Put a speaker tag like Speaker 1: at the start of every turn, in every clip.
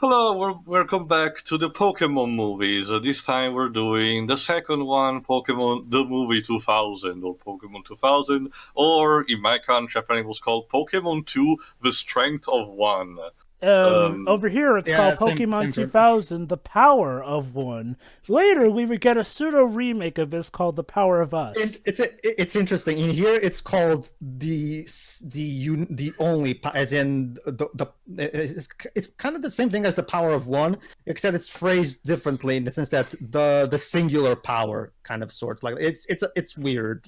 Speaker 1: Hello, welcome back to the Pokemon movies. This time we're doing the second one, Pokemon the Movie 2000, or Pokemon 2000, or in my country apparently it was called Pokemon 2, The Strength of One.
Speaker 2: Over here it's
Speaker 3: Yeah,
Speaker 2: called
Speaker 3: same
Speaker 2: Pokemon
Speaker 3: same for
Speaker 2: 2000, The Power of One. Later, we would get a pseudo remake of this called The Power of Us.
Speaker 3: it's interesting. In here, it's called the only as in the it's kind of the same thing as the power of one, except it's phrased differently in the sense that the singular power kind of sort like it's weird.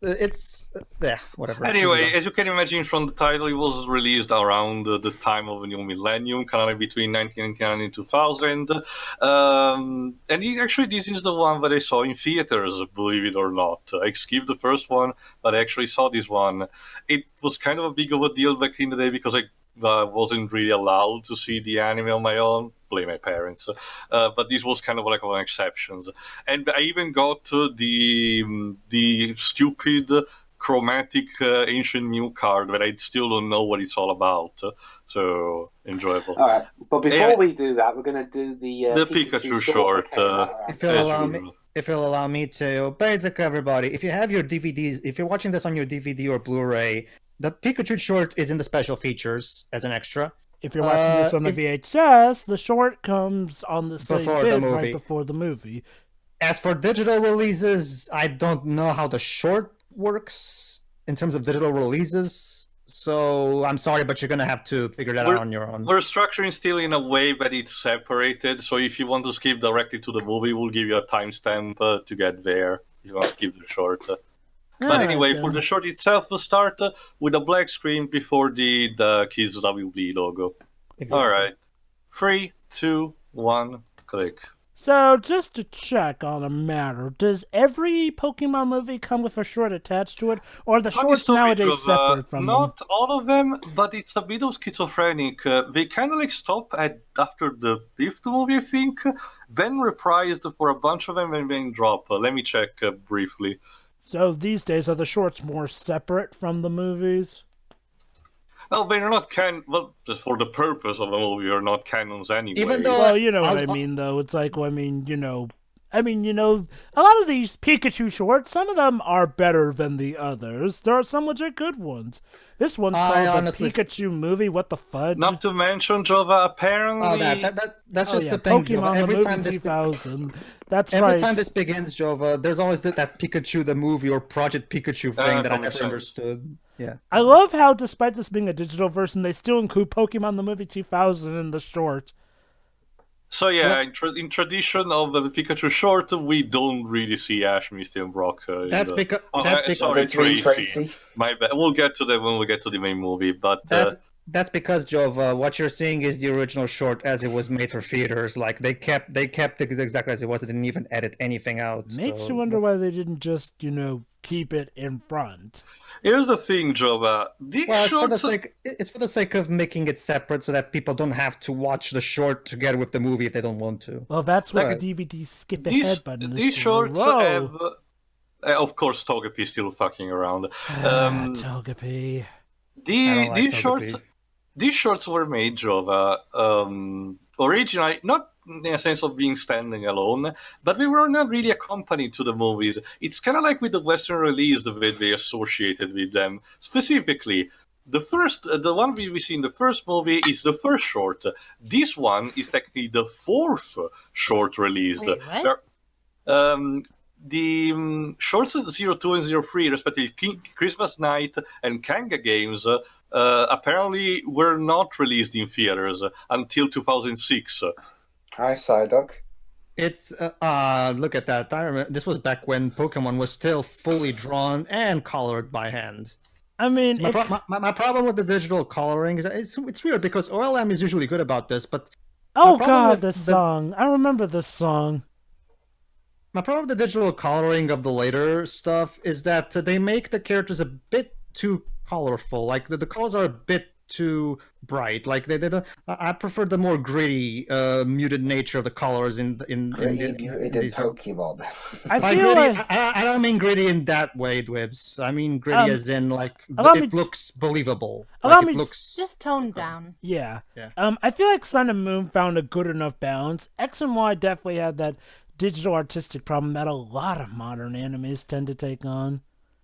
Speaker 3: It's yeah, whatever.
Speaker 1: Anyway, as you can imagine from the title, it was released around the time of the new millennium, kind of between 1999 and 2000. Actually, this is the one that I saw in theaters, believe it or not. I skipped the first one, but I actually saw this one. It was kind of a big of a deal back in the day because I wasn't really allowed to see the anime on my own. Blame my parents. But this was kind of like one of the exceptions. And I even got the stupid chromatic ancient new card, but I still don't know what it's all about. So enjoyable.
Speaker 4: All right, but before we do that, we're going to do
Speaker 1: the Pikachu short.
Speaker 3: If you'll allow me to, basically everybody, if you have your DVDs, if you're watching this on your DVD or Blu-ray, the Pikachu short is in the special features as an extra.
Speaker 2: If you're watching this on the VHS, the short comes on the same
Speaker 3: Before
Speaker 2: bit
Speaker 3: the movie.
Speaker 2: right before the movie.
Speaker 3: As for digital releases, I don't know how the short works in terms of digital releases. So I'm sorry, but you're gonna have to figure that out on your own.
Speaker 1: We're structuring still in a way that it's separated. So if you want to skip directly to the movie, we'll give you a timestamp to get there. You want to skip the short. But anyway, for the short itself, we'll start with a black screen before the Kids WB logo.
Speaker 3: Exactly.
Speaker 1: All right. 3, 2, 1, click.
Speaker 2: So, just to check on a matter, does every Pokemon movie come with a short attached to it, or are the shorts nowadays separate from
Speaker 1: not them? All of them, but it's a bit of schizophrenic. They kind of like stop after the fifth movie, I think, then reprised for a bunch of them and then drop. Let me check briefly.
Speaker 2: So these days, are the shorts more separate from the movies?
Speaker 1: Well, they're not well, just for the purpose of the movie, they're not canons anyway.
Speaker 3: Even though,
Speaker 2: well, you know what I mean, though. It's like, well, I mean, a lot of these Pikachu shorts, some of them are better than the others. There are some which are good ones. This one's called the Pikachu movie. What the fudge?
Speaker 1: Not to mention, Jova, apparently...
Speaker 3: Oh, that's just the thing,
Speaker 2: Pokemon
Speaker 3: Jova. Every
Speaker 2: the
Speaker 3: time
Speaker 2: movie
Speaker 3: this
Speaker 2: 2000. That's
Speaker 3: every
Speaker 2: right.
Speaker 3: time this begins, Jova, there's always that Pikachu the movie or Project Pikachu thing that I never understood. Yeah.
Speaker 2: I love how, despite this being a digital version, they still include Pokemon the movie 2000 in the short.
Speaker 1: So yeah, in tradition of the Pikachu short, we don't really see Ash, Misty, and Brock.
Speaker 3: That's because
Speaker 1: sorry, Tracy. My bad. We'll get to that when we get to the main movie, but
Speaker 3: that's because, Jova, what you're seeing is the original short as it was made for theaters. Like they kept it exactly as it was. They didn't even edit anything out.
Speaker 2: Makes you wonder why they didn't just, keep it in front.
Speaker 1: Here's the thing, Jova.
Speaker 3: It's for the sake of making it separate so that people don't have to watch the short together with the movie if they don't want to.
Speaker 2: Well, that's what the DVD skip ahead button is.
Speaker 1: These shorts have, of course, Togepi still fucking around.
Speaker 2: Togepi.
Speaker 1: These shorts were made, Jova, originally not in a sense of being standing alone, but we were not really accompanied to the movies. It's kind of like with the Western release that they associated with them. Specifically, the one we see in the first movie is the first short. This one is technically the fourth short released.
Speaker 2: Wait, what?
Speaker 1: The shorts 02 and 03, respectively Christmas Night and Kanga games, apparently were not released in theaters until 2006.
Speaker 4: Hi, Psyduck.
Speaker 3: It's look at that. I remember this was back when Pokemon was still fully drawn and colored by hand.
Speaker 2: I mean,
Speaker 3: so my problem with the digital coloring is that it's weird because OLM is usually good about this, but
Speaker 2: oh god, this song! I remember this song.
Speaker 3: My problem with the digital coloring of the later stuff is that they make the characters a bit too colorful. Like the colors are a bit too bright. Like they don't. I prefer the more gritty, muted nature of the colors in
Speaker 4: these Pokemon.
Speaker 3: I don't mean gritty in that way, Dwibs. I mean gritty as in like it looks believable. It looks
Speaker 5: just toned down.
Speaker 2: Yeah. I feel like Sun and Moon found a good enough balance. X and Y definitely had that digital artistic problem that a lot of modern animes tend to take on.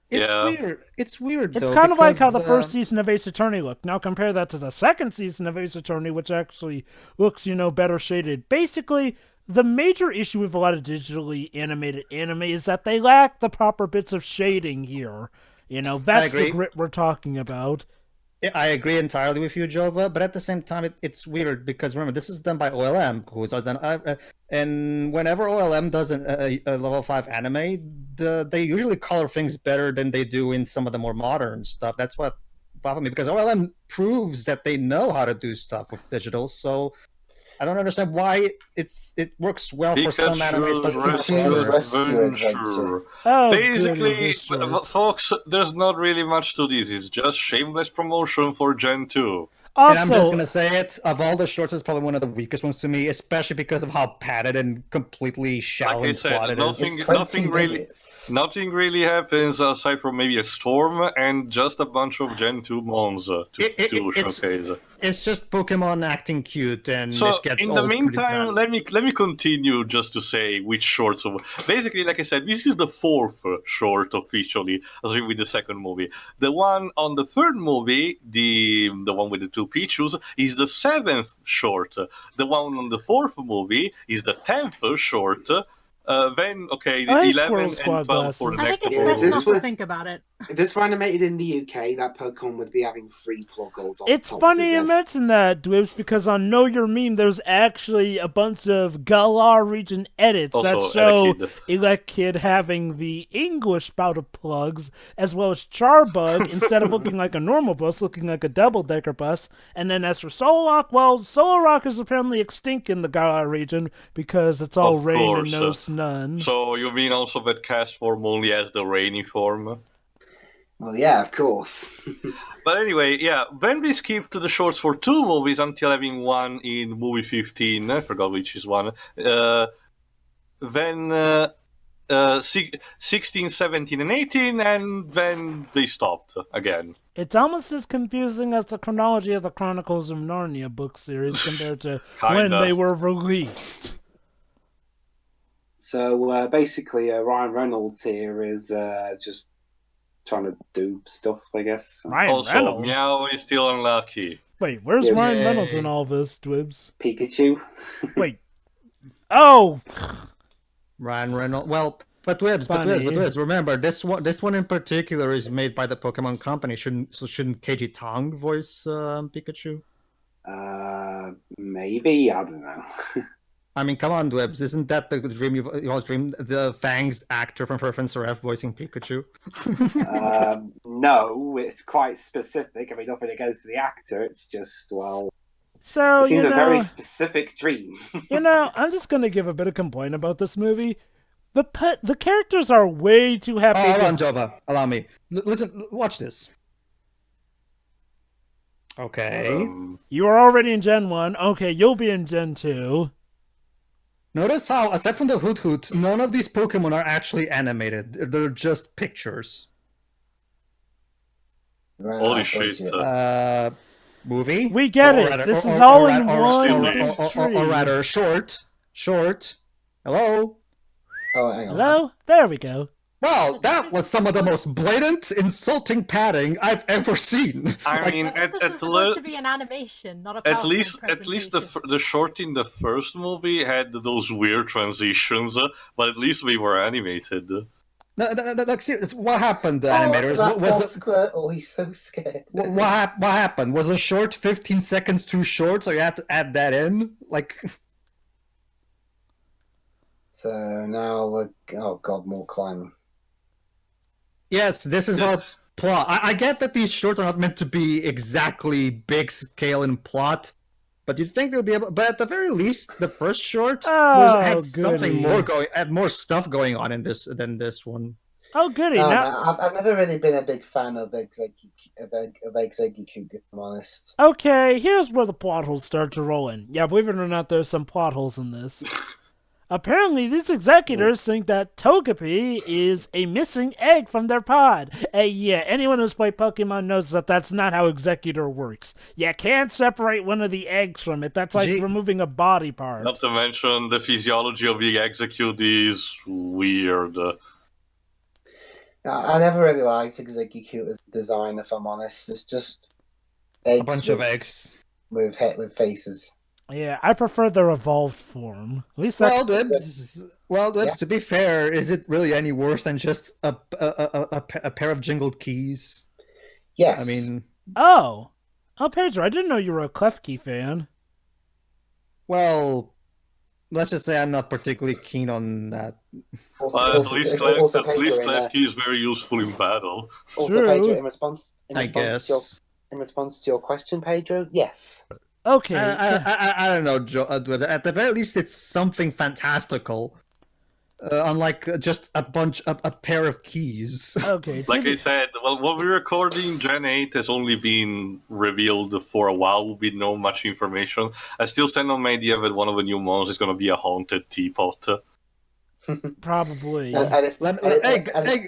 Speaker 3: It's weird.
Speaker 2: It's kind of like how the first season of Ace Attorney looked. Now compare that to the second season of Ace Attorney, which actually looks, better shaded. Basically, the major issue with a lot of digitally animated anime is that they lack the proper bits of shading here. That's the grit we're talking about.
Speaker 3: I agree entirely with you, Jova, but at the same time, it's weird because remember, this is done by OLM, and whenever OLM does a level 5 anime, they usually color things better than they do in some of the more modern stuff. That's what bothered me, because OLM proves that they know how to do stuff with digital, so I don't understand why it works well for some animes, but
Speaker 1: basically, folks, there's not really much to this. It's just shameless promotion for Gen 2.
Speaker 3: Also, and I'm just going to say it, of all the shorts, it's probably one of the weakest ones to me, especially because of how padded and completely shallow and flawed it is.
Speaker 1: Nothing really happens aside from maybe a storm and just a bunch of Gen 2 mons to showcase.
Speaker 3: It's just Pokemon acting cute, and
Speaker 1: so
Speaker 3: it gets
Speaker 1: in the meantime, let me continue just to say which shorts. Basically, like I said, this is the 4th short officially, as with the second movie. The one on the third movie, the one with the 2 Pichus, is the 7th short. The one on the 4th movie is the 10th short. Then, the 11 and 12 for the
Speaker 5: next. I think it's best not to think about it.
Speaker 4: If this were animated in the UK, that Pokemon would be having 3 pluggles.
Speaker 2: It's funny you mention that, Dwibs, because on Know Your Meme, there's actually a bunch of Galar region edits that show Elekid having the English bout of plugs, as well as Charbug, instead of looking like a normal bus, looking like a double-decker bus. And then as for Solrock, well, Solrock is apparently extinct in the Galar region because it's all rain and no snow.
Speaker 1: So you mean also that cast form only has the rainy form?
Speaker 4: Well, yeah, of course.
Speaker 1: But anyway, then we skipped the shorts for 2 movies until having one in movie 15. I forgot which is one. Then 16, 17, and 18, and then they stopped again.
Speaker 2: It's almost as confusing as the chronology of the Chronicles of Narnia book series compared to when they were released.
Speaker 4: So basically, Ryan Reynolds here is just trying to do stuff, I guess.
Speaker 2: Reynolds?
Speaker 1: Meow is still unlucky.
Speaker 2: Wait, where's Ryan Reynolds in all this, Dwibs?
Speaker 4: Pikachu.
Speaker 2: Wait. Oh!
Speaker 3: Ryan Reynolds. Well, but Dwibs, remember, this one in particular is made by the Pokemon Company. Shouldn't Keiji Tong voice Pikachu?
Speaker 4: Maybe, I don't know.
Speaker 3: I mean, come on, Dwibs. Isn't that the dream you always dreamed? The Fangs actor from Professor F voicing Pikachu?
Speaker 4: No, it's quite specific. I mean, nothing against the actor. It's just, it seems a very specific dream.
Speaker 2: I'm just going to give a bit of complaint about this movie. The characters are way too happy.
Speaker 3: Hold on, Jova. Allow me. Listen, watch this. Okay.
Speaker 2: You are already in Gen 1. Okay, you'll be in Gen 2.
Speaker 3: Notice how, aside from the Hoot Hoot, none of these Pokemon are actually animated. They're just pictures.
Speaker 1: Holy shit.
Speaker 3: Movie?
Speaker 2: We get it. This is all in one.
Speaker 3: Or rather, short. Hello?
Speaker 4: Oh, hang on.
Speaker 2: Hello? There we go.
Speaker 3: Well, that was some of the most blatant, insulting padding I've ever seen.
Speaker 1: I mean,
Speaker 5: this was supposed to be an animation, not a PowerPoint
Speaker 1: at least the short in the first movie had those weird transitions, but at least we were animated.
Speaker 3: No, serious. What happened, the animators?
Speaker 4: What was Squirtle? He's so scared.
Speaker 3: What happened? Was the short 15 seconds too short, so you had to add that in?
Speaker 4: So now we're... Oh, God, more climbing.
Speaker 3: Yes, this is our plot. I get that these shorts are not meant to be exactly big scale in plot, but you'd think they'll be able. But at the very least, the first short had something more going, had more stuff going on in this than this one.
Speaker 2: Oh, goody.
Speaker 4: No,
Speaker 2: Now...
Speaker 4: I've never really been a big fan of Executive, if I'm honest.
Speaker 2: Okay, here's where the plot holes start to roll in. Yeah, believe it or not, there's some plot holes in this. Apparently, these executors think that Togepi is a missing egg from their pod. Yeah, anyone who's played Pokemon knows that that's not how Executor works. You can't separate one of the eggs from it. That's like removing a body part.
Speaker 1: Not to mention, the physiology of the Execute is weird.
Speaker 4: I never really liked Execute as a design, if I'm honest. It's just
Speaker 3: eggs, a bunch of eggs
Speaker 4: with faces.
Speaker 2: Yeah, I prefer their evolved form. At least
Speaker 3: Dibs, to be fair, is it really any worse than just a pair of jingled keys?
Speaker 4: Yes.
Speaker 3: I mean...
Speaker 2: Oh, Pedro, I didn't know you were a Klefki fan.
Speaker 3: Well, let's just say I'm not particularly keen on that.
Speaker 1: At least Klefki is very useful in battle.
Speaker 4: Also,
Speaker 2: True.
Speaker 4: Pedro, in response to your question, Pedro, yes.
Speaker 2: Okay.
Speaker 3: I don't know, Joe. At the very least, it's something fantastical. Unlike just a pair of keys.
Speaker 2: Okay.
Speaker 1: Like I said, well, when we're recording, Gen 8 has only been revealed for a while with no much information. I still stand on my idea that one of the new mons is going to be a haunted teapot.
Speaker 2: Probably.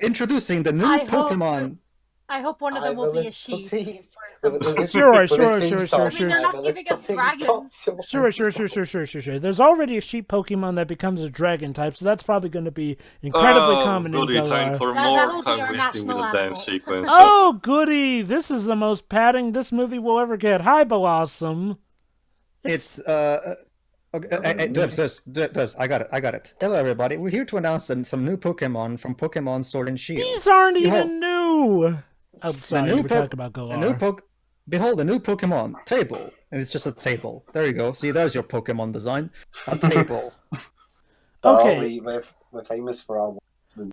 Speaker 3: Introducing the new Pokemon.
Speaker 5: I hope one of them will be a sheep.
Speaker 2: Sure. They're
Speaker 5: not giving us dragons.
Speaker 2: Sure. There's already a sheep Pokemon that becomes a dragon type, so that's probably going to be incredibly common in Galar.
Speaker 1: Time for more time wasting with a dance sequence.
Speaker 2: Oh, goody! This is the most padding this movie will ever get. Hi, Blossom.
Speaker 3: It's Okay, Dubs, I got it. Hello, everybody. We're here to announce some new Pokemon from Pokemon Sword and Shield.
Speaker 2: These aren't even new. I'm sorry, we're talking about Galar.
Speaker 3: Behold, a new Pokemon table, and it's just a table. There you go. See, there's your Pokemon design. A table.
Speaker 2: Okay.
Speaker 4: We're famous for our.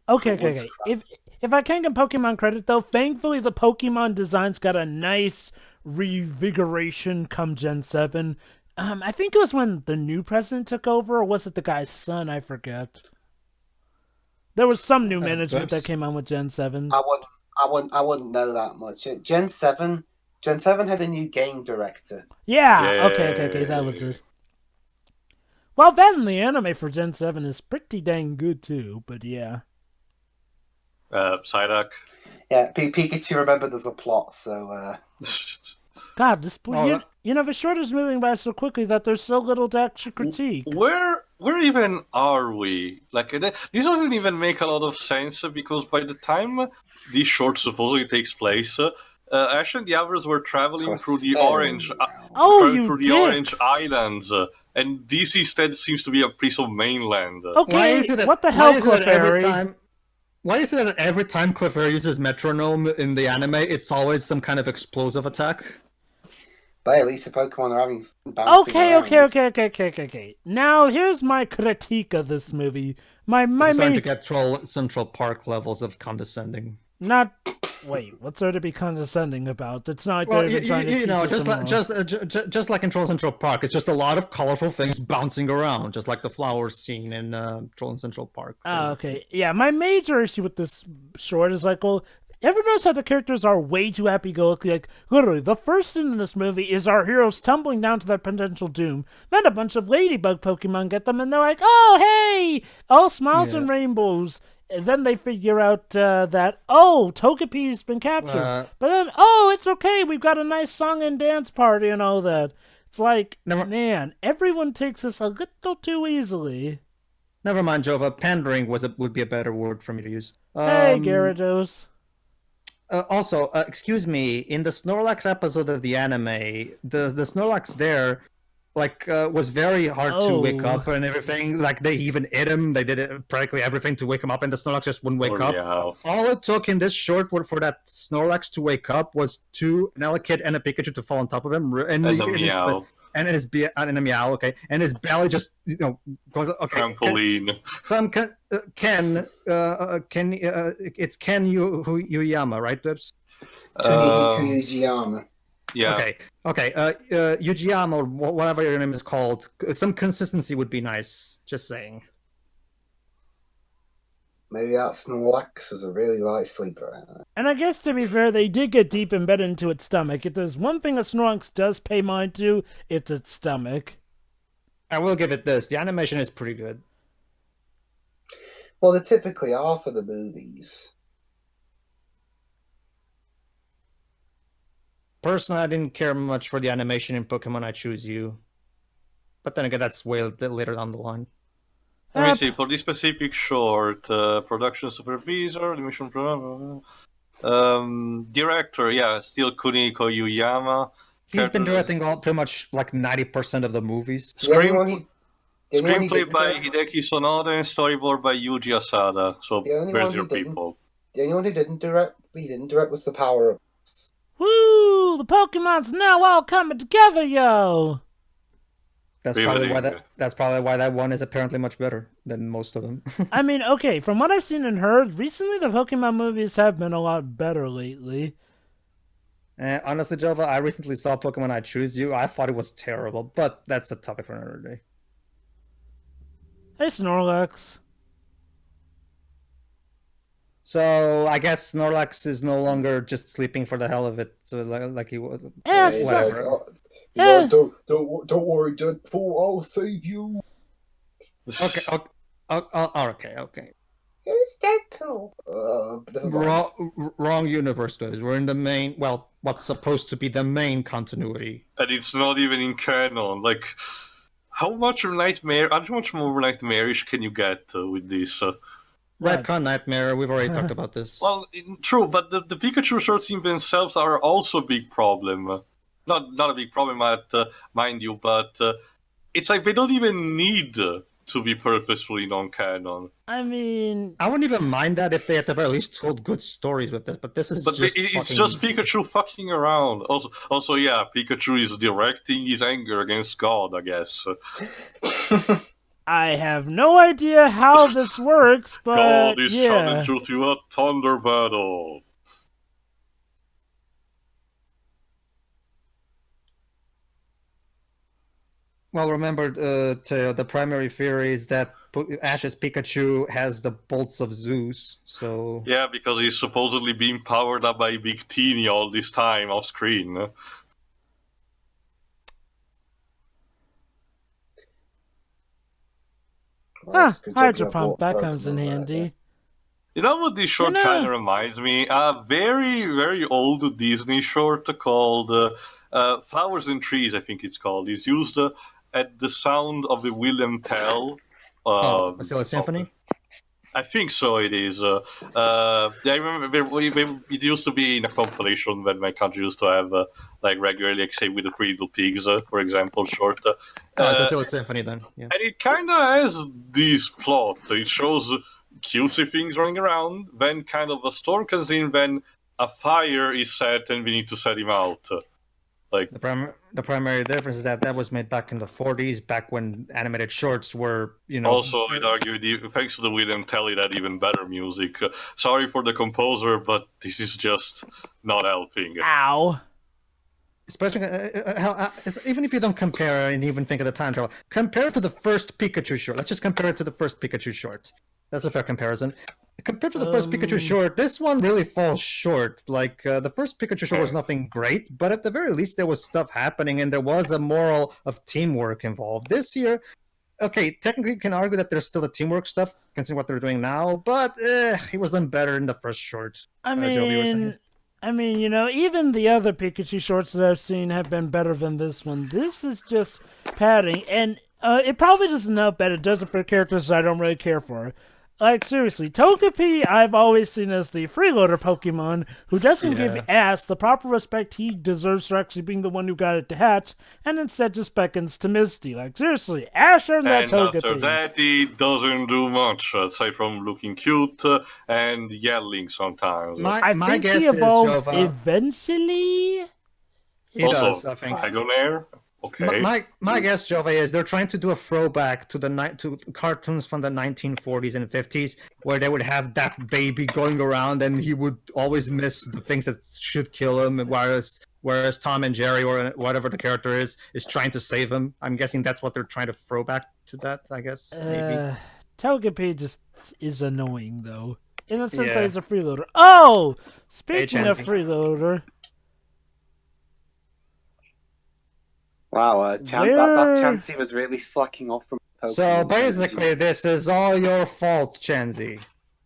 Speaker 2: Okay. If I can get Pokemon credit though, thankfully the Pokemon designs got a nice revigoration come Gen 7. I think it was when the new president took over, or was it the guy's son? I forget. There was some new management that came on with Gen 7.
Speaker 4: I wouldn't know that much. Gen 7 had a new game director.
Speaker 2: Yeah. Okay. That was it. Well, that and the anime for Gen 7 is pretty dang good too. But yeah.
Speaker 1: Psyduck.
Speaker 4: Yeah, Pikachu. Remember, there's a plot. So.
Speaker 2: God, this the short is moving by so quickly that there's so little to actually critique.
Speaker 1: Where even are we? Like, this doesn't even make a lot of sense because by the time this short supposedly takes place, Ash and the others were traveling through the orange, orange islands, and this instead seems to be a piece of mainland.
Speaker 2: Okay, what the hell, Clefairy?
Speaker 3: Why is it that every time Clefairy uses metronome in the anime, it's always some kind of explosive attack?
Speaker 4: But at least the Pokemon are having
Speaker 2: Okay. Now, here's my critique of this movie.
Speaker 3: It's starting to get Central Park levels of condescending.
Speaker 2: Wait, what's there to be condescending about? It's not like they're trying to teach us
Speaker 3: just like in Troll Central Park, it's just a lot of colorful things bouncing around, just like the flowers seen in Troll Central Park.
Speaker 2: Oh, okay. Yeah, my major issue with this short is like, well, ever notice how the characters are way too happy-go-lucky? Like, literally, the first scene in this movie is our heroes tumbling down to their potential doom. Then a bunch of ladybug Pokemon get them, and they're like, oh, hey! All smiles and rainbows. And then they figure out that, Togepi's been captured. But then, it's okay, we've got a nice song and dance party and all that. It's like, man, everyone takes this a little too easily.
Speaker 3: Never mind, Jova. Pandering would be a better word for me to use.
Speaker 2: Hey, Gyarados.
Speaker 3: Also, excuse me, in the Snorlax episode of the anime, the Snorlax there, was very hard to wake up and everything. Like, they even ate him. They did practically everything to wake him up, and the Snorlax just wouldn't wake up.
Speaker 1: Yeah.
Speaker 3: All it took in this short for that Snorlax to wake up was an Elekid and a Pikachu to fall on top of him. And a Meow. And his belly just goes. Okay,
Speaker 1: trampoline.
Speaker 3: It's Ken Yuyama, right, Dibs?
Speaker 4: Yuyama.
Speaker 1: Yeah.
Speaker 3: Okay. Yujiyama, or whatever your name is called. Some consistency would be nice. Just saying.
Speaker 6: Maybe that Snorlax was a really light sleeper.
Speaker 2: And I guess, to be fair, they did get deep embedded into its stomach. If there's one thing a Snorlax does pay mind to, it's its stomach.
Speaker 3: I will give it this. The animation is pretty good.
Speaker 6: Well, they typically are for the movies.
Speaker 3: Personally, I didn't care much for the animation in Pokemon I Choose You. But then again, that's way later down the line.
Speaker 1: Let me see, for this specific short, production supervisor, animation director, yeah, still Kuniko Yuyama.
Speaker 3: He's been directing pretty much like 90% of the movies.
Speaker 1: Screenplay by Hideki Sonoda and storyboard by Yuji Asada. So where's your people?
Speaker 6: The only one who didn't direct was The Power of Us.
Speaker 2: Woo! The Pokemon's now all coming together, yo!
Speaker 3: That's probably why that one is apparently much better than most of them.
Speaker 2: I mean, okay, from what I've seen and heard, recently the Pokemon movies have been a lot better lately.
Speaker 3: Honestly, Jova, I recently saw Pokemon I Choose You. I thought it was terrible, but that's a topic for another day.
Speaker 2: Hey, Snorlax.
Speaker 3: So I guess Snorlax is no longer just sleeping for the hell of it, like he was.
Speaker 2: Whatever.
Speaker 6: Don't worry, Deadpool. I'll save you.
Speaker 3: Okay.
Speaker 6: Who's Deadpool?
Speaker 3: Wrong universe, guys. We're in the main. Well, what's supposed to be the main continuity,
Speaker 1: and it's not even in canon. Like, how much more nightmarish can you get with this?
Speaker 3: Redcon Nightmare. We've already talked about this.
Speaker 1: Well, true, but the Pikachu shorts in themselves are also a big problem. Not a big problem, mind you, but it's like they don't even need to be purposefully non-canon.
Speaker 2: I mean,
Speaker 3: I wouldn't even mind that if they at the very least told good stories with this, but this is
Speaker 1: it's just Pikachu fucking around. Also, yeah, Pikachu is directing his anger against God, I guess.
Speaker 2: I have no idea how this works, but
Speaker 1: God is challenged you to a thunder battle.
Speaker 3: Well, remember, the primary theory is that Ash's Pikachu has the bolts of Zeus, so...
Speaker 1: Yeah, because he's supposedly being powered up by Big Teeny all this time off screen.
Speaker 2: Hydro Pump, that comes in handy.
Speaker 1: You know what this short kind of reminds me? A very, very old Disney short called Flowers and Trees, I think it's called. It's used at the sound of the William Tell.
Speaker 3: Vasily Symphony?
Speaker 1: I think so, it is. I remember it used to be in a compilation when my country used to have, regularly, like, say, with the Three Little Pigs, for example, short.
Speaker 3: It's a Vasily Symphony, then. Yeah.
Speaker 1: And it kind of has this plot. It shows cutesy things running around, then kind of a storm comes in, then a fire is set, and we need to set him out. Like
Speaker 3: the primary difference is that was made back in the 40s, back when animated shorts were,
Speaker 1: Also, I'd argue, thanks to the William Tell, it had even better music. Sorry for the composer, but this is just not helping.
Speaker 2: Ow.
Speaker 3: Especially even if you don't compare and even think of the time travel, compare it to the first Pikachu short. Let's just compare it to the first Pikachu short. That's a fair comparison. Compared to the first Pikachu short, this one really falls short. Like, the first Pikachu short was nothing great, but at the very least there was stuff happening and there was a moral of teamwork involved. This year, okay, technically you can argue that there's still the teamwork stuff, considering what they're doing now, but it was done better in the first short.
Speaker 2: I mean, even the other Pikachu shorts that I've seen have been better than this one. This is just padding, and it probably does enough that it doesn't for characters I don't really care for. Like, seriously, Togepi I've always seen as the freeloader Pokemon who doesn't give Ash the proper respect he deserves for actually being the one who got it to hatch, and instead just beckons to Misty. Like, seriously, Ash earned that Togepi.
Speaker 1: And after that, he doesn't do much, aside from looking cute and yelling sometimes.
Speaker 2: I think he evolves eventually.
Speaker 3: He does, I think.
Speaker 1: Dragonair? Okay.
Speaker 3: My guess, Jove, is they're trying to do a throwback to cartoons from the 1940s and 50s, where they would have that baby going around and he would always miss the things that should kill him, whereas Tom and Jerry, or whatever the character is trying to save him. I'm guessing that's what they're trying to throw back to that, I guess, maybe.
Speaker 2: Togepi just is annoying, though. In the sense that he's a freeloader. Oh! Speaking of freeloader...
Speaker 7: Wow, that Chansey was really slacking off from Pokemon.
Speaker 3: So basically, this is all your fault, Chansey.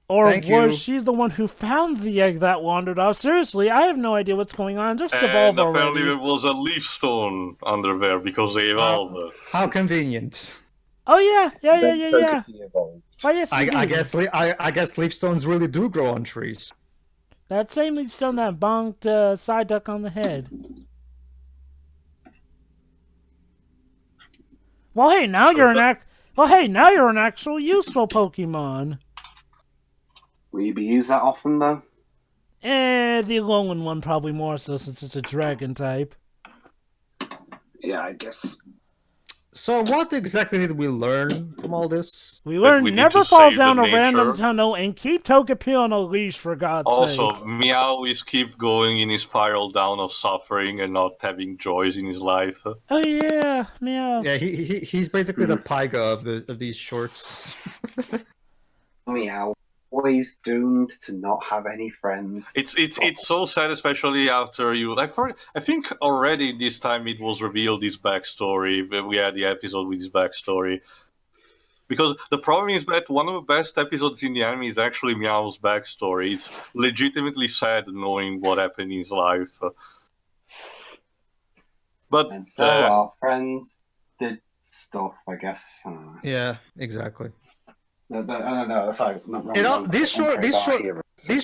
Speaker 2: Or was she the one who found the egg that wandered off? Seriously, I have no idea what's going on. Just evolve already.
Speaker 1: And apparently there was a leaf stone under there because they evolved.
Speaker 3: How convenient.
Speaker 2: Oh yeah. Oh yes,
Speaker 3: I guess leaf stones really do grow on trees.
Speaker 2: That same leaf stone that bonked Psyduck on the head. Well, hey, now you're an actual useful Pokemon.
Speaker 4: Will you be used that often, though?
Speaker 2: The Alolan one probably more so, since it's a dragon type.
Speaker 4: Yeah, I guess.
Speaker 3: So what exactly did we learn from all this?
Speaker 2: We learned never fall down a random tunnel and keep Togepi on a leash, for God's sake.
Speaker 1: Also, Meow is keep going in his spiral down of suffering and not having joys in his life.
Speaker 2: Oh yeah, Meow.
Speaker 3: Yeah, he's basically the Pyga of these shorts.
Speaker 4: Meow. Always doomed to not have any friends.
Speaker 1: It's so sad, especially after you. I think already this time it was revealed his backstory. We had the episode with his backstory. Because the problem is that one of the best episodes in the anime is actually Meow's backstory. It's legitimately sad knowing what happened in his life.
Speaker 4: And so our friends did stuff, I guess.
Speaker 3: Yeah, exactly.
Speaker 4: No, that's wrong.
Speaker 3: These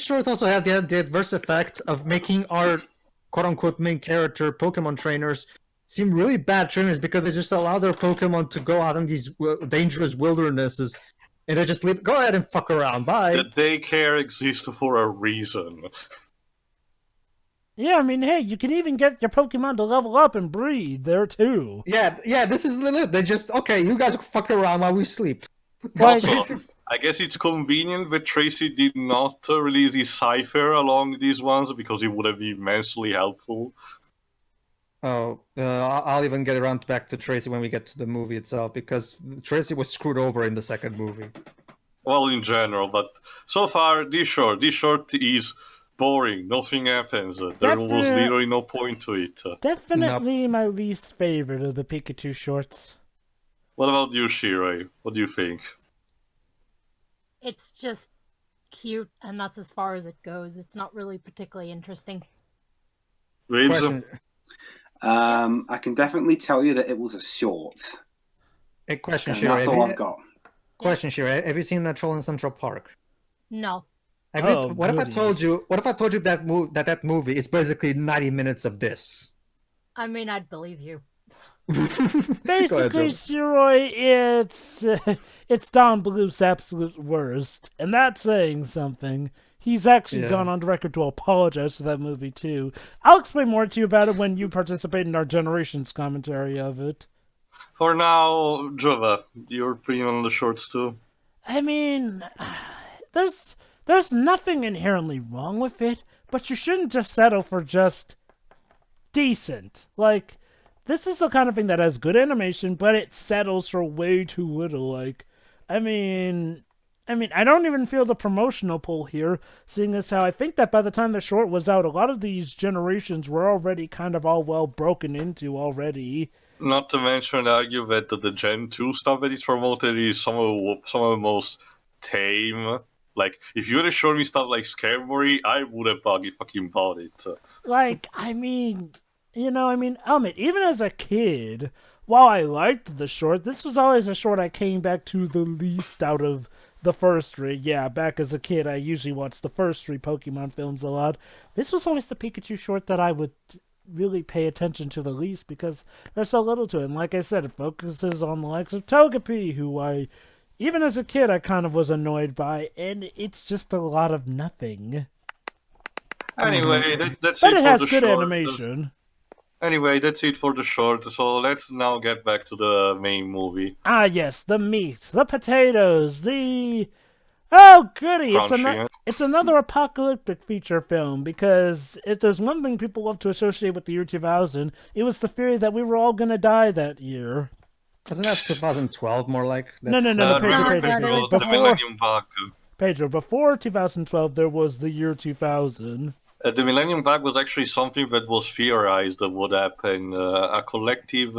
Speaker 3: shorts also have the adverse effect of making our quote-unquote main character Pokemon trainers seem really bad trainers because they just allow their Pokemon to go out in these dangerous wildernesses and they just leave. Go ahead and fuck around. Bye.
Speaker 1: The daycare exists for a reason.
Speaker 2: Yeah, I mean, hey, you can even get your Pokemon to level up and breed there too.
Speaker 3: Yeah, this is lit. They just you guys fuck around while we sleep.
Speaker 1: Also, I guess it's convenient that Tracy did not release his cipher along these ones because it would have been immensely helpful.
Speaker 3: Oh, I'll even get around back to Tracy when we get to the movie itself because Tracy was screwed over in the second movie.
Speaker 1: Well, in general, but so far this short is boring. Nothing happens. There was literally no point to it.
Speaker 2: Definitely my least favorite of the Pikachu shorts.
Speaker 1: What about you, Shirei? What do you think?
Speaker 5: It's just cute, and that's as far as it goes. It's not really particularly interesting.
Speaker 7: I can definitely tell you that it was a short.
Speaker 3: A question,
Speaker 7: Shirei.
Speaker 3: Shirei.
Speaker 7: That's all I've got.
Speaker 3: Question, Shirei. Have you seen that Troll in Central Park?
Speaker 5: No.
Speaker 3: What if I told you that movie is basically 90 minutes of this?
Speaker 5: I mean, I'd believe you.
Speaker 2: Basically, Shiroi, it's Don Bluth's absolute worst, and that's saying something. He's actually gone on record to apologize for that movie too. I'll explain more to you about it when you participate in our Generations commentary of it.
Speaker 1: For now, Jova, your opinion on the shorts too?
Speaker 2: I mean, there's nothing inherently wrong with it, but you shouldn't just settle for just decent. Like, this is the kind of thing that has good animation, but it settles for way too little. Like, I mean, I don't even feel the promotional pull here, seeing as how I think that by the time the short was out, a lot of these generations were already kind of all well broken into already.
Speaker 1: Not to mention argue that the Gen 2 stuff that is promoted is some of the most tame. Like, if you would have shown me stuff like Scarebury, I would have fucking bought it.
Speaker 2: Like, I mean, even as a kid, while I liked the short, this was always a short I came back to the least out of the first three. Yeah, back as a kid, I usually watched the first three Pokemon films a lot. This was always the Pikachu short that I would really pay attention to the least because there's so little to it. And like I said, it focuses on the likes of Togepi, who even as a kid, I kind of was annoyed by, and it's just a lot of nothing.
Speaker 1: Anyway, that's
Speaker 2: but
Speaker 1: it
Speaker 2: it
Speaker 1: for
Speaker 2: has
Speaker 1: the
Speaker 2: good
Speaker 1: short.
Speaker 2: animation.
Speaker 1: Anyway, that's it for the short, so let's now get back to the main movie.
Speaker 2: Ah, yes, the meat, the potatoes, Oh, goody! It's another apocalyptic feature film, because if there's one thing people love to associate with the year 2000, it was the theory that we were all gonna die that year.
Speaker 3: Wasn't that 2012 more like?
Speaker 2: No, Pedro.
Speaker 1: The Millennium Bug.
Speaker 2: Pedro, before 2012, there was the year 2000.
Speaker 1: The Millennium Bug was actually something that was theorized that would happen. A collective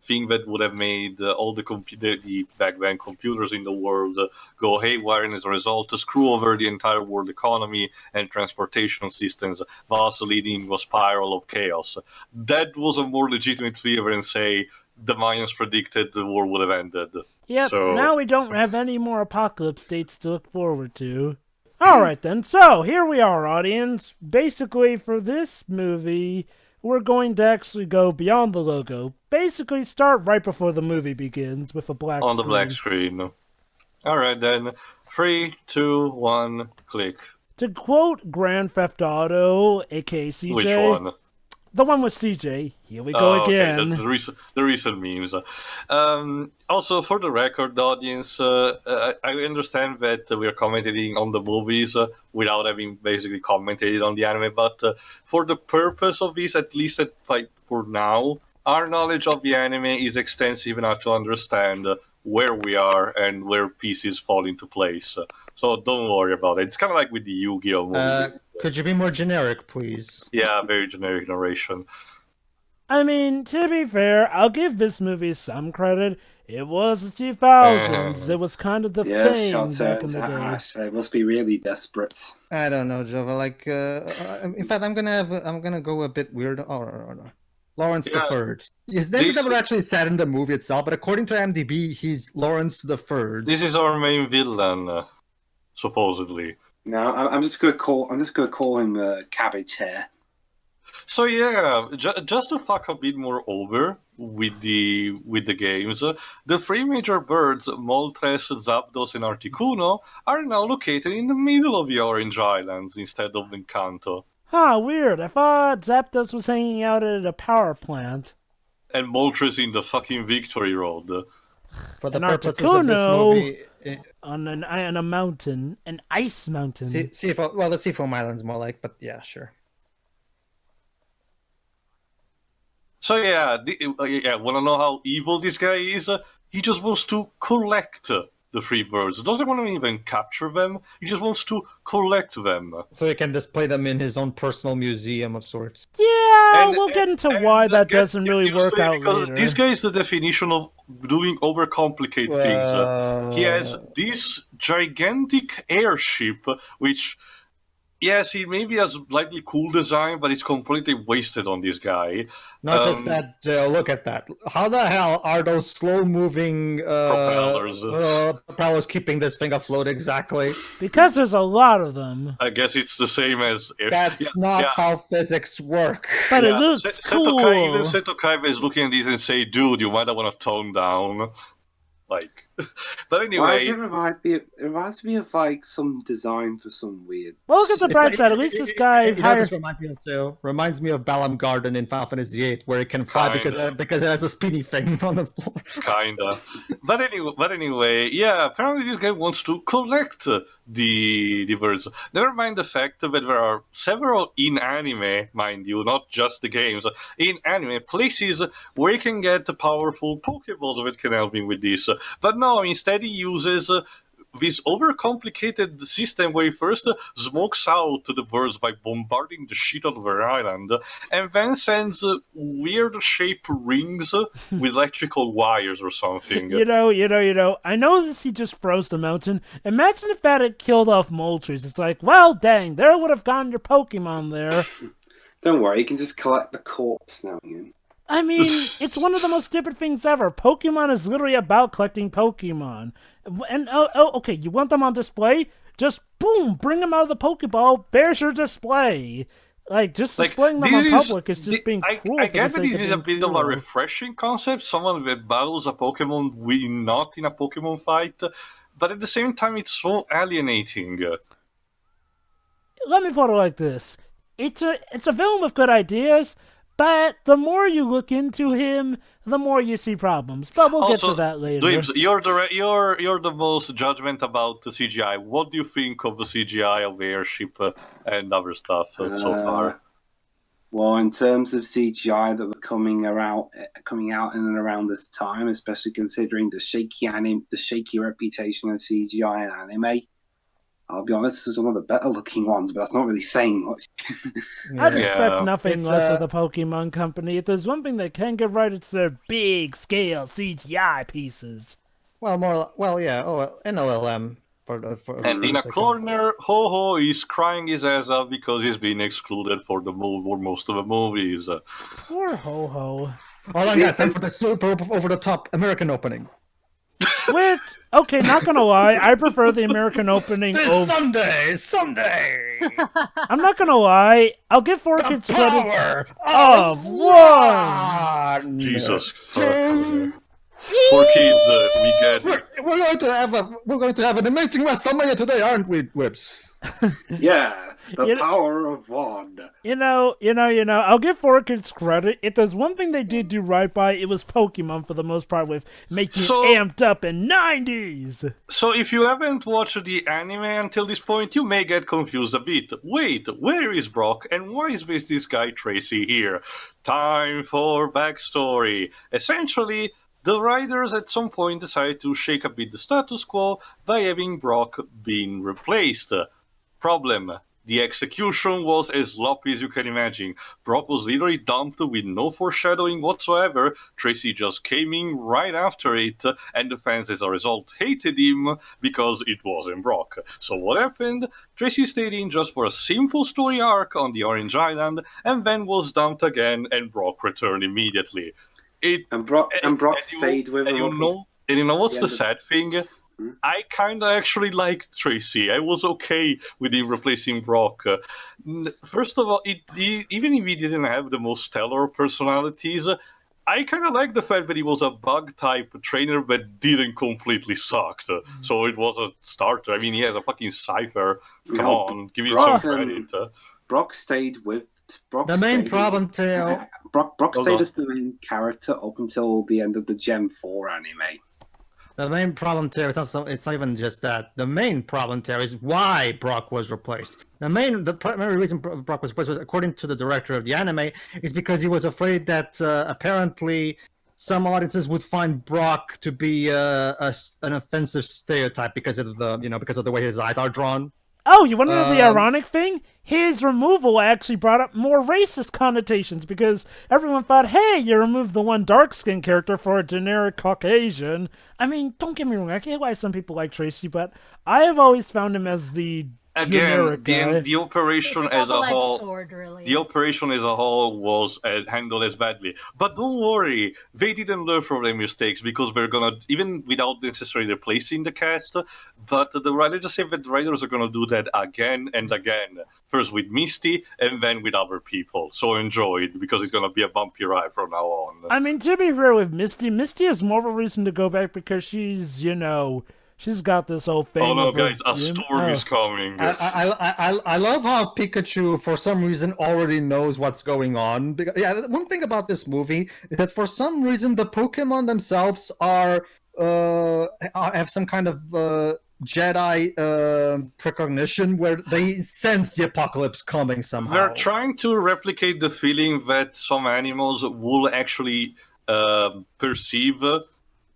Speaker 1: thing that would have made all the back then computers in the world go haywire, and as a result, to screw over the entire world economy and transportation systems, thus leading to a spiral of chaos. That was a more legitimate theory than, say, the Mayans predicted the war would have ended.
Speaker 2: Yep, so now we don't have any more apocalypse dates to look forward to. Alright then, so here we are, audience. Basically, for this movie, we're going to actually go beyond the logo. Basically, start right before the movie begins with a black screen.
Speaker 1: On the black screen. Alright then, 3, 2, 1, click.
Speaker 2: To quote Grand Theft Auto, aka CJ...
Speaker 1: Which one?
Speaker 2: The one with CJ. Here we go again.
Speaker 1: Okay. The recent memes. Also, for the record, audience, I understand that we are commenting on the movies without having basically commented on the anime, but for the purpose of this, at least for now, our knowledge of the anime is extensive enough to understand where we are and where pieces fall into place. So don't worry about it. It's kind of like with the Yu-Gi-Oh movie.
Speaker 3: Could you be more generic, please?
Speaker 1: Yeah, very generic narration.
Speaker 2: I mean, to be fair, I'll give this movie some credit. It was the 2000s. It was kind of the thing back in the day.
Speaker 7: They must be really desperate.
Speaker 3: I don't know, Jova. Like, in fact, I'm gonna go a bit weird. Oh, no. Lawrence the Third. His name is never actually said in the movie itself, but according to IMDb, he's Lawrence the Third.
Speaker 1: This is our main villain, supposedly.
Speaker 7: No, I'm just gonna call him Cabbage Hair.
Speaker 1: So yeah, just to fuck a bit more over with the games, the three major birds, Moltres, Zapdos, and Articuno, are now located in the middle of the Orange Islands instead of in Kanto.
Speaker 2: Huh, weird. I thought Zapdos was hanging out at a power plant.
Speaker 1: And Moltres in the fucking Victory Road.
Speaker 3: For the purposes of this movie...
Speaker 2: on a mountain, an ice mountain.
Speaker 3: The Seafoam Island's more like, but yeah, sure.
Speaker 1: So yeah, want to know how evil this guy is? He just wants to collect the three birds. Doesn't want to even capture them. He just wants to collect them.
Speaker 3: So he can display them in his own personal museum of sorts.
Speaker 2: Yeah, we'll get into why that doesn't really work out
Speaker 1: because
Speaker 2: later.
Speaker 1: This guy is the definition of doing overcomplicate things. He has this gigantic airship, which... Yes, he maybe has slightly cool design, but it's completely wasted on this guy.
Speaker 3: Not just that, look at that. How the hell are those slow-moving propellers keeping this thing afloat exactly?
Speaker 2: Because there's a lot of them.
Speaker 1: I guess it's the same as...
Speaker 3: That's not how physics work.
Speaker 2: But it looks cool.
Speaker 1: Even Seto Kaiba is looking at this and say, dude, you might want to tone down. Like, but anyway,
Speaker 7: why does it reminds me of like some design for some weird.
Speaker 2: Well, look at the bright side. At least this guy.
Speaker 3: Reminds me of Balam Garden in Final Fantasy VIII, where it can fly because it has a spinny thing on the floor.
Speaker 1: Kinda. But anyway, yeah. Apparently, this guy wants to collect the birds. Never mind the fact that there are several in anime, mind you, not just the games. In anime, places where you can get powerful Pokeballs that can help him with this. But no, instead he uses this overcomplicated system where he first smokes out the birds by bombarding the shit out of their island, and then sends weird-shaped rings with electrical wires or something.
Speaker 2: You know, I know this he just froze the mountain. Imagine if that had killed off Moltres. It's like, well, dang, there would have gone your Pokemon there.
Speaker 7: Don't worry, you can just collect the corpse now and again.
Speaker 2: I mean, it's one of the most stupid things ever. Pokemon is literally about collecting Pokemon. And, okay, you want them on display? Just, boom, bring them out of the Pokeball. There's your display. Like, just displaying them on public is just being cruel.
Speaker 1: I guess this is a bit of a refreshing concept. Someone that battles a Pokemon not in a Pokemon fight. But at the same time, it's so alienating.
Speaker 2: Let me put it like this. It's a villain with good ideas, but the more you look into him, the more you see problems. But we'll get to that later.
Speaker 1: Dweebs, you're the most judgment about the CGI. What do you think of the CGI of the airship and other stuff so far?
Speaker 7: Well, in terms of CGI that were coming out in and around this time, especially considering the shaky reputation of CGI in anime, I'll be honest, this is one of the better looking ones, but that's not really saying much.
Speaker 2: I'd expect nothing less of the Pokemon Company. If there's one thing they can get right, it's their big scale CGI pieces.
Speaker 3: Well, NOLM.
Speaker 1: And in a corner, Ho-Ho is crying his ass out because he's been excluded for most of the movies.
Speaker 2: Poor Ho-Ho.
Speaker 3: Hold on, guys, time for the super over-the-top American opening.
Speaker 2: Okay, not gonna lie, I prefer the American opening
Speaker 3: Sunday!
Speaker 2: I'm not gonna lie, I'll give 4Kids
Speaker 3: credit
Speaker 2: of one!
Speaker 1: Jesus. 4Kids, we get it.
Speaker 3: We're going to have an amazing WrestleMania today, aren't we, Whips?
Speaker 7: Yeah, the power of one.
Speaker 2: I'll give 4Kids credit. If there's one thing they did do right by, it was Pokemon for the most part, with making it amped up in 90s.
Speaker 1: So if you haven't watched the anime until this point, you may get confused a bit. Wait, where is Brock, and why is this guy Tracy here? Time for backstory. Essentially, the writers at some point decided to shake a bit the status quo by having Brock being replaced. Problem: the execution was as sloppy as you can imagine. Brock was literally dumped with no foreshadowing whatsoever. Tracy just came in right after it, and the fans as a result hated him because it wasn't Brock. So what happened? Tracy stayed in just for a simple story arc on the Orange Island, and then was dumped again, and Brock returned immediately.
Speaker 7: Brock stayed with him.
Speaker 1: And you know what's the sad thing? I kind of actually liked Tracy. I was okay with him replacing Brock. First of all, even if he didn't have the most stellar personalities, I kind of like the fact that he was a bug-type trainer that didn't completely suck. So it was a starter. I mean, he has a fucking cipher. Come on, give him some credit.
Speaker 7: Brock stayed with... Brock
Speaker 3: the main problem, Tail.
Speaker 7: Brock stayed as the main character up until the end of the Gen 4 anime.
Speaker 3: The main problem, Tail, it's not even just that. The main problem, Tail, is why Brock was replaced. The primary reason Brock was replaced, according to the director of the anime, is because he was afraid that apparently some audiences would find Brock to be an offensive stereotype because of the way his eyes are drawn.
Speaker 2: Oh, you want to know the ironic thing? His removal actually brought up more racist connotations because everyone thought, hey, you removed the one dark-skinned character for a generic Caucasian. I mean, don't get me wrong, I get why some people like Tracy, but I have always found him as the generic guy.
Speaker 1: The operation as a whole,
Speaker 5: sword, really.
Speaker 1: The operation as a whole was handled as badly. But don't worry, they didn't learn from their mistakes because we're gonna, even without necessarily replacing the cast, but let's just say that the writers are gonna do that again and again. First with Misty and then with other people. So enjoy it because it's gonna be a bumpy ride from now on.
Speaker 2: I mean, to be fair with Misty has more of a reason to go back because she's, she's got this whole thing.
Speaker 1: Oh no, guys, a storm is coming.
Speaker 3: I love how Pikachu, for some reason, already knows what's going on. One thing about this movie is that for some reason the Pokemon themselves have some kind of Jedi precognition where they sense the apocalypse coming somehow.
Speaker 1: They're trying to replicate the feeling that some animals will actually perceive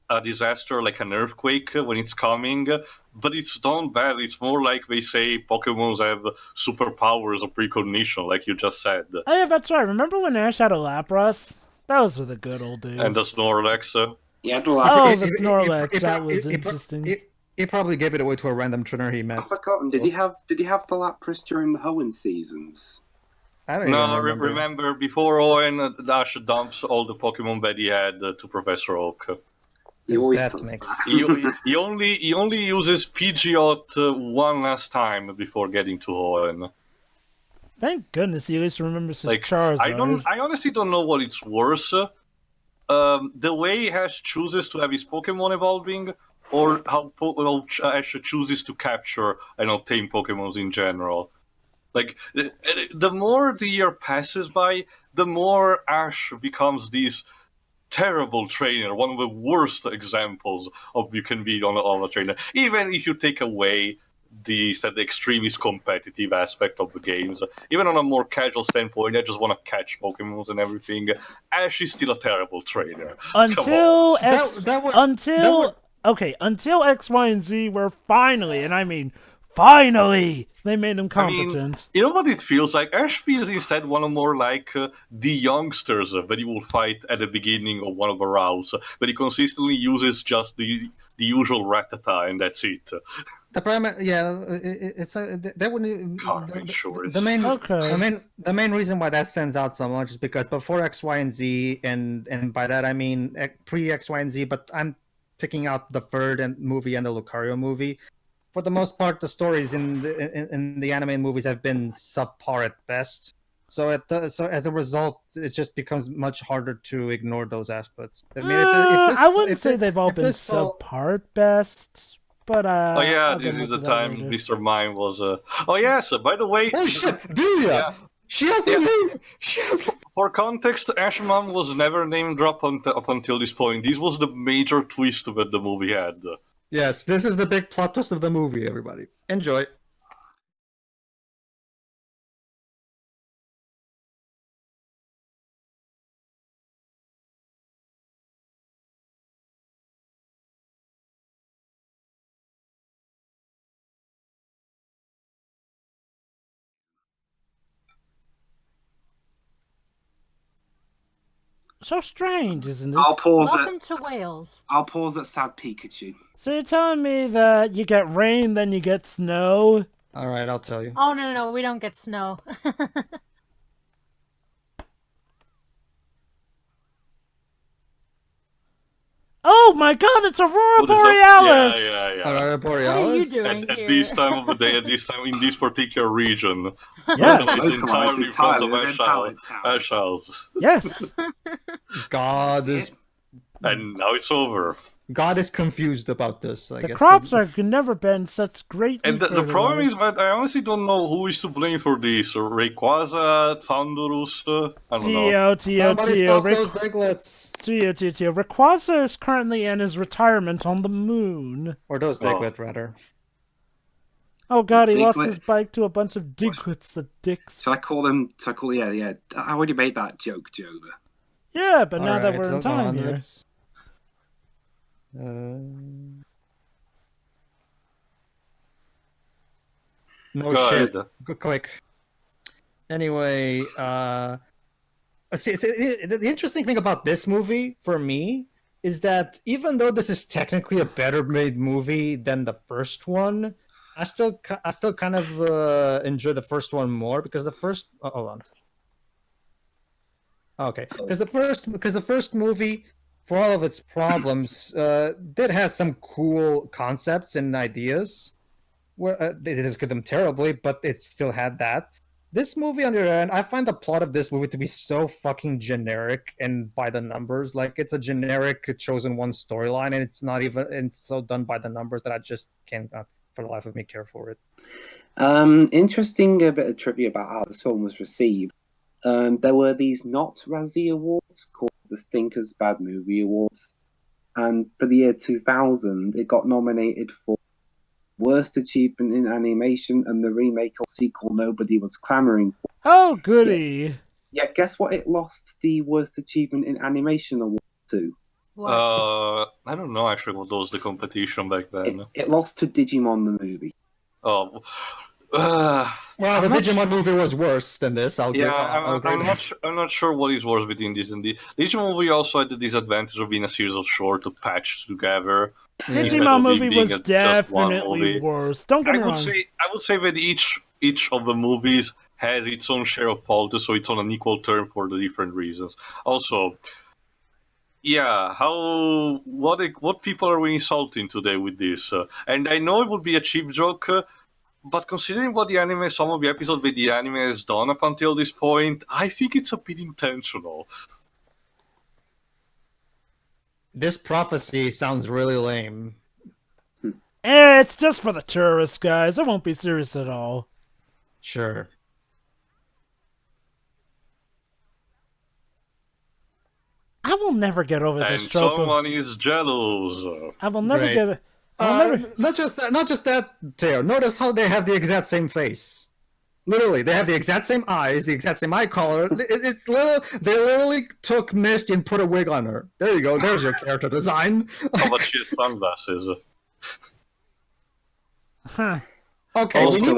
Speaker 1: a disaster like an earthquake when it's coming, but it's done bad. It's more like they say Pokemons have superpowers or precognition, like you just said.
Speaker 2: Oh yeah, that's right. Remember when Ash had a Lapras? Those were the good old days.
Speaker 1: And the Snorlax.
Speaker 7: Yeah, the
Speaker 2: Lapras. Oh, the Snorlax. That was interesting.
Speaker 3: He probably gave it away to a random trainer he met.
Speaker 7: I've forgotten. Did he have the Lapras during the Hoenn seasons?
Speaker 3: I don't even remember.
Speaker 1: Remember, before Owen, Ash dumps all the Pokemon that he had to Professor Oak.
Speaker 7: He always does that.
Speaker 1: he only uses Pidgeot one last time before getting to Hoenn.
Speaker 2: Thank goodness he at least remembers his Charizard.
Speaker 1: I honestly don't know what it's worse. The way Ash chooses to have his Pokemon evolving, or how Ash chooses to capture and obtain Pokemons in general. Like, the more the year passes by, the more Ash becomes this terrible trainer, one of the worst examples of you can be on a trainer. Even if you take away the extremely competitive aspect of the games. Even on a more casual standpoint, I just want to catch Pokemon and everything. Ash is still a terrible trainer.
Speaker 2: Until until X, Y, and Z were finally, and I mean finally, they made him competent.
Speaker 1: I mean, you know what it feels like? Ash feels instead one of more like the youngsters that you will fight at the beginning of one of the routes, but he consistently uses just the usual Rattata, and that's it.
Speaker 3: The primary, yeah, it's that wouldn't. The main reason why that stands out so much is because before X, Y, and Z, and by that I mean pre X, Y, and Z, but I'm taking out the third movie and the Lucario movie. For the most part, the stories in the anime movies have been subpar at best. So as a result, it just becomes much harder to ignore those aspects. I mean,
Speaker 2: I wouldn't say they've all been subpar at best. But
Speaker 1: oh yeah, this is the time Mr. Mime was. Oh yes, by the way.
Speaker 3: Oh shit, Delia! She has a name. She has.
Speaker 1: For context, Ash Mom was never name dropped up until this point. This was the major twist that the movie had.
Speaker 3: Yes, this is the big plot twist of the movie, everybody. Enjoy.
Speaker 2: So strange, isn't it?
Speaker 5: Welcome to Wales.
Speaker 7: I'll pause at sad Pikachu.
Speaker 2: So you're telling me that you get rain, then you get snow?
Speaker 3: All right, I'll tell you.
Speaker 5: Oh, no, we don't get snow.
Speaker 2: Oh my god, it's Aurora Borealis!
Speaker 1: Yeah.
Speaker 3: Aurora Borealis?
Speaker 5: What are you doing
Speaker 1: at this time of the day, at this time, in this particular region.
Speaker 2: Yes.
Speaker 1: It's entirely in front of Ash House.
Speaker 2: Yes.
Speaker 3: God is...
Speaker 1: And now it's over.
Speaker 3: God is confused about this, I guess.
Speaker 2: The crops have never been such great.
Speaker 1: And the problem is that I honestly don't know who is to blame for this. Rayquaza, Thundurus, I don't know.
Speaker 3: Somebody stop those Digletts.
Speaker 2: Tio. Rayquaza is currently in his retirement on the moon.
Speaker 3: Or those Diglett, rather.
Speaker 2: Oh god, he lost his bike to a bunch of Diglets, the dicks.
Speaker 7: Shall I call them? Yeah. I already made that joke, Joba.
Speaker 2: Yeah, but now that we're in time here.
Speaker 3: No shit. Good click. Anyway, the interesting thing about this movie for me is that even though this is technically a better made movie than the first one, I still kind of enjoy the first one more because the first. Oh, hold on. Okay, because the first movie, for all of its problems, did have some cool concepts and ideas. Where they didn't execute them terribly, but it still had that. This movie, on the other hand, I find the plot of this movie to be so fucking generic and by the numbers. Like, it's a generic chosen one storyline, and it's not even. It's so done by the numbers that I just can't, for the life of me, care for it.
Speaker 7: Interesting bit of trivia about how this film was received. There were these not Razzie Awards called the Stinkers Bad Movie Awards, and for the year 2000, it got nominated for Worst Achievement in Animation and the remake or sequel nobody was clamoring for.
Speaker 2: Oh, goody!
Speaker 7: Yeah, guess what? It lost the Worst Achievement in Animation award to.
Speaker 5: What?
Speaker 1: I don't know actually what was the competition back then.
Speaker 7: It lost to Digimon the movie.
Speaker 1: Oh.
Speaker 3: Well, the Digimon movie was worse than this. I'm
Speaker 1: not sure what is worse between this and the Digimon movie. Also had the disadvantage of being a series of short patched together.
Speaker 2: Digimon movie was definitely worse. Don't get me wrong.
Speaker 1: I would say that each of the movies has its own share of fault, so it's on an equal term for the different reasons. Also, yeah, what people are we insulting today with this? And I know it would be a cheap joke. But considering what some of the episodes that the anime has done up until this point, I think it's a bit intentional.
Speaker 3: This prophecy sounds really lame.
Speaker 2: It's just for the tourists, guys. It won't be serious at all.
Speaker 3: Sure.
Speaker 2: I will never get over this trope.
Speaker 1: And someone is jealous.
Speaker 2: I will never
Speaker 3: Not just that, Teo. Notice how they have the exact same face. Literally, they have the exact same eyes, the exact same eye color. It's little. They literally took Misty and put a wig on her. There you go. There's your character design.
Speaker 1: How about she has sunglasses?
Speaker 2: Huh.
Speaker 3: Okay,
Speaker 7: Also,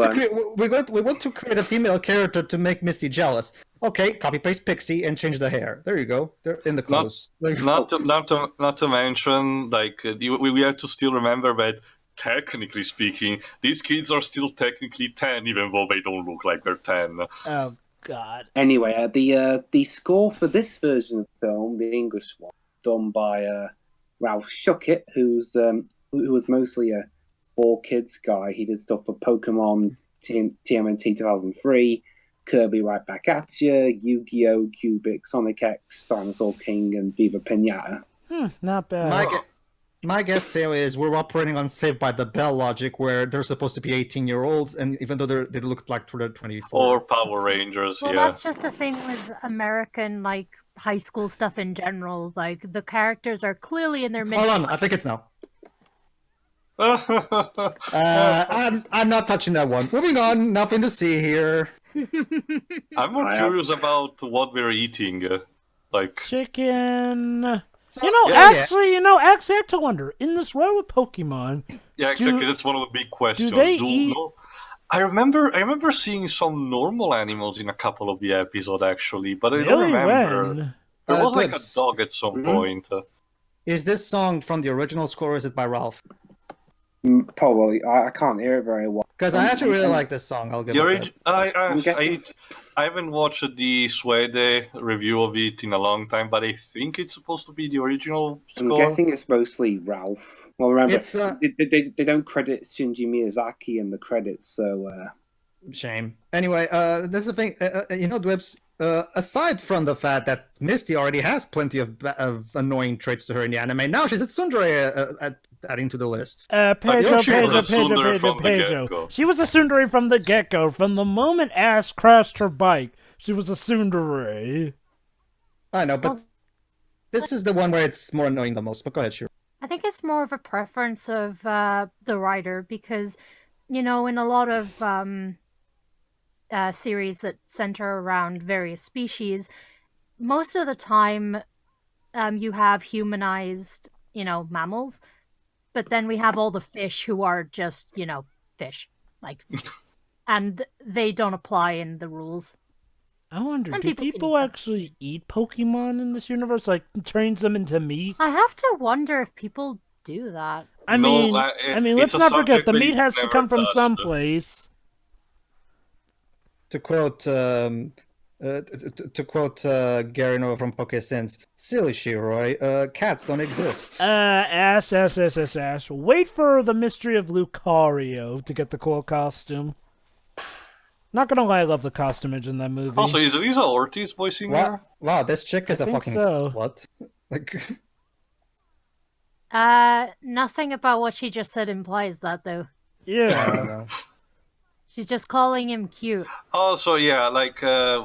Speaker 3: we want to create a female character to make Misty jealous. Okay, copy paste Pixie and change the hair. There you go. They're in the clothes.
Speaker 1: Not to mention, like we have to still remember that technically speaking, these kids are still technically 10, even though they don't look like they're 10.
Speaker 2: Oh God.
Speaker 7: Anyway, the score for this version of the film, the English one, done by Ralph Schuckett, who was mostly a all kids guy. He did stuff for Pokemon, TMNT 2003, Kirby Right Back at Ya, Yu-Gi-Oh, Cubic, Sonic X, Dinosaur King, and Viva Pinata.
Speaker 2: Not bad.
Speaker 3: My guess, Teo, is we're operating on Saved by the Bell logic, where they're supposed to be 18-year-olds, and even though they look like 24.
Speaker 1: Or Power Rangers,
Speaker 5: Well,
Speaker 1: yeah.
Speaker 5: that's just a thing with American, like, high school stuff in general. Like, the characters are clearly in their mid.
Speaker 3: Hold on, I think it's now. I'm not touching that one. Moving on, nothing to see here.
Speaker 1: I'm more curious about what we're eating. Like
Speaker 2: Chicken.
Speaker 3: So,
Speaker 2: Actually, I have to wonder. In this world with Pokemon,
Speaker 1: yeah, exactly. That's one of the big questions.
Speaker 2: do they eat?
Speaker 1: I remember seeing some normal animals in a couple of the episodes, actually, but I don't
Speaker 2: Really?
Speaker 1: remember.
Speaker 2: When?
Speaker 1: There was like a
Speaker 3: Clips.
Speaker 1: dog at some point.
Speaker 3: Is this song from the original score, or is it by Ralph?
Speaker 7: Probably. I can't hear it very well.
Speaker 3: Because I actually really like this song. I'll give
Speaker 1: The
Speaker 3: it that.
Speaker 1: I haven't watched the Swede review of it in a long time, but I think it's supposed to be the original
Speaker 7: I'm
Speaker 1: score.
Speaker 7: guessing it's mostly Ralph. Well, remember,
Speaker 3: It's
Speaker 7: they don't credit Shinji Miyazaki in the credits, so...
Speaker 3: Shame. Anyway, that's the thing. Dwibs, aside from the fact that Misty already has plenty of annoying traits to her in the anime, now she's at tsundere adding to the list.
Speaker 2: Pedro.
Speaker 1: She was a tsundere from the
Speaker 2: Pedro.
Speaker 1: get-go.
Speaker 2: She was a tsundere from the get-go. From the moment Ash crashed her bike, she was a tsundere.
Speaker 3: I know, but this is the one where it's more annoying the most. But go ahead, sure.
Speaker 5: I think it's more of a preference of the writer because, in a lot of series that center around various species, most of the time you have humanized, mammals, but then we have all the fish who are just, fish, like, and they don't apply in the rules.
Speaker 2: I wonder,
Speaker 5: And
Speaker 2: do
Speaker 5: people can
Speaker 2: people
Speaker 5: eat them.
Speaker 2: actually eat Pokemon in this universe? Like, turns them into meat?
Speaker 5: I have to wonder if people do that.
Speaker 2: I
Speaker 1: No,
Speaker 2: mean, let's
Speaker 1: it's a
Speaker 2: not forget,
Speaker 1: subject
Speaker 2: the
Speaker 1: that
Speaker 2: meat
Speaker 1: you've
Speaker 2: has to
Speaker 1: never
Speaker 2: come from
Speaker 1: touched.
Speaker 2: someplace.
Speaker 3: To quote Gary Noah from PokeSense, silly Shiroi, cats don't exist.
Speaker 2: Ash. Wait for the Mystery of Lucario to get the cool costume. Not gonna lie, I love the costumage in that movie.
Speaker 1: Also, is Lisa Ortiz voicing her?
Speaker 3: Wow, this chick is
Speaker 2: I
Speaker 3: a
Speaker 2: think
Speaker 3: fucking
Speaker 2: so.
Speaker 3: slut. Like,
Speaker 5: Nothing about what she just said implies that, though.
Speaker 3: I
Speaker 2: Yeah.
Speaker 3: don't know.
Speaker 5: She's just calling him cute.
Speaker 1: Also, yeah, like I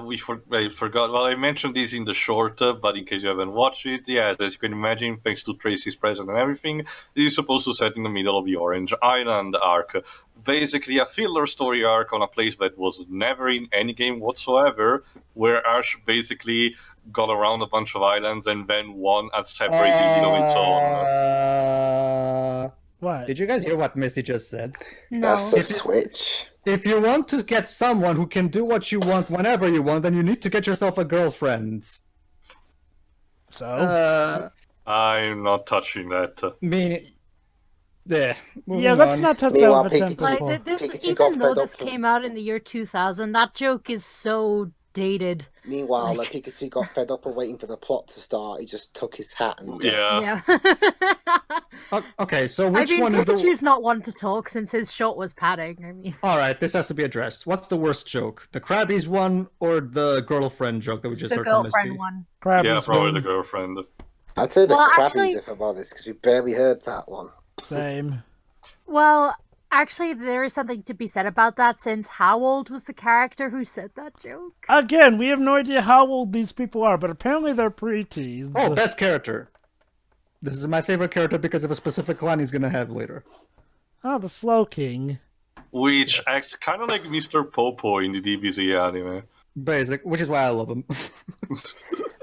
Speaker 1: forgot. Well, I mentioned this in the short, but in case you haven't watched it, yeah, as you can imagine, thanks to Tracy's presence and everything, this is supposed to set in the middle of the Orange Island arc. Basically, a filler story arc on a place that was never in any game whatsoever, where Ash basically got around a bunch of islands and then won a separate league of its own.
Speaker 2: What?
Speaker 3: Did you guys hear what Misty just said?
Speaker 5: No.
Speaker 6: That's a switch.
Speaker 3: If you want to get someone who can do what you want whenever you want, then you need to get yourself a girlfriend.
Speaker 2: So?
Speaker 1: I'm not touching that.
Speaker 3: Yeah.
Speaker 2: Yeah, let's not touch that
Speaker 6: Meanwhile,
Speaker 2: with a 10
Speaker 6: Pikachu-
Speaker 2: people.
Speaker 5: Like, this,
Speaker 6: Pikachu got
Speaker 5: even though
Speaker 6: fed
Speaker 5: this
Speaker 6: up with-
Speaker 5: came out in the year 2000, that joke is so dated.
Speaker 6: Meanwhile, Pikachu got fed up of waiting for the plot to start. He just took his hat and
Speaker 1: Yeah.
Speaker 3: Okay, so
Speaker 5: I
Speaker 3: which
Speaker 5: mean,
Speaker 3: one is
Speaker 5: Pikachu's
Speaker 3: the...
Speaker 5: not one to talk since his shot was padding. I mean,
Speaker 3: Alright, this has to be addressed. What's the worst joke? The Krabby's one or the girlfriend joke that we just
Speaker 5: the
Speaker 3: heard from Misty?
Speaker 5: girlfriend one.
Speaker 2: Krabby's
Speaker 1: Yeah, probably
Speaker 2: one.
Speaker 1: the girlfriend.
Speaker 6: I'd say the
Speaker 5: Well,
Speaker 6: Krabbies,
Speaker 5: actually-
Speaker 6: if I'm honest, because we barely heard that one.
Speaker 2: Same.
Speaker 5: Well, actually, there is something to be said about that since how old was the character who said that joke?
Speaker 2: Again, we have no idea how old these people are, but apparently they're preteens.
Speaker 3: Oh, best character. This is my favorite character because of a specific line he's gonna have later.
Speaker 2: Oh, the Slow King.
Speaker 1: Which acts kind of like Mr. Popo in the DBZ anime.
Speaker 3: Basic, which is why I love him.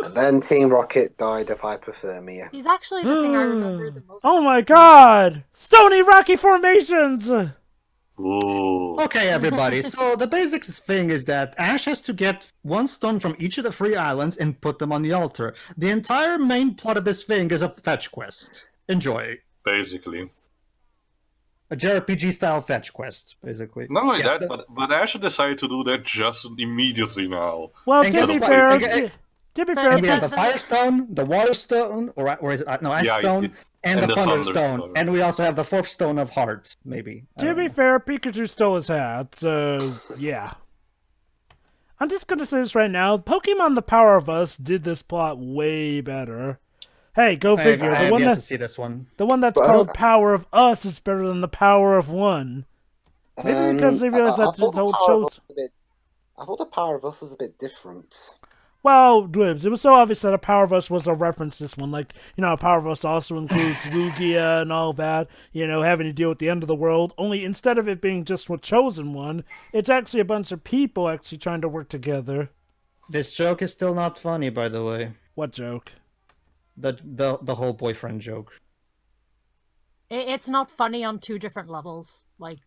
Speaker 6: And then Team Rocket died of hypothermia.
Speaker 5: He's actually the thing I remember the most.
Speaker 2: Oh my god! Stony Rocky formations!
Speaker 1: Ooh.
Speaker 3: Okay, everybody. So the basic thing is that Ash has to get one stone from each of the 3 islands and put them on the altar. The entire main plot of this thing is a fetch quest. Enjoy.
Speaker 1: Basically.
Speaker 3: A JRPG style fetch quest, basically.
Speaker 1: Not only that, but Ash decided to do that just immediately now.
Speaker 2: Well,
Speaker 3: And
Speaker 2: to
Speaker 3: guess
Speaker 2: be
Speaker 3: what?
Speaker 2: fair,
Speaker 3: And-
Speaker 2: to be
Speaker 5: But-
Speaker 2: fair,
Speaker 3: And we have the Firestone, the Waterstone, or is it? No, Ice Stone, and the Thunderstone. And we also have the 4th Stone of Heart, maybe.
Speaker 2: to be fair, Pikachu stole his hat, so yeah. I'm just gonna say this right now. Pokemon The Power of Us did this plot way better. Hey, go figure.
Speaker 3: I have yet to see this one.
Speaker 2: The one that's called Power of Us is better than The Power of One. Maybe because they realized that the whole show's...
Speaker 6: I thought the Power of Us was a bit different.
Speaker 2: Well, Dwibs, it was so obvious that A Power of Us was a reference to this one. Like, you know, A Power of Us also includes Lugia and all that, you know, having to deal with the end of the world. Only instead of it being just a chosen one, it's actually a bunch of people actually trying to work together.
Speaker 3: This joke is still not funny, by the way.
Speaker 2: What joke?
Speaker 3: The whole boyfriend joke.
Speaker 5: It's not funny on 2 different levels. Like,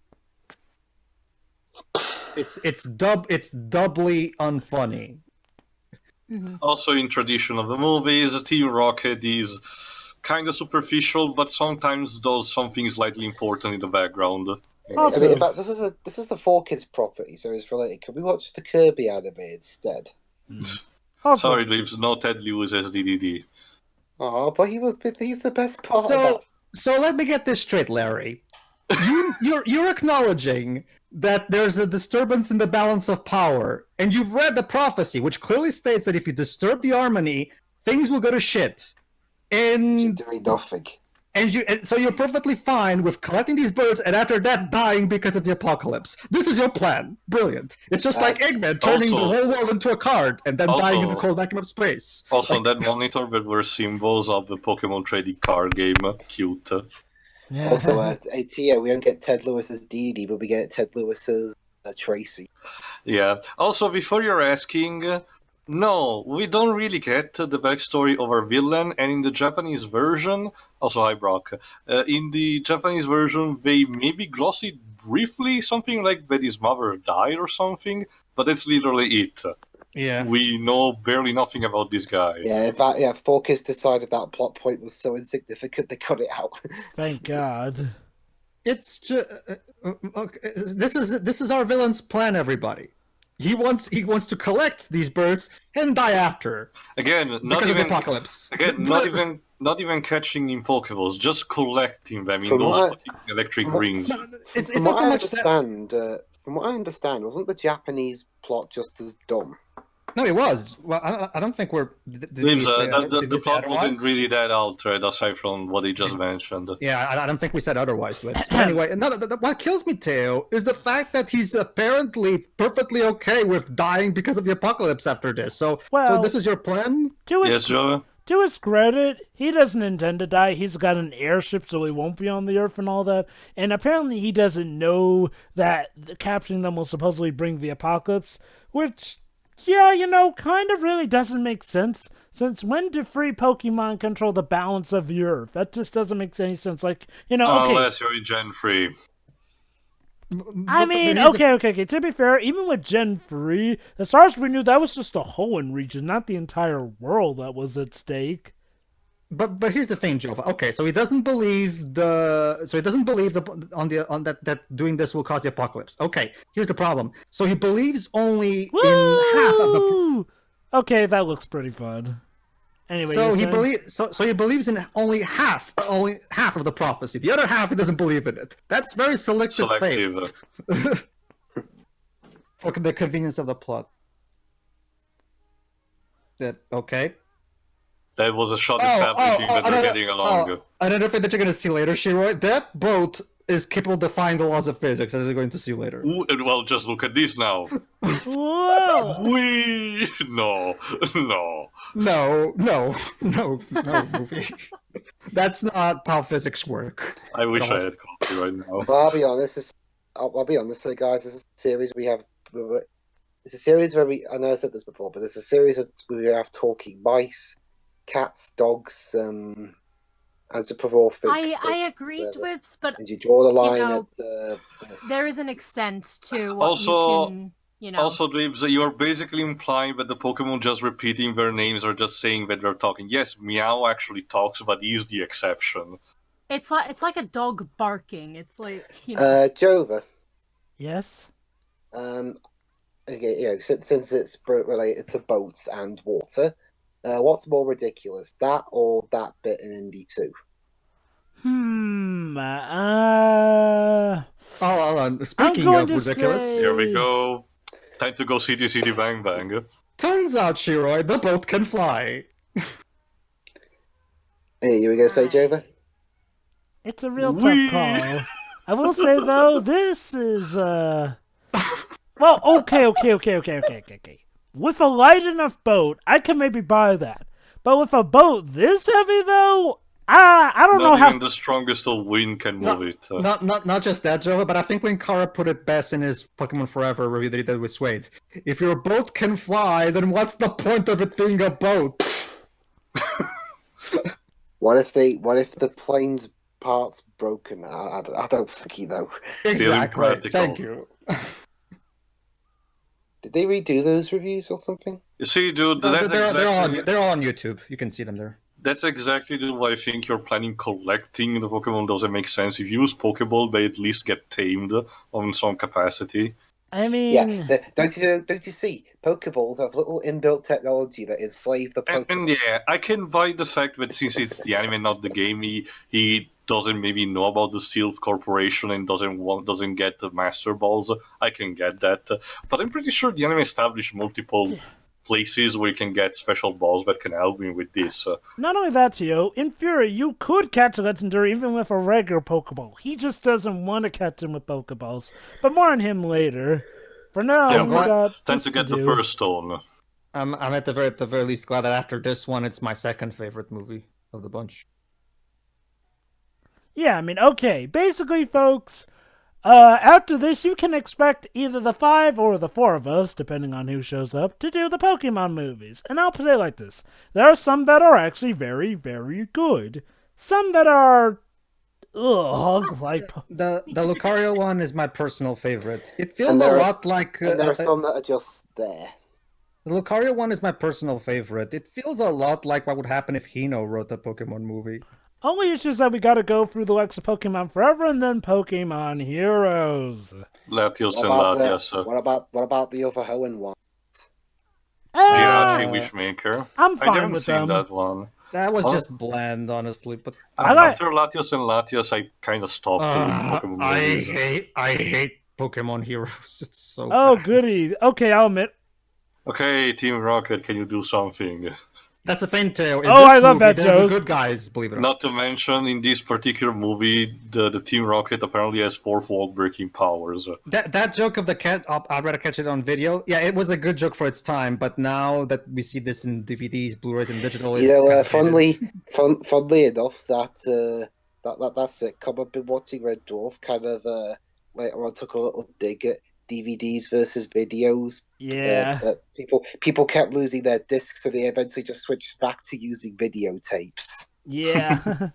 Speaker 3: It's doubly unfunny.
Speaker 1: Also, in tradition of the movies, Team Rocket is kind of superficial, but sometimes does something slightly important in the background.
Speaker 2: Also-
Speaker 6: I mean, in fact, this is a 4Kids property, so it's related. Can we watch the Kirby anime instead?
Speaker 2: Also,
Speaker 1: Sorry, Lips, no Ted Lewis as DDD.
Speaker 6: Oh, but he's the best part of that.
Speaker 3: So let me get this straight, Larry. You're acknowledging that there's a disturbance in the balance of power, and you've read the prophecy, which clearly states that if you disturb the harmony, things will go to shit.
Speaker 6: You're
Speaker 3: And
Speaker 6: doing nothing.
Speaker 3: so you're perfectly fine with collecting these birds, and after that, dying because of the apocalypse. This is your plan. Brilliant. It's just like Eggman turning the whole world into a card and then dying in the cold vacuum of space.
Speaker 1: Also, on that monitor there were symbols of the Pokemon trading card game. Cute.
Speaker 2: yeah.
Speaker 6: Also, Tia, we don't get Ted Lewis as Dee Dee, but we get Ted Lewis as Tracy.
Speaker 1: Yeah. Also, before you're asking, no, we don't really get the backstory of our villain, and in the Japanese version, also hi Brock, in the Japanese version they maybe gloss it briefly, something like that his mother died or something, but that's literally it.
Speaker 3: Yeah.
Speaker 1: We know barely nothing about this guy.
Speaker 6: Yeah, in fact, 4Kids decided that plot point was so insignificant they cut it out.
Speaker 2: Thank God.
Speaker 3: It's just okay, this is our villain's plan, everybody. He wants to collect these birds and die after.
Speaker 1: Again, not
Speaker 3: because
Speaker 1: even
Speaker 3: of the apocalypse.
Speaker 1: Again, not even catching in Pokeballs, just collecting them in
Speaker 6: From
Speaker 1: those
Speaker 6: what-
Speaker 1: electric
Speaker 6: from what-
Speaker 1: rings.
Speaker 3: It's
Speaker 6: From
Speaker 3: not
Speaker 6: what
Speaker 3: so
Speaker 6: I
Speaker 3: much that.
Speaker 6: understand, wasn't the Japanese plot just as dumb?
Speaker 3: No, it was. Well, I don't think we're. Did we
Speaker 1: Lives,
Speaker 3: say,
Speaker 1: the
Speaker 3: did we say
Speaker 1: plot wasn't
Speaker 3: otherwise?
Speaker 1: really that altered aside from what he just mentioned.
Speaker 3: Yeah, I don't think we said otherwise. But anyway, what kills me, Teo, is the fact that he's apparently perfectly okay with dying because of the apocalypse after this. So this is your plan?
Speaker 1: Yes, Joe?
Speaker 2: To his credit, he doesn't intend to die. He's got an airship, so he won't be on the Earth and all that. And apparently he doesn't know that capturing them will supposedly bring the apocalypse, which, yeah, you know, kind of really doesn't make sense. Since when do free Pokemon control the balance of the Earth? That just doesn't make any sense. Like, you know, okay.
Speaker 1: Unless you're in Gen 3.
Speaker 2: I mean, okay. To be fair, even with Gen 3, as far as we knew, that was just a Hoenn region, not the entire world that was at stake.
Speaker 3: But here's the thing, Jova. Okay, so he doesn't believe that doing this will cause the apocalypse. Okay, here's the problem. So he believes only in half of the.
Speaker 2: Okay, that looks pretty fun. Anyway,
Speaker 3: so he believes in only half of the prophecy. The other half he doesn't believe in it. That's very selective faith. For the convenience of the plot. Okay.
Speaker 1: That was a shot establishing that we're getting along.
Speaker 3: Another thing that you're gonna see later, Shiroi, that boat is capable of defying the laws of physics, as we're going to see later.
Speaker 1: Ooh, well, just look at this now.
Speaker 2: Whoa!
Speaker 1: No.
Speaker 3: Movie. That's not how physics work.
Speaker 1: I wish I had coffee right now.
Speaker 6: Well, I'll be honest. I'll be honest, so guys. This is a series we have. It's a series where I know I said this before, but it's a series where we have talking mice, cats, dogs, anthropomorphic.
Speaker 5: I agreed with, but
Speaker 6: and you draw the line
Speaker 5: at there is an extent to what
Speaker 1: Also,
Speaker 5: you can,
Speaker 1: Also, Dweebs, you are basically implying that the Pokemon just repeating their names or just saying that they're talking. Yes, Meow actually talks, but he's the exception.
Speaker 5: It's like a dog barking. It's like
Speaker 6: Jova.
Speaker 2: Yes.
Speaker 6: Okay, since it's related to boats and water, what's more ridiculous, that or that bit in ND2?
Speaker 3: Hold on. Speaking of ridiculous,
Speaker 1: here we go. Time to go city bang bang.
Speaker 3: Turns out, Shiroi, the boat can fly.
Speaker 6: Hey, you were gonna say, Jova?
Speaker 2: It's a real tough call. I will say though, this is well, okay. With a light enough boat, I can maybe buy that. But with a boat this heavy though, I don't know how.
Speaker 1: Not even the strongest of wind can move it.
Speaker 3: Not just that, Jova, but I think when Kara put it best in his Pokemon Forever review that he did with Suede, if your boat can fly, then what's the point of it being a boat?
Speaker 6: What if the plane's part's broken? I don't think you know.
Speaker 3: Exactly. Thank you.
Speaker 6: Did they redo those reviews or something?
Speaker 1: You see, dude,
Speaker 3: they're all on YouTube. You can see them there.
Speaker 1: That's exactly why I think you're planning collecting the Pokemon doesn't make sense. If you use Pokeball, they at least get tamed on some capacity.
Speaker 2: I mean,
Speaker 6: yeah, don't you see? Pokeballs have little inbuilt technology that enslave the Pokemon.
Speaker 1: And yeah, I can buy the fact that since it's the anime, not the game, he doesn't maybe know about the Seal Corporation and doesn't get the Master Balls. I can get that, but I'm pretty sure the anime established multiple places where you can get special balls that can help me with this.
Speaker 2: Not only that, Tio, in Fury, you could catch a legendary even with a regular Pokeball. He just doesn't want to catch him with Pokeballs. But more on him later. For now,
Speaker 1: time to get the first stone.
Speaker 3: I'm at the very least glad that after this one, it's my second favorite movie of the bunch.
Speaker 2: Yeah, I mean, okay. Basically, folks, after this, you can expect either the 5 or the 4 of us, depending on who shows up, to do the Pokemon movies. And I'll say it like this. There are some that are actually very, very good. Some that are... like...
Speaker 3: The Lucario one is my personal favorite. It feels a lot like...
Speaker 6: and there are some that are just there.
Speaker 3: The Lucario one is my personal favorite. It feels a lot like what would happen if Hino wrote a Pokemon movie.
Speaker 2: Only issues that we gotta go through the Lex of Pokemon Forever and then Pokemon Heroes.
Speaker 1: Latios and Latias.
Speaker 6: What about the other Hoenn one?
Speaker 1: Jirachi Wishmaker.
Speaker 2: I'm fine
Speaker 1: I haven't
Speaker 2: with
Speaker 1: seen
Speaker 2: them.
Speaker 1: that one.
Speaker 3: That was just bland, honestly. But
Speaker 1: after Latios and Latias, I kind of stopped doing Pokemon movies.
Speaker 3: I hate Pokemon Heroes. It's so bad.
Speaker 2: Goody. Okay, I'll admit.
Speaker 1: Okay, Team Rocket, can you do something?
Speaker 3: That's a faint tale.
Speaker 2: I love that joke.
Speaker 3: The good guys, believe it or not.
Speaker 1: Not to mention, in this particular movie, the Team Rocket apparently has 4-fold breaking powers.
Speaker 3: That joke of the cat, I'd rather catch it on video. Yeah, it was a good joke for its time, but now that we see this in DVDs, Blu-rays, and digital,
Speaker 6: funnily enough, that's it. I've been watching Red Dwarf. Kind of later on, took a little dig at DVDs versus videos.
Speaker 2: Yeah.
Speaker 6: People kept losing their discs, so they eventually just switched back to using videotapes.
Speaker 2: Yeah.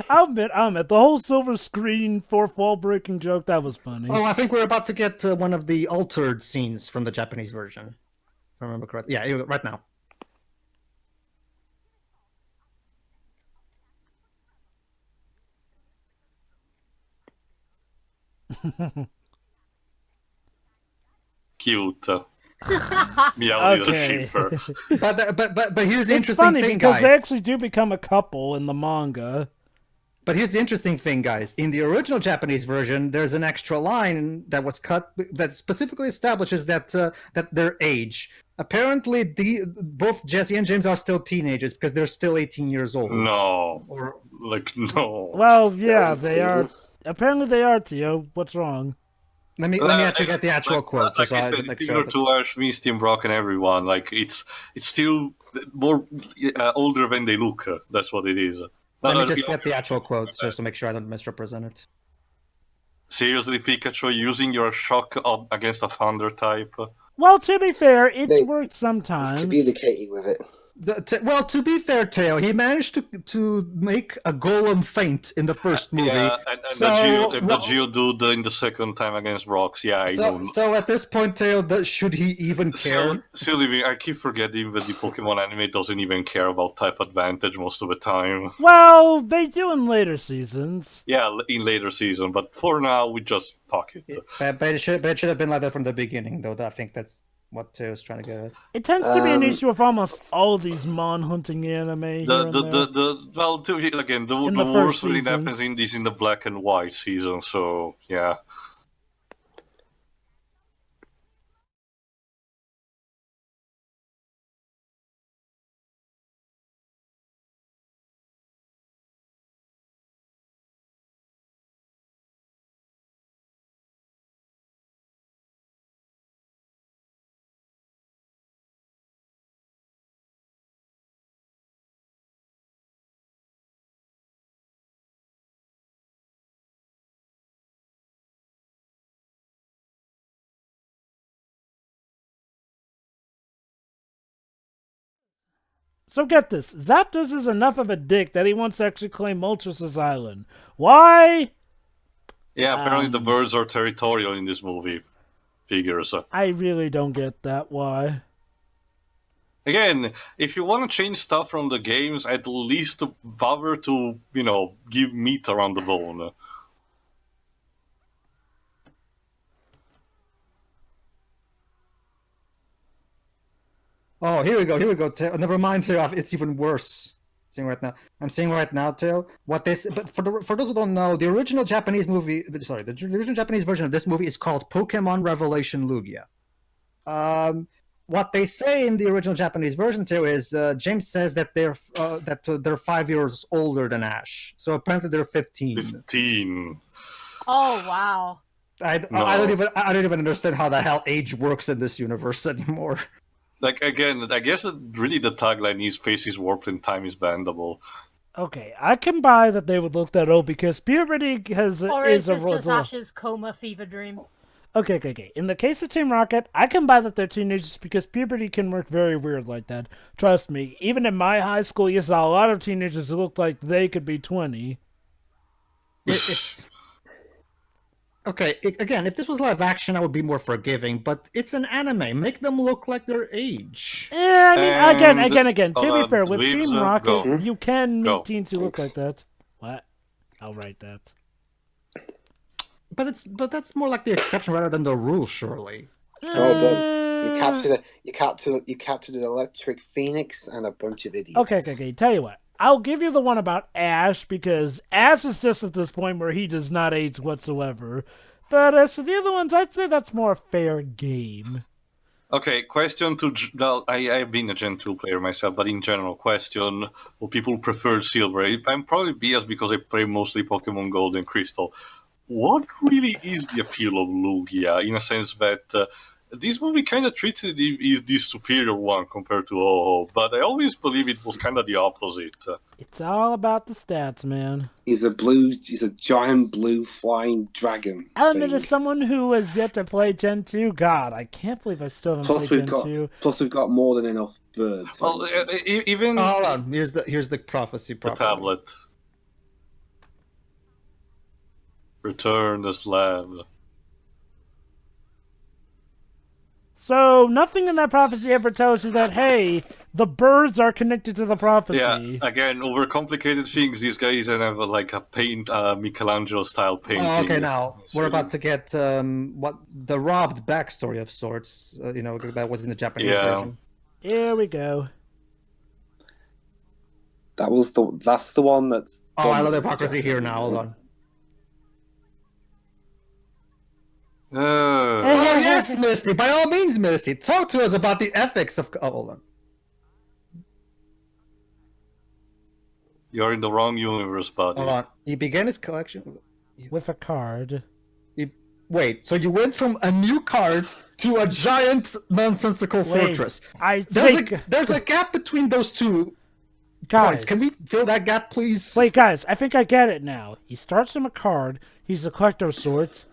Speaker 2: I'll admit, the whole silver screen 4-fall breaking joke, that was funny.
Speaker 3: Oh, I think we're about to get one of the altered scenes from the Japanese version. If I remember correctly. Yeah, right now.
Speaker 1: Cute. Meow is a sheeper.
Speaker 3: But here's the interesting
Speaker 2: thing,
Speaker 3: thing,
Speaker 2: because
Speaker 3: guys.
Speaker 2: they actually do become a couple in the manga.
Speaker 3: But here's the interesting thing, guys. In the original Japanese version, there's an extra line that was cut that specifically establishes that their age. Apparently, both Jesse and James are still teenagers because they're still 18 years old.
Speaker 1: No.
Speaker 3: No.
Speaker 2: Well, yeah, they are. Apparently they are, Tio. What's wrong?
Speaker 3: Let me actually get the actual quote.
Speaker 1: Like I said, similar to Ash, Misty, and Brock, and everyone. Like it's still more older than they look. That's what it is.
Speaker 3: Let me just get the actual quotes just to make sure I don't misrepresent it.
Speaker 1: Seriously, Pikachu, using your shock against a thunder type?
Speaker 2: Well, to be fair, it's worked sometimes.
Speaker 6: Communicating with it.
Speaker 3: Well, to be fair, Teo, he managed to make a golem faint in the first movie.
Speaker 1: Yeah, and the Geodude in the second time against Rocks. Yeah, I know.
Speaker 3: So at this point, Teo, should he even care?
Speaker 1: Silly, I keep forgetting that the Pokemon anime doesn't even care about type advantage most of the time.
Speaker 2: Well, they do in later seasons.
Speaker 1: Yeah, in later season, but for now, we just pocket.
Speaker 3: But it should have been like that from the beginning, though. I think that's what Teo's trying to get at.
Speaker 2: It tends to be an issue with almost all these mon-hunting anime. The
Speaker 1: worst really happens in the black and white season, so yeah.
Speaker 2: So get this, Zapdos is enough of a dick that he wants to actually claim Moltres' island. Why?
Speaker 1: Yeah, apparently the birds are territorial in this movie. Figures.
Speaker 2: I really don't get that, why?
Speaker 1: Again, if you want to change stuff from the games, at least bother to, give meat around the bone.
Speaker 3: Oh, here we go. Teo. Never mind, Teo. It's even worse. I'm seeing right now, Teo. What this? But for those who don't know, the original Japanese movie. The original Japanese version of this movie is called Pokémon Revelation Lugia. What they say in the original Japanese version, Teo, is James says that they're 5 years older than Ash. So apparently they're 15.
Speaker 1: 15.
Speaker 5: Oh wow.
Speaker 3: I don't even understand how the hell age works in this universe anymore.
Speaker 1: Like, again, I guess really the tagline is space is warped and time is bendable.
Speaker 2: Okay, I can buy that they would look that old because puberty is
Speaker 5: this just Ash's coma fever dream?
Speaker 2: Okay. In the case of Team Rocket, I can buy that they're teenagers because puberty can work very weird like that. Trust me, even in my high school, you saw a lot of teenagers who looked like they could be 20.
Speaker 3: Okay, again, if this was live action, I would be more forgiving, but it's an anime. Make them look like their age.
Speaker 2: Yeah, I mean, again, to be fair, with Team Rocket, you can meet teens who look like that. What? I'll write that.
Speaker 3: But that's more like the exception rather than the rule, surely.
Speaker 6: Well done. You captured an electric phoenix and a bunch of idiots.
Speaker 2: Okay. Tell you what. I'll give you the one about Ash, because Ash is just at this point where he does not age whatsoever. But as to the other ones, I'd say that's more fair game.
Speaker 1: Okay, question to... Well, I've been a Gen 2 player myself, but in general, question, will people prefer Silver? I'm probably biased because I play mostly Pokemon Gold and Crystal. What really is the appeal of Lugia, in a sense that... this movie kind of treats it as the superior one compared to Oh-Oh, but I always believe it was kind of the opposite.
Speaker 2: It's all about the stats, man.
Speaker 7: He's a giant blue flying dragon.
Speaker 2: And as someone who has yet to play Gen 2, God, I can't believe I still haven't played Gen 2.
Speaker 7: Plus we've got more than enough birds.
Speaker 1: Well, even...
Speaker 3: Hold on, here's the prophecy.
Speaker 1: The tablet. Return the slab.
Speaker 2: So, nothing in that prophecy ever tells you that, hey, the birds are connected to the prophecy.
Speaker 1: Yeah, again, overcomplicated things. These guys have like a Michelangelo-style painting.
Speaker 3: Oh, okay, now, we're about to get the robbed backstory of sorts, that was in the Japanese version.
Speaker 2: Here we go.
Speaker 7: That's the one that's...
Speaker 3: Oh, I love the hypocrisy here now, hold on. Oh, yes, Misty. By all means, Misty. Talk to us about the ethics of... Oh, hold on.
Speaker 1: You're in the wrong universe, buddy.
Speaker 3: Hold on. He began his collection...
Speaker 2: with a card.
Speaker 3: Wait, so you went from a new card to a giant nonsensical fortress. There's a gap between those two points. Can we fill that gap, please?
Speaker 2: Wait, guys, I think I get it now. He starts from a card. He's a collector of sorts.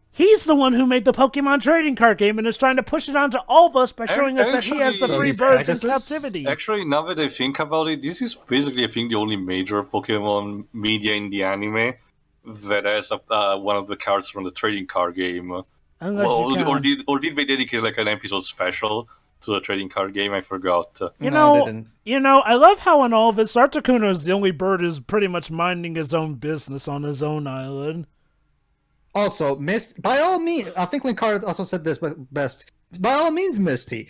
Speaker 2: He's the one who made the Pokemon trading card game and is trying to push it onto all of us by showing us that he has the free birds in captivity.
Speaker 1: Actually, now that I think about it, this is basically, I think, the only major Pokemon media in the anime that has one of the cards from the trading card game. Or did they dedicate like an episode special to the trading card game? I forgot.
Speaker 2: I love how in all of this, Articuno is the only bird who's pretty much minding his own business on his own island.
Speaker 3: Also, by all means, I think Linkard also said this best. By all means, Misty,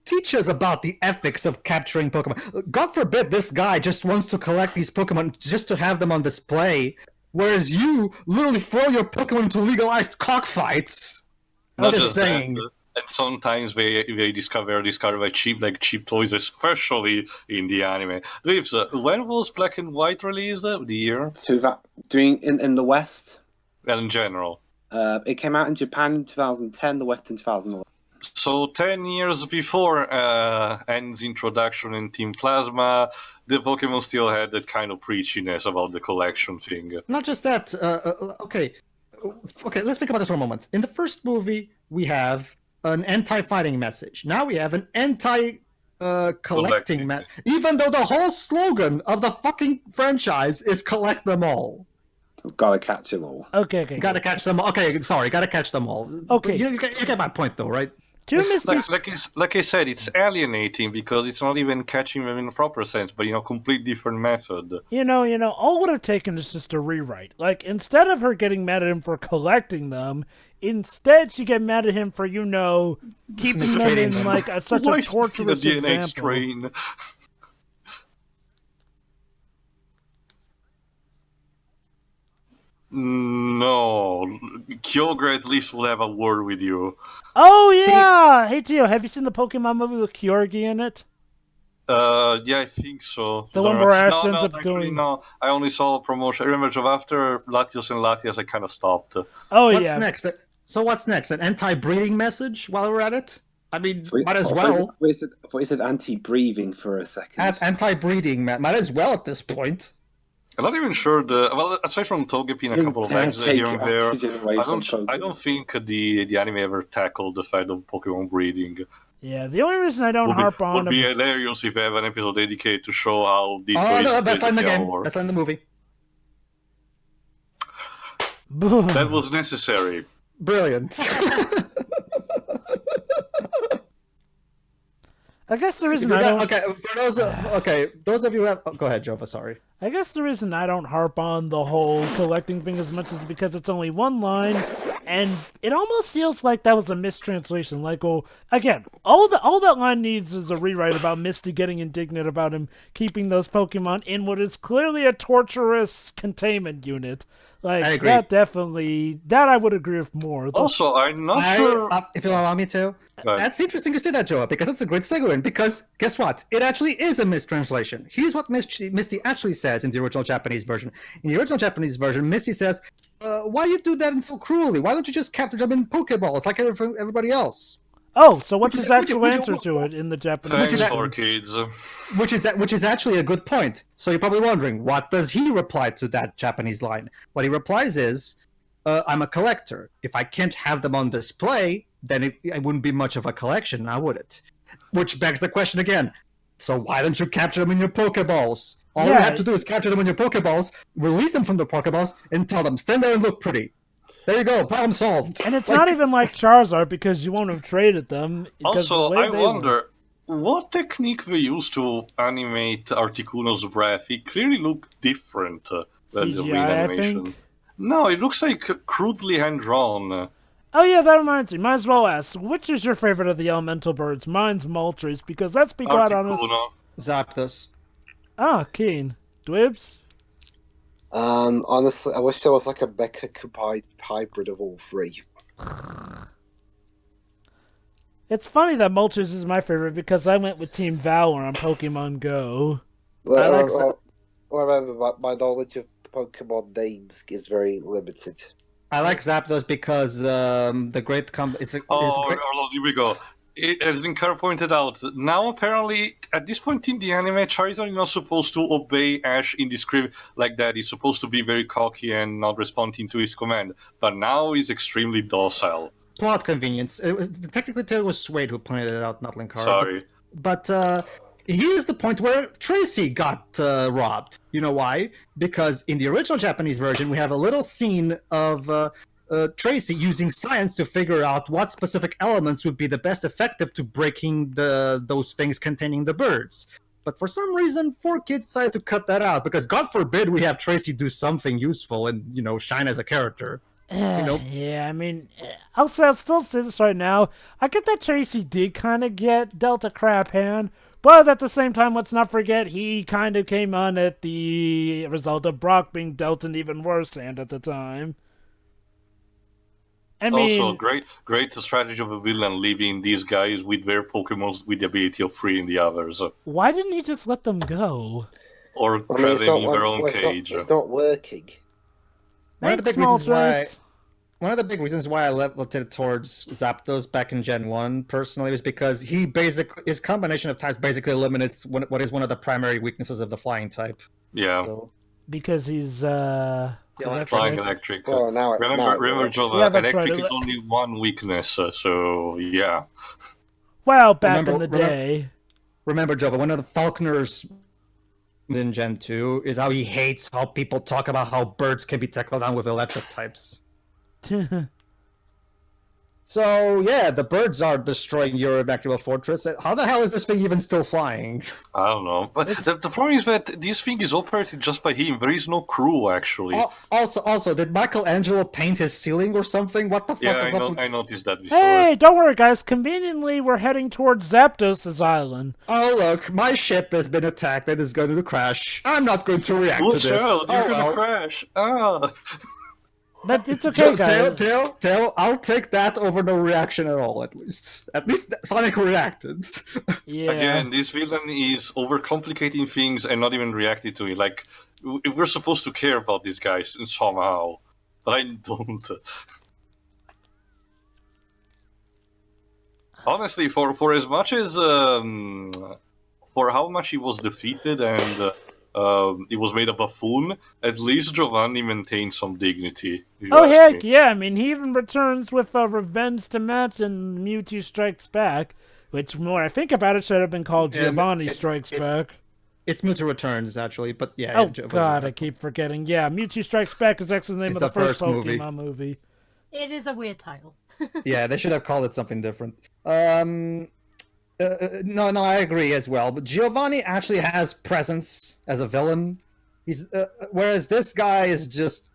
Speaker 3: teach us about the ethics of capturing Pokemon. God forbid this guy just wants to collect these Pokemon just to have them on display, whereas you literally throw your Pokemon into legalized cockfights. I'm just saying.
Speaker 1: And sometimes they discover cheap toys, especially in the anime. Lives, when was Black and White released? The year?
Speaker 7: In the West.
Speaker 1: Well, in general.
Speaker 7: It came out in Japan in 2010, the West in 2011.
Speaker 1: So 10 years before N's introduction in Team Plasma, the Pokemon still had that kind of preachiness about the collection thing.
Speaker 3: Not just that. Okay, let's think about this for a moment. In the first movie, we have an anti-fighting message. Now we have an anti-collecting message. Even though the whole slogan of the fucking franchise is collect them all.
Speaker 7: Gotta catch them all.
Speaker 2: Okay.
Speaker 3: Gotta catch them all. Okay, sorry, gotta catch them all.
Speaker 2: Okay.
Speaker 3: You get my point, though, right?
Speaker 1: Like I said, it's alienating because it's not even catching them in a proper sense, but, complete different method.
Speaker 2: All it would have taken is just a rewrite. Like, instead of her getting mad at him for collecting them, instead she get mad at him for, keeping them in, such a torturous example.
Speaker 1: Strain? No, Kyogre at least will have a word with you.
Speaker 2: Oh yeah! Hey Tio, have you seen the Pokemon movie with Kyorgi in it?
Speaker 1: Yeah, I think so.
Speaker 2: The one where Ash ends up going...
Speaker 1: No, I only saw a promotion. I remember after Latios and Latias, I kind of stopped.
Speaker 3: What's next? So what's next? An anti-breeding message while we're at it? I mean, might as well.
Speaker 7: I thought you said anti-breathing for a second.
Speaker 3: Anti-breeding, might as well at this point.
Speaker 1: I'm not even sure aside from Togepi and a couple of eggs here and there, I don't think the anime ever tackled the fact of Pokemon breeding.
Speaker 2: Yeah, the only reason I don't harp on...
Speaker 1: Would be hilarious if they have an episode dedicated to show how...
Speaker 3: Best line in the game. Best line in the movie.
Speaker 1: That was necessary.
Speaker 3: Brilliant.
Speaker 2: I guess the reason I don't...
Speaker 3: those of you who have... go ahead, Jova, sorry.
Speaker 2: I guess the reason I don't harp on the whole collecting thing as much is because it's only one line, and it almost feels like that was a mistranslation. Again, all that line needs is a rewrite about Misty getting indignant about him keeping those Pokemon in what is clearly a torturous containment unit. I agree. That I would agree with more.
Speaker 1: Also, I'm not sure...
Speaker 3: if you'll allow me to. That's interesting to say that, Joa, because that's a great segue in, because guess what? It actually is a mistranslation. Here's what Misty actually says in the original Japanese version. In the original Japanese version, Misty says, why you do that so cruelly? Why don't you just capture them in Pokeballs like everybody else?
Speaker 2: Oh, so what's his actual answer to it in the Japanese
Speaker 1: version?
Speaker 3: Which is actually a good point. So you're probably wondering, what does he reply to that Japanese line? What he replies is, I'm a collector. If I can't have them on display, then it wouldn't be much of a collection, now would it? Which begs the question again. So why don't you capture them in your Pokeballs? All you have to do is capture them in your Pokeballs, release them from the Pokeballs, and tell them, stand there and look pretty. There you go, problem solved.
Speaker 2: And it's not even like Charizard, because you won't have traded them.
Speaker 1: Also, I wonder, what technique they used to animate Articuno's breath? He clearly looked different than the real animation. I think? No, it looks like crudely hand-drawn.
Speaker 2: Oh yeah, that reminds me. Might as well ask, which is your favorite of the elemental birds? Mine's Moltres, because let's be quite honest...
Speaker 3: Zapdos.
Speaker 2: Ah, Keen. Dwibs?
Speaker 6: Honestly, I wish there was like a mecha hybrid of all three.
Speaker 2: It's funny that Moltres is my favorite because I went with Team Valor on Pokemon Go.
Speaker 6: Well, I remember my knowledge of Pokemon names is very limited.
Speaker 3: I like Zapdos because the great
Speaker 1: here we go. As Linkar pointed out, now apparently at this point in the anime, Charizard is not supposed to obey Ash indiscriminately like that. He's supposed to be very cocky and not responding to his command. But now he's extremely docile.
Speaker 3: Plot convenience. Technically, it was Swade who pointed it out, not Linkar.
Speaker 1: Sorry.
Speaker 3: But here's the point where Tracy got robbed. You know why? Because in the original Japanese version, we have a little scene of Tracy using science to figure out what specific elements would be the best effective to breaking those things containing the birds. But for some reason, 4Kids decided to cut that out because God forbid we have Tracy do something useful and shine as a character.
Speaker 2: Yeah, I mean, I'll still say this right now. I get that Tracy did kind of get dealt a crap hand, but at the same time, let's not forget he kind of came on at the result of Brock being dealt an even worse hand at the time. I mean,
Speaker 1: also, great strategy of a villain leaving these guys with their Pokemon with the ability of freeing the others.
Speaker 2: Why didn't he just let them go?
Speaker 1: Or trap them in their own cage.
Speaker 6: It's not working.
Speaker 3: One of the big reasons why I levitated towards Zapdos back in Gen 1 personally was because his combination of types basically eliminates what is one of the primary weaknesses of the flying type.
Speaker 1: Yeah.
Speaker 3: So,
Speaker 2: because he's
Speaker 1: flying electric.
Speaker 6: Oh,
Speaker 1: remember, Jova, electric is only one weakness, so yeah.
Speaker 2: Well, back in the day.
Speaker 3: Remember, Jova, one of the Falconer's in Gen 2 is how he hates how people talk about how birds can be tackled down with electric types. So, yeah, the birds are destroying your evacuable fortress. How the hell is this thing even still flying?
Speaker 1: I don't know. But the problem is that this thing is operated just by him. There is no crew, actually.
Speaker 3: Also, did Michelangelo paint his ceiling or something? What the fuck is up?
Speaker 1: I noticed that before.
Speaker 2: Hey, don't worry, guys. Conveniently, we're heading towards Zapdos' island.
Speaker 3: Oh, look, my ship has been attacked and is going to crash. I'm not going to react to this.
Speaker 1: You're going to crash.
Speaker 2: But it's okay, guys.
Speaker 3: Tail, I'll take that over no reaction at all, at least. At least Sonic reacted.
Speaker 2: Yeah.
Speaker 1: Again, this villain is overcomplicating things and not even reacting to it. Like, we're supposed to care about these guys somehow, but I don't. Honestly, for as much as... for how much he was defeated and... it was made a buffoon. At least Giovanni maintained some dignity.
Speaker 2: Oh heck yeah! I mean, he even returns with a revenge to match and Mewtwo Strikes Back, which, more I think about it, should have been called Giovanni Strikes Back.
Speaker 3: It's Mewtwo Returns, actually, but yeah.
Speaker 2: Oh god, I keep forgetting. Yeah, Mewtwo Strikes Back is actually the name of the first Pokemon movie.
Speaker 5: It is a weird title.
Speaker 3: Yeah, they should have called it something different. No, I agree as well. But Giovanni actually has presence as a villain. He's whereas this guy is just.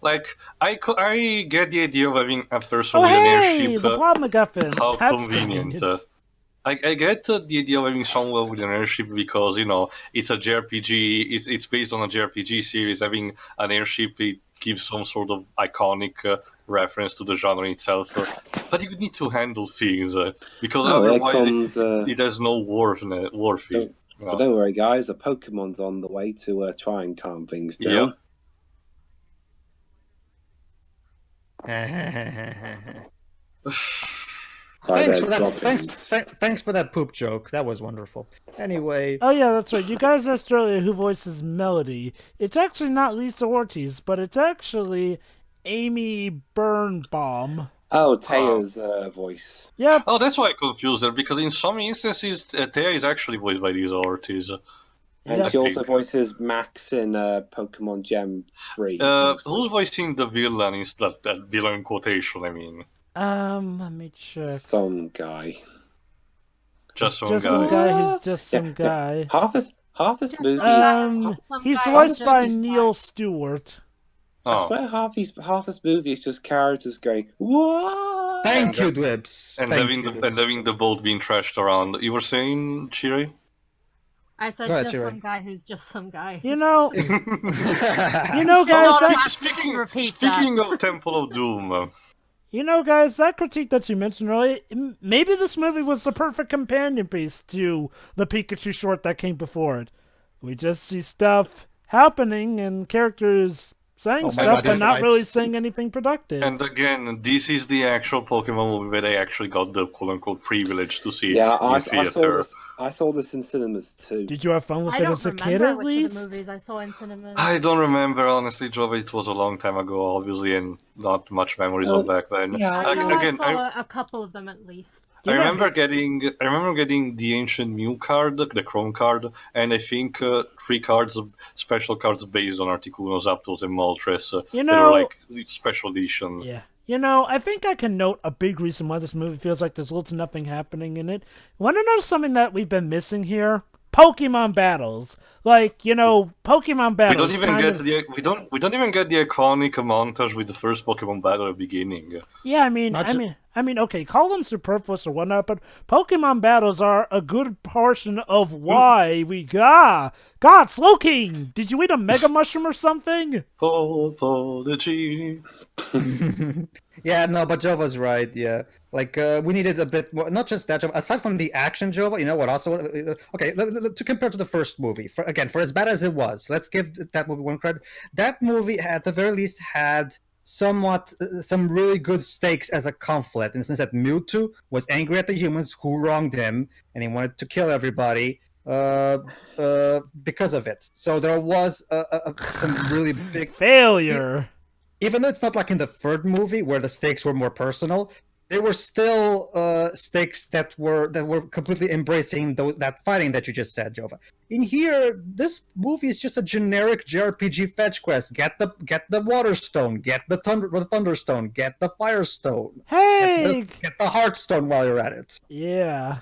Speaker 1: Like I get the idea of having a person with an airship.
Speaker 2: The Plot MacGuffin.
Speaker 1: How convenient. I get the idea of having someone with an airship because it's a JRPG. It's based on a JRPG series. Having an airship, it gives some sort of iconic reference to the genre itself. But you need to handle things because otherwise it has no worth.
Speaker 7: But don't worry, guys. A Pokemon's on the way to try and calm things down.
Speaker 3: Thanks for that poop joke. That was wonderful. Anyway.
Speaker 2: Oh yeah, that's right. You guys asked earlier who voices Melody. It's actually not Lisa Ortiz, but it's actually Amy Birnbaum.
Speaker 7: Oh, Taya's voice.
Speaker 2: Yeah.
Speaker 1: Oh, that's why I confused her, because in some instances, Taya is actually voiced by Lisa Ortiz.
Speaker 7: And she also voices Max in Pokemon Gem 3.
Speaker 1: Who's voicing the villain? Is that villain quotation, I mean?
Speaker 2: Let me check.
Speaker 7: Some guy.
Speaker 1: Just some
Speaker 2: guy who's just some guy.
Speaker 7: Half this movie.
Speaker 2: He's voiced by Neil Stewart.
Speaker 7: I swear half this movie is just characters going, "What?"
Speaker 3: Thank you, Dwibs.
Speaker 1: And having the boat being trashed around. You were saying, Chiri?
Speaker 5: I said some guy who's just some guy.
Speaker 2: Guys.
Speaker 1: Speaking of Temple of Doom.
Speaker 2: Guys, that critique that you mentioned earlier, maybe this movie was the perfect companion piece to the Pikachu short that came before it. We just see stuff happening and characters saying stuff but not really saying anything productive.
Speaker 1: And again, this is the actual Pokemon movie where they actually got the quote-unquote privilege to see
Speaker 6: Yeah,
Speaker 1: it in theater.
Speaker 6: I saw this in cinemas too.
Speaker 2: Did you have fun with it as a kid at least?
Speaker 5: Of the movies I saw in cinemas.
Speaker 1: I don't remember, honestly, Joe. It was a long time ago, obviously, and not much memories of back then.
Speaker 5: Yeah, I saw a couple of them at least.
Speaker 1: I remember getting the Ancient Mew card, the Chrome card, and I think 3 cards, special cards based on Articuno, Zapdos, and Moltres. They were like special edition.
Speaker 2: Yeah. I think I can note a big reason why this movie feels like there's little to nothing happening in it. Want to know something that we've been missing here? Pokemon battles, Pokemon battles.
Speaker 1: We don't even get the iconic montage with the first Pokemon battle at the beginning.
Speaker 2: Yeah, I mean, okay, call them superfluous or whatnot, but Pokemon battles are a good portion of why we God, Slowking! Did you eat a Mega Mushroom or something?
Speaker 1: The G.
Speaker 3: Yeah, no, but Jova's right. Yeah, we needed a bit more. Not just that, Jova. Aside from the action, Jova, you know what? Also, okay, to compare to the first movie, for as bad as it was, let's give that movie one credit. That movie, at the very least, had some really good stakes as a conflict, in the sense that Mewtwo was angry at the humans who wronged him, and he wanted to kill everybody because of it. So there was some really big
Speaker 2: failure.
Speaker 3: Even though it's not like in the third movie where the stakes were more personal, there were still stakes that were completely embracing that fighting that you just said, Jova. In here, this movie is just a generic JRPG fetch quest. Get the Water Stone, get the Thunderstone, get the Fire Stone.
Speaker 2: Hey!
Speaker 3: Get the Heart Stone while you're at it.
Speaker 2: Yeah.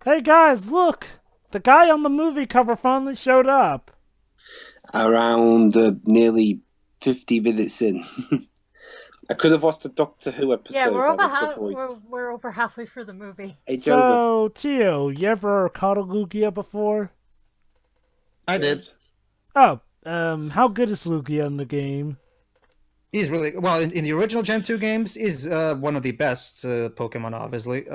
Speaker 2: Hey guys, look! The guy on the movie cover finally showed up.
Speaker 7: Around nearly 50 minutes in. I could have watched the Doctor Who episode.
Speaker 5: Yeah, we're over halfway through the movie.
Speaker 7: Hey,
Speaker 2: so, Tio, you ever caught a Lugia before?
Speaker 3: I did.
Speaker 2: Oh, how good is Lugia in the game?
Speaker 3: He's really well in the original Gen 2 games. He's one of the best Pokemon, obviously.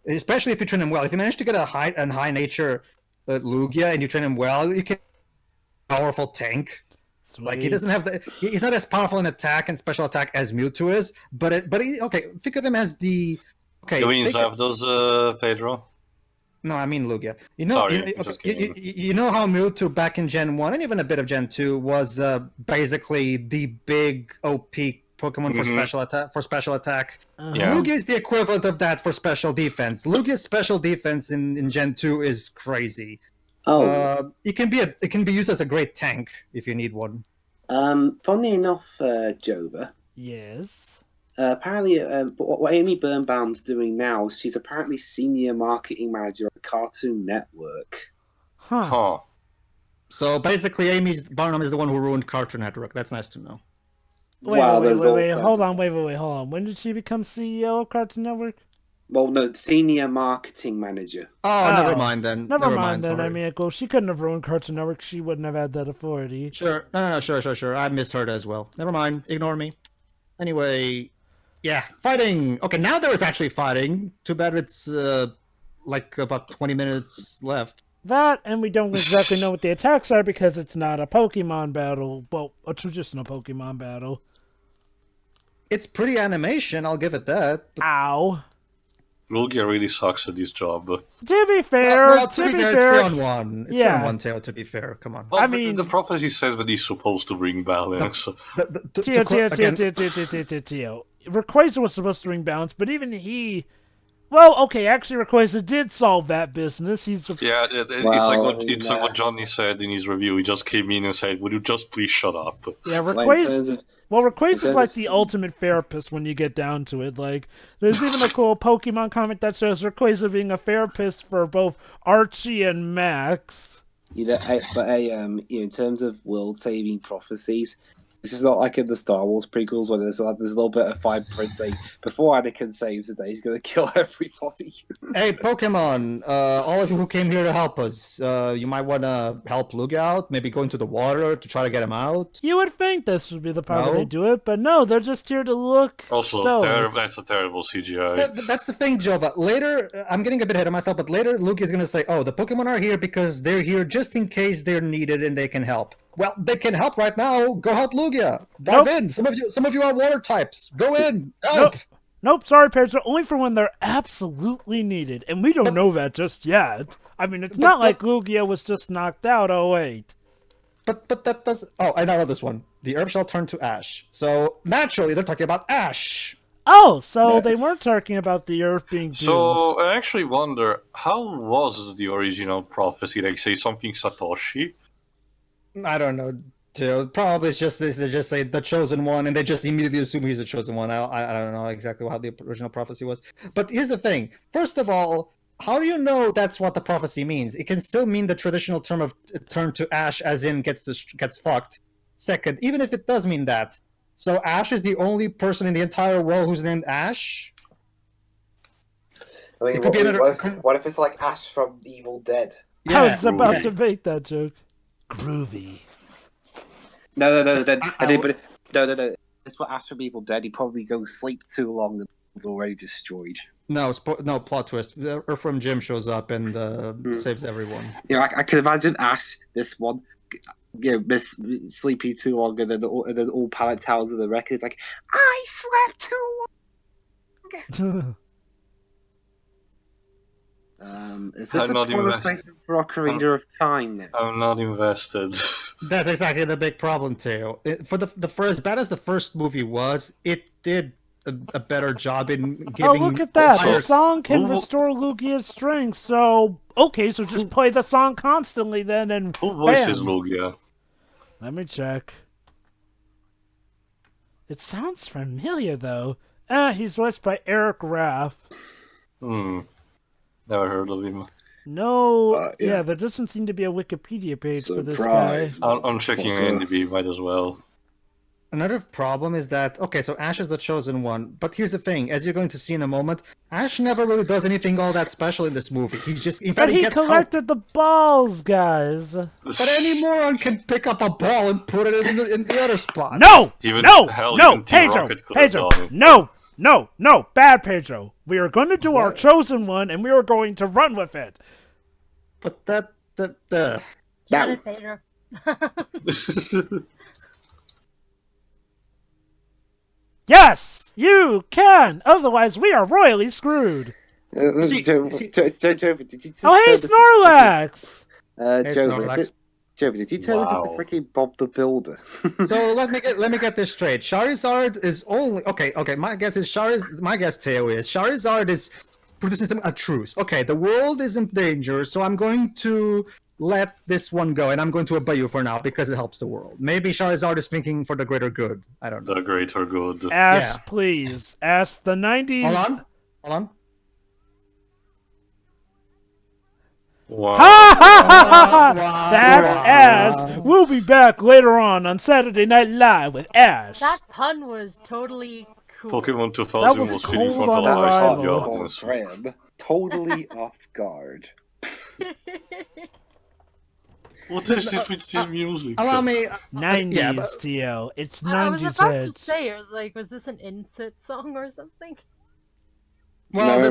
Speaker 3: Especially if you train him well. If you manage to get a high nature Lugia and you train him well, you can powerful tank.
Speaker 2: Sweet.
Speaker 3: Like he doesn't have he's not as powerful in attack and special attack as Mewtwo is, but think of him as the
Speaker 1: You mean Zapdos, Pedro?
Speaker 3: No, I mean Lugia. You know how Mewtwo back in Gen 1 and even a bit of Gen 2 was basically the big OP Pokemon for special attack.
Speaker 1: Yeah.
Speaker 3: Lugia is the equivalent of that for special defense. Lugia's special defense in Gen 2 is crazy. It can be used as a great tank if you need one.
Speaker 7: Funny enough, Jova.
Speaker 2: Yes.
Speaker 7: Apparently, what Amy Birnbaum's doing now, she's apparently senior marketing manager at Cartoon Network.
Speaker 1: Huh.
Speaker 3: So basically, Amy Barnum is the one who ruined Cartoon Network. That's nice to know.
Speaker 2: Wait, hold on. When did she become CEO of Cartoon Network?
Speaker 7: Well, no, senior marketing manager.
Speaker 3: Oh, never mind then.
Speaker 2: Never mind then.
Speaker 3: Sorry.
Speaker 2: I mean, well, she couldn't have ruined Cartoon Network. She wouldn't have had that authority.
Speaker 3: Sure. No. Sure. I misheard as well. Never mind. Ignore me. Anyway, yeah, fighting. Okay, now there is actually fighting. Too bad it's about 20 minutes left.
Speaker 2: That, and we don't exactly know what the attacks are because it's not a Pokemon battle. Well, a traditional Pokemon battle.
Speaker 3: It's pretty animation, I'll give it that.
Speaker 2: Ow.
Speaker 1: Lugia really sucks at this job.
Speaker 2: To be fair,
Speaker 3: it's 3-on-1. It's 3-on-1 tail, to be fair. Come on.
Speaker 1: Well, I mean, the prophecy says that he's supposed to bring balance.
Speaker 2: Tio. Rayquaza was supposed to bring balance, but even he... Well, okay, actually, Rayquaza did solve that business. It's like what Johnny said in his review. He just came in and said, "Would you just please shut up?" Yeah, Rayquaza... Well, Rayquaza's like the ultimate therapist when you get down to it. Like, there's even a cool Pokemon comic that shows Rayquaza being a therapist for both Archie and Max.
Speaker 7: In terms of world-saving prophecies, This is not like in the Star Wars prequels where there's a little bit of fine print saying before Anakin saves the day, he's going to kill everybody.
Speaker 3: Hey, Pokemon! All of you who came here to help us, you might want to help Lugia out. Maybe go into the water to try to get him out.
Speaker 2: You would think this would be the part where they do it, but no, they're just here to look.
Speaker 1: Also, that's a terrible CGI.
Speaker 3: That's the thing, Jova. Later, I'm getting a bit ahead of myself, but later Lugia is going to say, "Oh, the Pokemon are here because they're here just in case they're needed and they can help." Well, they can help right now. Go help Lugia. Dive in. Some of you are water types. Go in. Help.
Speaker 2: Nope. Sorry, Pedro. Only for when they're absolutely needed, and we don't know that just yet. I mean, it's not like Lugia was just knocked out. Oh wait.
Speaker 3: But that does. Oh, I know this one. The herb shall turn to ash. So naturally, they're talking about ash.
Speaker 2: Oh, so they weren't talking about the Earth being doomed.
Speaker 1: So I actually wonder, how was the original prophecy? Like, say something Satoshi?
Speaker 3: I don't know. Probably it's just they just say the chosen one, and they just immediately assume he's the chosen one. I don't know exactly how the original prophecy was. But here's the thing. First of all, how do you know that's what the prophecy means? It can still mean the traditional term of turn to ash, as in gets fucked. Second, even if it does mean that, so Ash is the only person in the entire world who's named Ash.
Speaker 6: I mean, what if it's like Ash from Evil Dead?
Speaker 2: Yeah. I was about to make that joke. Groovy.
Speaker 7: No. It's what Ash from Evil Dead. He probably goes sleep too long and is already destroyed.
Speaker 3: No, plot twist. Earthworm Jim shows up and saves everyone.
Speaker 7: Yeah, I can imagine Ash, this one, miss sleepy too long, and then all pallet towels of the records like, I slept too long. Is this a product placement for Ocarina of Time now?
Speaker 1: I'm not invested.
Speaker 3: That's exactly the big problem too. For as bad as the first movie was, it did a better job in giving.
Speaker 2: Oh, look at that! The song can restore Lugia's strength. So so just play the song constantly then, and
Speaker 1: who voices Lugia?
Speaker 2: Let me check. It sounds familiar though. He's voiced by Eric Raff.
Speaker 1: Never heard of him.
Speaker 2: No, yeah, there doesn't seem to be a Wikipedia page for this guy.
Speaker 1: I'm checking IMDb, might as well.
Speaker 3: Another problem is that, so Ash is the chosen one, but here's the thing, as you're going to see in a moment, Ash never really does anything all that special in this movie. He's just, in fact,
Speaker 2: he collected the balls, guys.
Speaker 3: But any moron can pick up a ball and put it in the other spot.
Speaker 2: No, Pedro, no, bad Pedro. We are going to do our chosen one, and we are going to run with it.
Speaker 3: But that.
Speaker 5: Got it, Pedro.
Speaker 2: Yes, you can. Otherwise, we are royally screwed.
Speaker 7: Joe, did you
Speaker 2: hey, Snorlax!
Speaker 7: Joe, did you turn into freaking Bob the Builder?
Speaker 3: So let me get this straight. Charizard is only okay. My guess, Teo, is Charizard is producing a truce. Okay, the world is in danger, so I'm going to let this one go, and I'm going to obey you for now because it helps the world. Maybe Charizard is thinking for the greater good. I don't know.
Speaker 1: The greater good.
Speaker 2: Ash, please. Ash, the 90s.
Speaker 3: Hold on.
Speaker 1: Wow.
Speaker 2: Wow. That's Ash. We'll be back later on Saturday Night Live with Ash.
Speaker 5: That pun was totally cool.
Speaker 1: Pokemon 2000 was hitting front of the audience.
Speaker 7: Totally off guard.
Speaker 1: What is this with this music?
Speaker 3: Allow me.
Speaker 2: 90s, Tio. It's 90s.
Speaker 5: I was about to say, was this an Insit song or something?
Speaker 3: Well,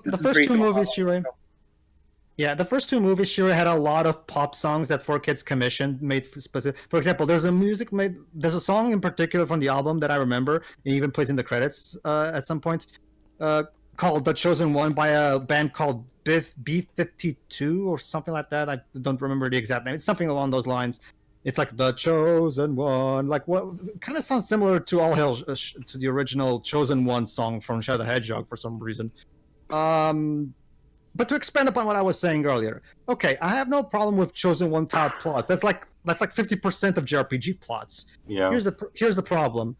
Speaker 3: the first two movies, Shireen. Yeah, the first two movies sure had a lot of pop songs that 4Kids commissioned, made specific. For example, there's a song in particular from the album that I remember, it even plays in the credits at some point, called "The Chosen One" by a band called B52 or something like that. I don't remember the exact name. It's something along those lines. It's like "The Chosen One," like what kind of sounds similar to All Hail to the original Chosen One song from Shadow the Hedgehog for some reason. But to expand upon what I was saying earlier, okay, I have no problem with Chosen One type plots. That's like 50% of JRPG plots.
Speaker 1: Yeah.
Speaker 3: Here's the problem.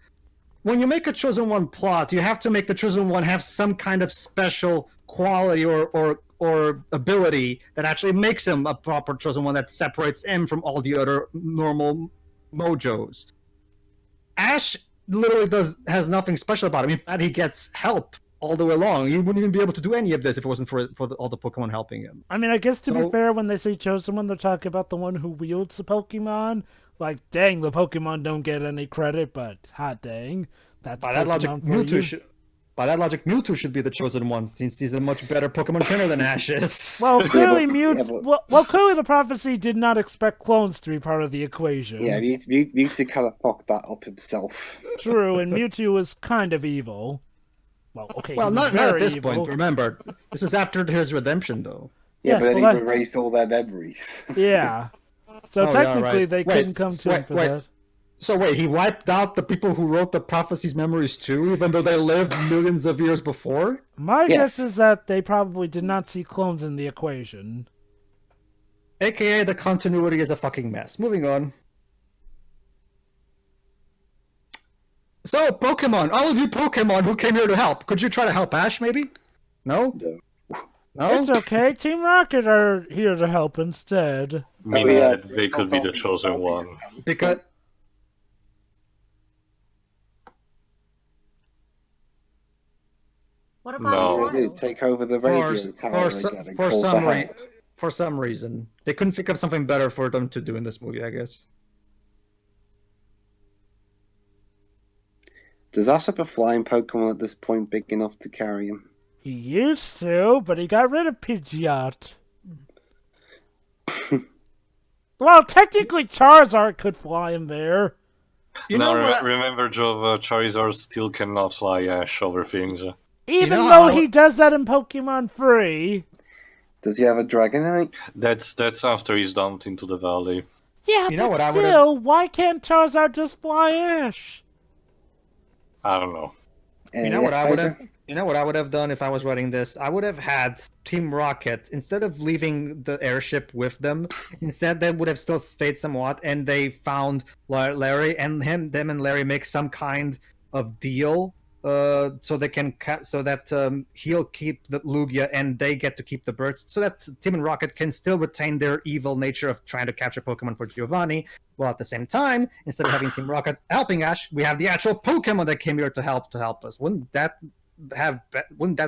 Speaker 3: When you make a Chosen One plot, you have to make the Chosen One have some kind of special quality or ability that actually makes him a proper Chosen One that separates him from all the other normal mojos. Ash literally has nothing special about him. In fact, he gets help all the way along. He wouldn't even be able to do any of this if it wasn't for all the Pokemon helping him.
Speaker 2: I mean, I guess to be fair, when they say chosen one, they're talking about the one who wields the Pokemon. Like, dang, the Pokemon don't get any credit, but hot dang, that's
Speaker 3: by that logic, Mewtwo should be the chosen one, since he's a much better Pokemon trainer than Ash is.
Speaker 2: Well, clearly clearly the prophecy did not expect clones to be part of the equation.
Speaker 7: Yeah, Mewtwo kind of fucked that up himself.
Speaker 2: True, and Mewtwo was kind of evil. Well, okay.
Speaker 3: Well, not at this point. Remember, this is after his redemption, though.
Speaker 7: Yeah, yes, but then he erased all their memories.
Speaker 2: Yeah. So technically, they couldn't come to him for that.
Speaker 3: So wait, he wiped out the people who wrote the prophecy's memories too, even though they lived millions of years before?
Speaker 2: My guess is that they probably did not see clones in the equation.
Speaker 3: AKA the continuity is a fucking mess. Moving on. So, Pokemon, all of you Pokemon who came here to help, could you try to help Ash, maybe? No? No?
Speaker 2: It's okay, Team Rocket are here to help instead.
Speaker 1: Meaning that they could be the chosen one.
Speaker 3: Because...
Speaker 5: What about
Speaker 7: take over the radio tower
Speaker 3: for some reason. They couldn't think of something better for them to do in this movie, I guess.
Speaker 7: Does Ash have a flying Pokemon at this point big enough to carry him?
Speaker 2: He used to, but he got rid of Pidgeot. Well, technically Charizard could fly him there.
Speaker 1: Remember, Joe, Charizard still cannot fly Ash over things.
Speaker 2: Even though he does that in Pokemon Free.
Speaker 7: Does he have a Dragonite?
Speaker 1: That's after he's dumped into the valley.
Speaker 2: Yeah, but still, why can't Charizard just fly Ash?
Speaker 1: I don't know.
Speaker 3: You know what I would have done if I was writing this? I would have had Team Rocket, instead of leaving the airship with them, instead they would have still stayed somewhat, and they found Larry, and them and Larry make some kind of deal, so they can he'll keep the Lugia and they get to keep the birds, so that Team and Rocket can still retain their evil nature of trying to capture Pokemon for Giovanni, while at the same time, instead of having Team Rocket helping Ash, we have the actual Pokemon that came here to help us. Wouldn't that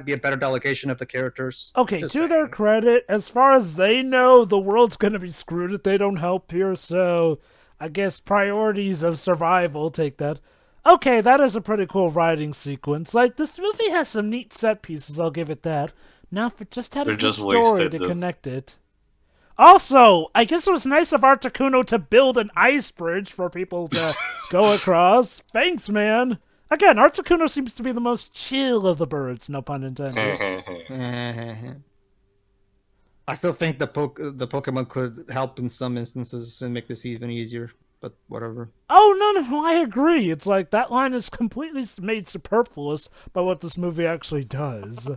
Speaker 3: be a better delegation of the characters?
Speaker 2: Okay, to their credit, as far as they know, the world's gonna be screwed if they don't help here, so I guess priorities of survival take that. Okay, that is a pretty cool writing sequence. Like, this movie has some neat set pieces, I'll give it that. Now, if it just had a good story to connect it. Also, I guess it was nice of Articuno to build an ice bridge for people to go across. Thanks, man. Again, Articuno seems to be the most chill of the birds, no pun intended.
Speaker 3: I still think the Pokemon could help in some instances and make this even easier, but whatever.
Speaker 2: Oh, no, I agree. It's like that line is completely made superfluous by what this movie actually does.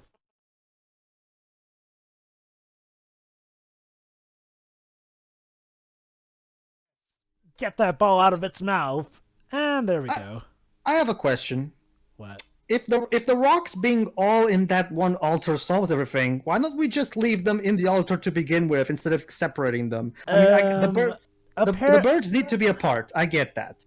Speaker 2: Get that ball out of its mouth. And there we go.
Speaker 3: I have a question.
Speaker 2: What?
Speaker 3: If the rocks being all in that one altar solves everything, why don't we just leave them in the altar to begin with instead of separating them? The birds need to be apart. I get that,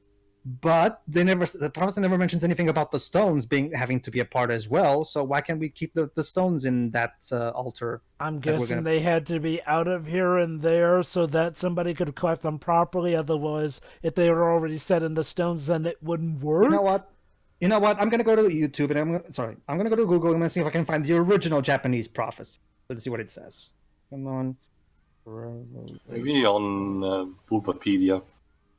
Speaker 3: but the prophecy never mentions anything about the stones having to be apart as well. So why can't we keep the stones in that altar?
Speaker 2: I'm guessing they had to be out of here and there so that somebody could collect them properly. Otherwise, if they were already set in the stones, then it wouldn't work.
Speaker 3: You know what? I'm gonna go to YouTube and I'm gonna go to Google and I'm gonna see if I can find the original Japanese prophecy. Let's see what it says. Come on.
Speaker 1: Maybe on Bulbapedia.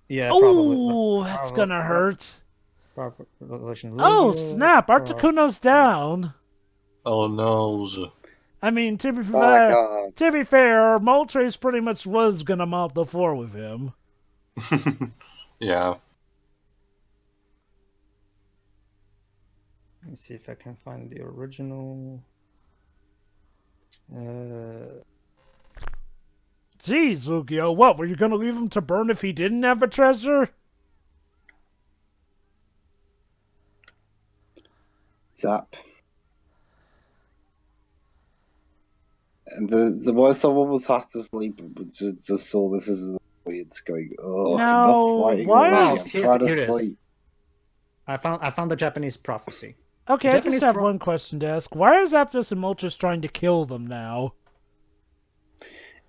Speaker 3: Yeah.
Speaker 2: Oh, that's gonna hurt. Oh snap! Articuno's down.
Speaker 1: Oh no.
Speaker 2: I mean, to be fair, Moltres pretty much was gonna mop the floor with him.
Speaker 1: Yeah.
Speaker 3: Let me see if I can find the original.
Speaker 2: Jeez, Lugia, what? Were you gonna leave him to burn if he didn't have a treasure?
Speaker 7: Zap. And the boy someone was fast asleep, but just saw this as weird going. Oh,
Speaker 2: no,
Speaker 7: why?
Speaker 3: Here it is. I found the Japanese prophecy.
Speaker 2: Okay, I just have one question to ask. Why is Aptus and Moltres trying to kill them now?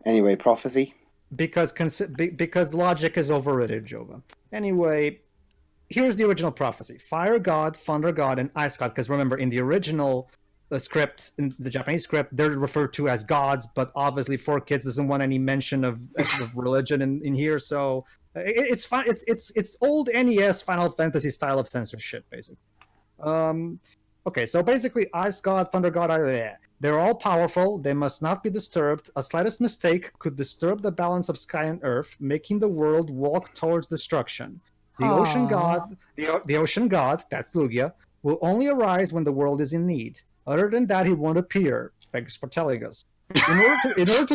Speaker 6: Anyway, prophecy.
Speaker 3: Because logic is overrated, Jova. Anyway, here's the original prophecy: Fire God, Thunder God, and Ice God. Because remember, in the original script, in the Japanese script, they're referred to as gods, but obviously 4Kids doesn't want any mention of religion in here, so it's fine. It's old NES Final Fantasy style of censorship, basically. Okay, so basically, Ice God, Thunder God, they're all powerful. They must not be disturbed. A slightest mistake could disturb the balance of sky and earth, making the world walk towards destruction. The ocean god, the ocean god, that's Lugia, will only arise when the world is in need. Other than that, he won't appear. Thanks for telling us. In order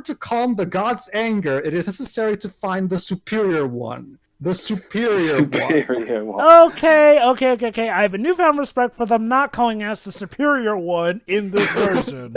Speaker 3: to calm the god's anger, it is necessary to find the superior one. The superior one.
Speaker 2: Okay. I have a newfound respect for them not calling us the superior one in this version.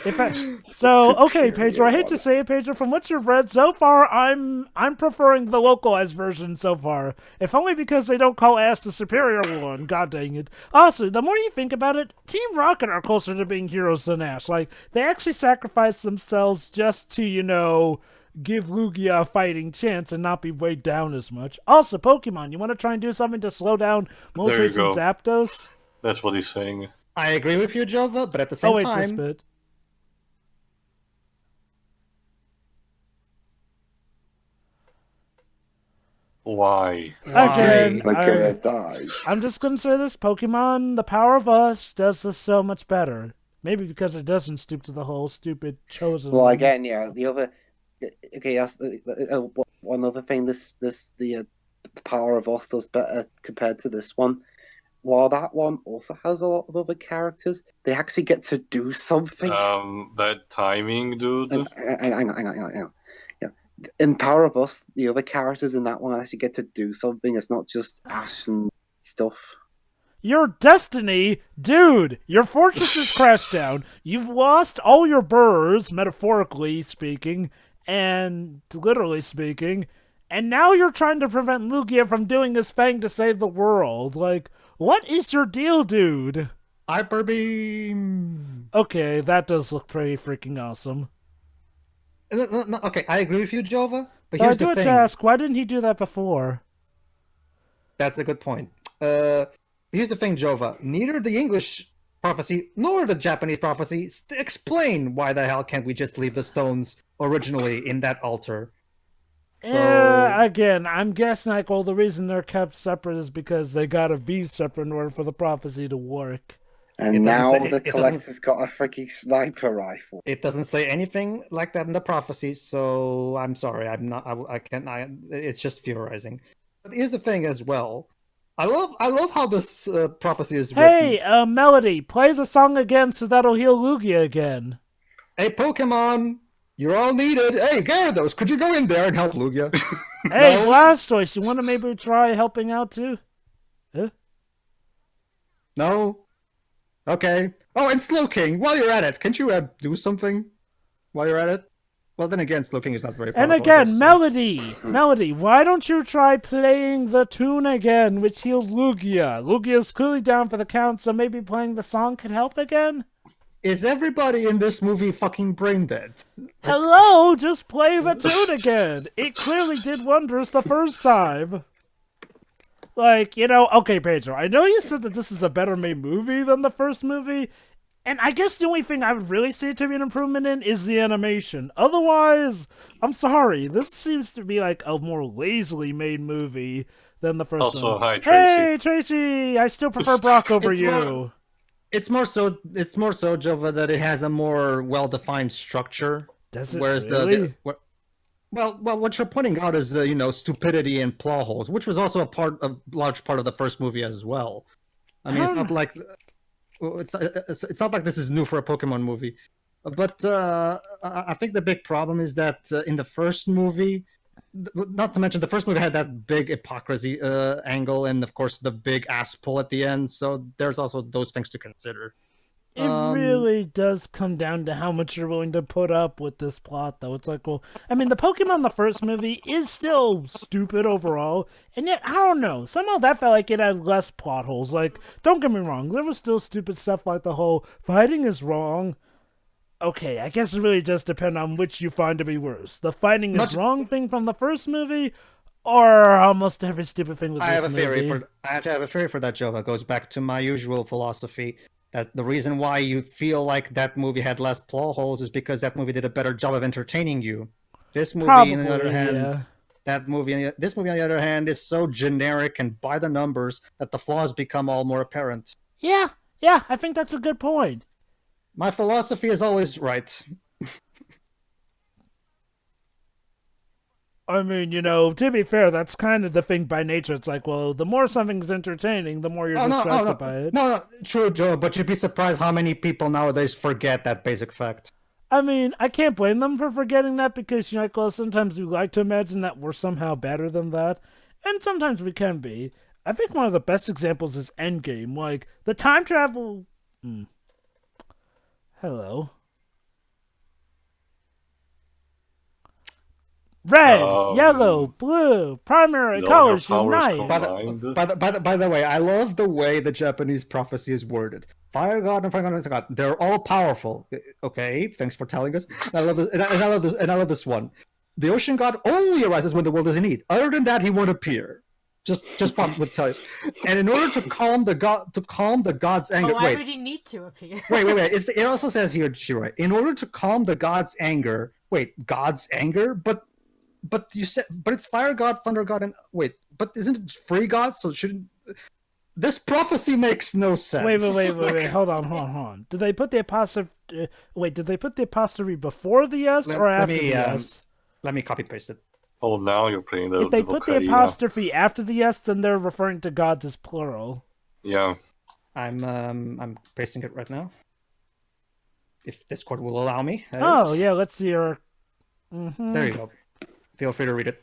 Speaker 2: Okay, Pedro, I hate to say it, Pedro, from what you've read so far, I'm preferring the localized version so far. If only because they don't call Ash the superior one. God dang it. Also, the more you think about it, Team Rocket are closer to being heroes than Ash. Like, they actually sacrifice themselves just to, give Lugia a fighting chance and not be weighed down as much. Also, Pokemon, you want to try and do something to slow down Moltres and Zapdos?
Speaker 1: That's what he's saying.
Speaker 3: I agree with you, Jova, but at the same time...
Speaker 2: this bit.
Speaker 1: Why?
Speaker 2: Again,
Speaker 6: dies.
Speaker 2: I'm just going to say this. Pokemon, the power of us, does this so much better. Maybe because it doesn't stoop to the whole stupid chosen...
Speaker 6: Well, again, the other... Okay, that's one other thing. The power of us does better compared to this one. While that one also has a lot of other characters, they actually get to do something.
Speaker 1: That timing, dude.
Speaker 6: Hang on. Yeah, in Power of Us, the other characters in that one actually get to do something. It's not just Ash and stuff.
Speaker 2: Your destiny? Dude, your fortress has crashed down. You've lost all your burrs, metaphorically speaking, and literally speaking, and now you're trying to prevent Lugia from doing his thing to save the world. Like, what is your deal, dude?
Speaker 3: Hyper Beam!
Speaker 2: Okay, that does look pretty freaking awesome.
Speaker 3: No, okay, I agree with you, Jova, but here's the thing. I do have to
Speaker 2: ask, why didn't he do that before?
Speaker 3: That's a good point. Here's the thing, Jova. Neither the English prophecy nor the Japanese prophecy explain why the hell can't we just leave the stones originally in that altar.
Speaker 2: Again, I'm guessing the reason they're kept separate is because they gotta be separate in order for the prophecy to work.
Speaker 6: And now the collector's got a freaking sniper rifle.
Speaker 3: It doesn't say anything like that in the prophecy, so I'm sorry. I can't. It's just theorizing. But here's the thing as well. I love how this prophecy is written.
Speaker 2: Hey, Melody, play the song again so that'll heal Lugia again.
Speaker 3: Hey, Pokemon, you're all needed. Hey, Gyarados, could you go in there and help Lugia?
Speaker 2: Hey, Blastoise, you want to maybe try helping out too? Huh?
Speaker 3: No? Okay. Oh, and Slowking, while you're at it, can't you do something while you're at it? Well, then again, Slowking is not very powerful.
Speaker 2: And again, Melody, why don't you try playing the tune again, which heals Lugia? Lugia's clearly down for the count, so maybe playing the song could help again?
Speaker 3: Is everybody in this movie fucking brain dead?
Speaker 2: Hello, just play the tune again. It clearly did wonders the first time. Like, okay, Pedro, I know you said that this is a better made movie than the first movie, and I guess the only thing I would really say to be an improvement in is the animation. Otherwise, I'm sorry, this seems to be like a more lazily made movie than the first one.
Speaker 1: Hi, Tracy.
Speaker 2: Hey, Tracy, I still prefer Brock over you.
Speaker 3: It's more so, Jova, that it has a more well-defined structure.
Speaker 2: Does it
Speaker 3: whereas
Speaker 2: really?
Speaker 3: Well, what you're pointing out is stupidity and plot holes, which was also a large part of the first movie as well. I mean, it's not like this is new for a Pokemon movie, but I think the big problem is that in the first movie, not to mention the first movie had that big hypocrisy angle, and of course the big ass pull at the end. So there's also those things to consider.
Speaker 2: It really does come down to how much you're willing to put up with this plot, though. It's like, well, I mean, the Pokemon the first movie is still stupid overall, and yet, I don't know, somehow that felt like it had less plot holes. Like, don't get me wrong, there was still stupid stuff like the whole fighting is wrong. Okay, I guess it really does depend on which you find to be worse. The fighting is wrong thing from the first movie, or almost every stupid thing with this movie.
Speaker 3: I have a theory for that, Joe, that goes back to my usual philosophy. That the reason why you feel like that movie had less plot holes is because that movie did a better job of entertaining you. This movie, on the other hand, this movie, on the other hand, is so generic and by the numbers that the flaws become all more apparent.
Speaker 2: Yeah, I think that's a good point.
Speaker 3: My philosophy is always right.
Speaker 2: I mean, to be fair, that's kind of the thing by nature. It's like, well, the more something's entertaining, the more you're distracted by it.
Speaker 3: No, true, Joe, but you'd be surprised how many people nowadays forget that basic fact.
Speaker 2: I mean, I can't blame them for forgetting that because, sometimes we like to imagine that we're somehow better than that, and sometimes we can be. I think one of the best examples is Endgame. Like, the time travel... Hello. Red, yellow, blue, primary colors unite.
Speaker 3: By the way, I love the way the Japanese prophecy is worded. Fire God and Fire God, they're all powerful. Okay, thanks for telling us. I love this, and I love this one. The Ocean God only arises when the world is in need. Other than that, he won't appear. Just one would tell you. And in order to calm the god's anger.
Speaker 5: Why would he need to appear?
Speaker 3: Wait. It also says here, Shiroi, in order to calm the god's anger. Wait, god's anger, but you said, but it's Fire God, Thunder God, and but isn't it Free God? So shouldn't this prophecy makes no sense?
Speaker 2: Wait. Hold on. Did they put the apostrophe? Did they put the apostrophe before the S or after the S?
Speaker 3: Let me copy paste it.
Speaker 1: Oh, now you're playing the.
Speaker 2: If they put the apostrophe after the S, then they're referring to gods as plural.
Speaker 1: Yeah.
Speaker 3: I'm pasting it right now. If Discord will allow me.
Speaker 2: Yeah. Let's see your.
Speaker 3: There you go. Feel free to read it.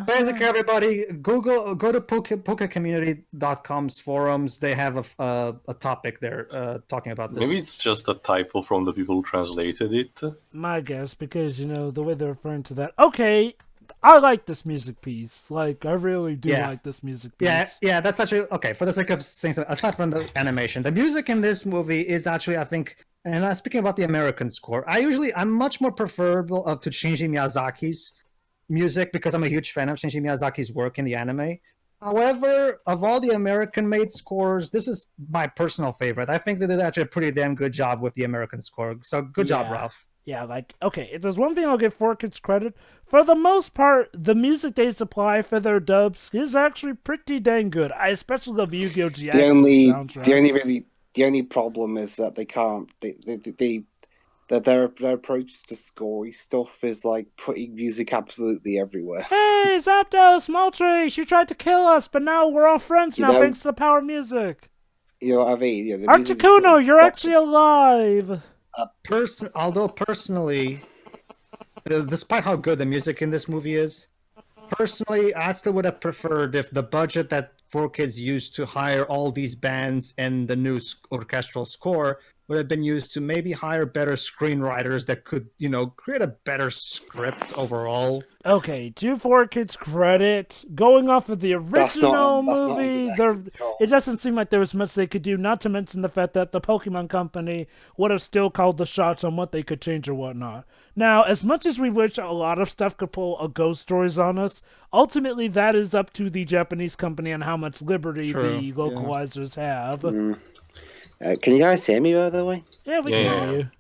Speaker 3: Basically, everybody, go to PokeCommunity.com's forums. They have a topic there talking about this.
Speaker 1: Maybe it's just a typo from the people who translated it.
Speaker 2: My guess, because, the way they're referring to that. Okay, I like this music piece. Like, I really do like this music piece.
Speaker 3: Yeah, that's actually... Okay, for the sake of saying something, aside from the animation, the music in this movie is actually, I think... And speaking about the American score, I'm much more preferable to Shinji Miyazaki's music because I'm a huge fan of Shinji Miyazaki's work in the anime. However, of all the American-made scores, this is my personal favorite. I think they did actually a pretty damn good job with the American score. So good job, Ralph.
Speaker 2: Yeah, if there's one thing I'll give 4Kids credit, for the most part, the music they supply for their dubs is actually pretty dang good. I especially love Yu-Gi-Oh! GX's soundtrack.
Speaker 6: The only problem is that they can't. Their approach to scoring stuff is like putting music absolutely everywhere.
Speaker 2: Hey, Zapdos, Moltres, you tried to kill us, but now we're all friends now thanks to the power of music.
Speaker 6: You know what I mean? Yeah,
Speaker 2: Articuno, you're actually alive.
Speaker 3: Although personally, despite how good the music in this movie is, personally, I still would have preferred if the budget that 4Kids used to hire all these bands and the new orchestral score would have been used to maybe hire better screenwriters that could, create a better script overall.
Speaker 2: Okay, to 4Kids credit, going off of the original movie, it doesn't seem like there was much they could do, not to mention the fact that the Pokemon Company would have still called the shots on what they could change or whatnot. Now, as much as we wish a lot of stuff could pull a ghost stories on us, ultimately that is up to the Japanese company and how much liberty the localizers have.
Speaker 6: Can you guys hear me, by the way?
Speaker 2: Yeah, we can hear you.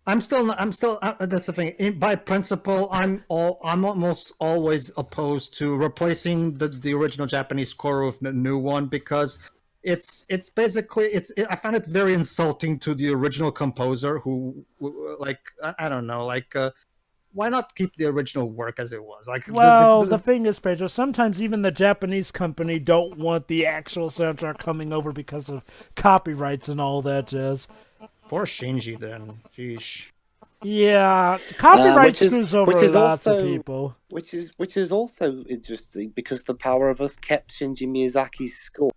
Speaker 3: I'm still. That's the thing. By principle, I'm almost always opposed to replacing the original Japanese score with a new one because it's basically I find it very insulting to the original composer who I don't know, why not keep the original work as it was?
Speaker 2: The thing is, Pedro, sometimes even the Japanese company don't want the actual soundtrack coming over because of copyrights and all that jazz.
Speaker 3: Poor Shinji, then. Sheesh.
Speaker 2: Yeah, copyright screws over lots of people.
Speaker 6: Which is also interesting because The Power of Us kept Shinji Miyazaki's score.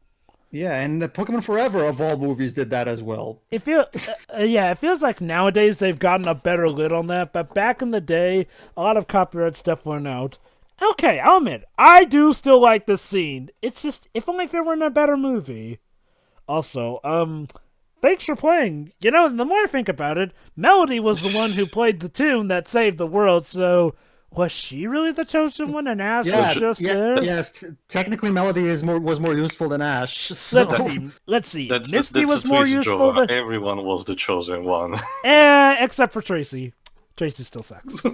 Speaker 3: Yeah, and the Pokemon Forever of all movies did that as well.
Speaker 2: It feels like nowadays they've gotten a better lid on that, but back in the day, a lot of copyright stuff went out. Okay, I'll admit, I do still like this scene. It's just, if only if it were in a better movie. Also, thanks for playing. You know, the more I think about it, Melody was the one who played the tune that saved the world, so was she really the chosen one and Ash was just there?
Speaker 3: Yes, technically Melody was more useful than Ash. So.
Speaker 2: Let's see. Misty was more useful than...
Speaker 1: Everyone was the chosen one.
Speaker 2: Except for Tracy. Tracy still sucks.
Speaker 3: No,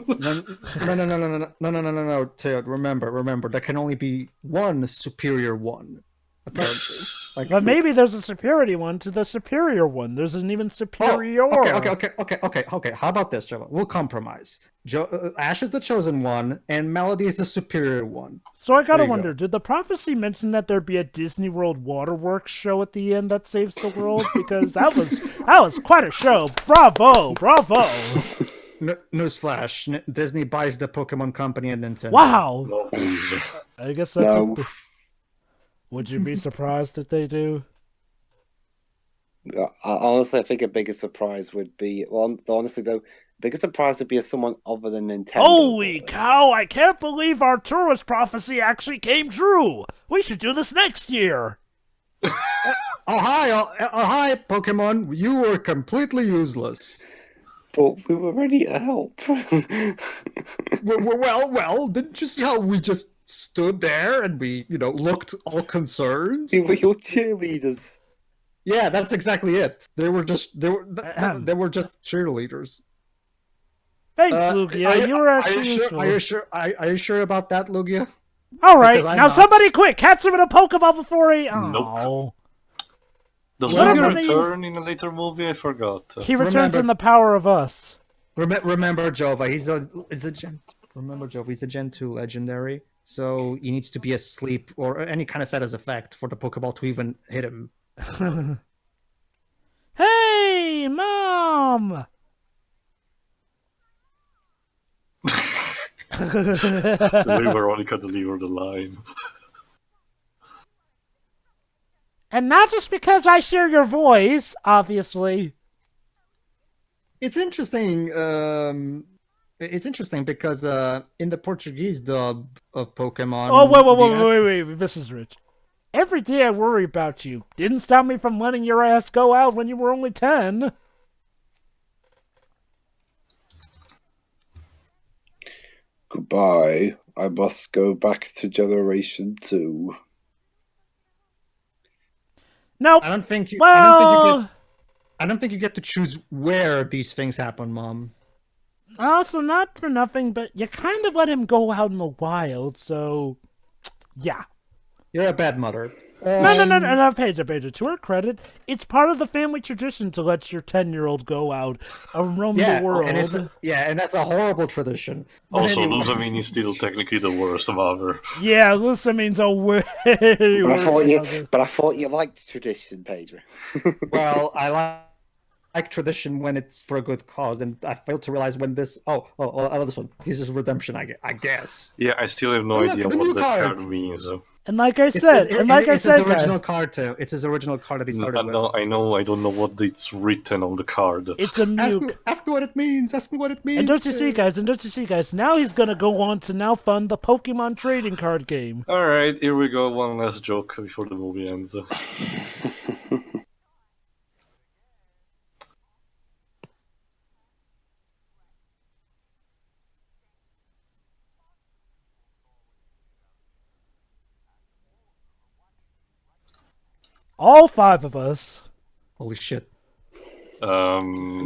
Speaker 3: Teod, remember, there can only be one superior one, apparently.
Speaker 2: But maybe there's a superiority one to the superior one. There's an even superior.
Speaker 3: Okay. How about this, Joe? We'll compromise. Ash is the chosen one, and Melody is the superior one.
Speaker 2: So I gotta wonder, did the prophecy mention that there'd be a Disney World Waterworks show at the end that saves the world? Because that was quite a show. Bravo.
Speaker 3: Newsflash: Disney buys the Pokemon Company and Nintendo.
Speaker 2: Wow. I guess that's. Would you be surprised if they do?
Speaker 6: Honestly, I think a bigger surprise would be. Well, honestly, though, biggest surprise would be if someone other than Nintendo.
Speaker 2: Holy cow! I can't believe our tourist prophecy actually came true. We should do this next year.
Speaker 3: Hi, Pokemon! You were completely useless.
Speaker 6: But we were ready to help.
Speaker 3: well, didn't you see how we just stood there and we, looked all concerned?
Speaker 6: We were your cheerleaders.
Speaker 3: Yeah, that's exactly it. They were just cheerleaders.
Speaker 2: Thanks, Lugia. You were actually useful.
Speaker 3: Are you sure about that, Lugia?
Speaker 2: All right, now somebody quick, catch him in a Pokeball before he...
Speaker 1: Nope. Does he return in a later movie? I forgot.
Speaker 2: He returns in The Power of Us.
Speaker 3: Remember, Jova, he's a Gen 2 legendary, so he needs to be asleep or any kind of status effect for the Pokeball to even hit him.
Speaker 2: Hey, Mom!
Speaker 1: The way Veronica delivered the line.
Speaker 2: And not just because I share your voice, obviously.
Speaker 3: It's interesting. It's interesting because in the Portuguese dub of Pokemon...
Speaker 2: Oh, wait. This is Rich. Every day I worry about you. Didn't stop me from letting your ass go out when you were only 10.
Speaker 8: Goodbye. I must go back to Generation 2.
Speaker 2: Nope.
Speaker 3: I don't think you get to choose where these things happen, Mom.
Speaker 2: Also, not for nothing, but you kind of let him go out in the wild, so yeah.
Speaker 3: You're a bad mother.
Speaker 2: No, Pedro. To her credit, it's part of the family tradition to let your 10-year-old go out and roam the world.
Speaker 3: And that's a horrible tradition.
Speaker 1: Also, Lusamine is still technically the worst mother.
Speaker 2: Yeah, Lusamine's a way worse.
Speaker 6: But I thought you liked tradition, Pedro.
Speaker 3: Well, I like tradition when it's for a good cause, and I failed to realize when this... I love this one. This is redemption, I guess.
Speaker 1: Yeah, I still have no idea what that card means.
Speaker 2: And like I said,
Speaker 3: it's his original card too. It's his original card that he started with.
Speaker 1: I know. I don't know what it's written on the card.
Speaker 2: It's a nuke.
Speaker 3: Ask me what it means. And
Speaker 2: don't you see, guys? Now he's gonna go on to fund the Pokemon trading card game.
Speaker 1: All right, here we go. One last joke before the movie ends.
Speaker 2: All 5 of us.
Speaker 3: Holy shit.
Speaker 2: Were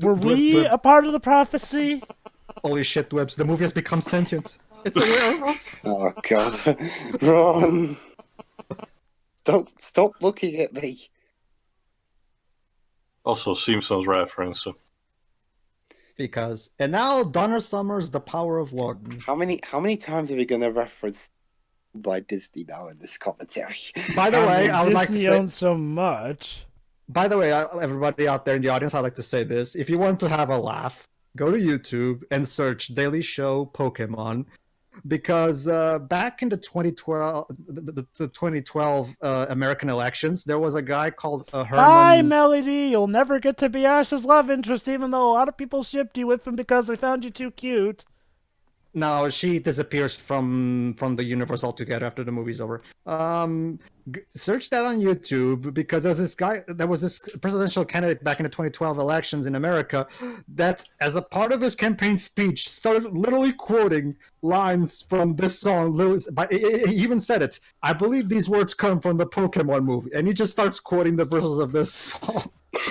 Speaker 2: we a part of the prophecy?
Speaker 3: Holy shit, Webs. The movie has become sentient. It's aware of us.
Speaker 6: Oh, God. Ron. Don't stop looking at me.
Speaker 1: Also, Simpsons reference.
Speaker 3: And now Donna Summers, The Power of One.
Speaker 6: How many times are we going to reference by Disney now in this commentary?
Speaker 3: By the way, I would like to
Speaker 2: Disney owns so much.
Speaker 3: By the way, everybody out there in the audience, I'd like to say this. If you want to have a laugh, go to YouTube and search Daily Show Pokemon. because back in the 2012 American elections, there was a guy called Herman.
Speaker 2: Bye, Melody. You'll never get to be Ash's love interest, even though a lot of people shipped you with him because they found you too cute.
Speaker 3: No, she disappears from the universe altogether after the movie's over. Search that on YouTube, because there was this presidential candidate back in the 2012 elections in America that, as a part of his campaign speech, started literally quoting lines from this song. He even said it. I believe these words come from the Pokémon movie, and he just starts quoting the verses of this song.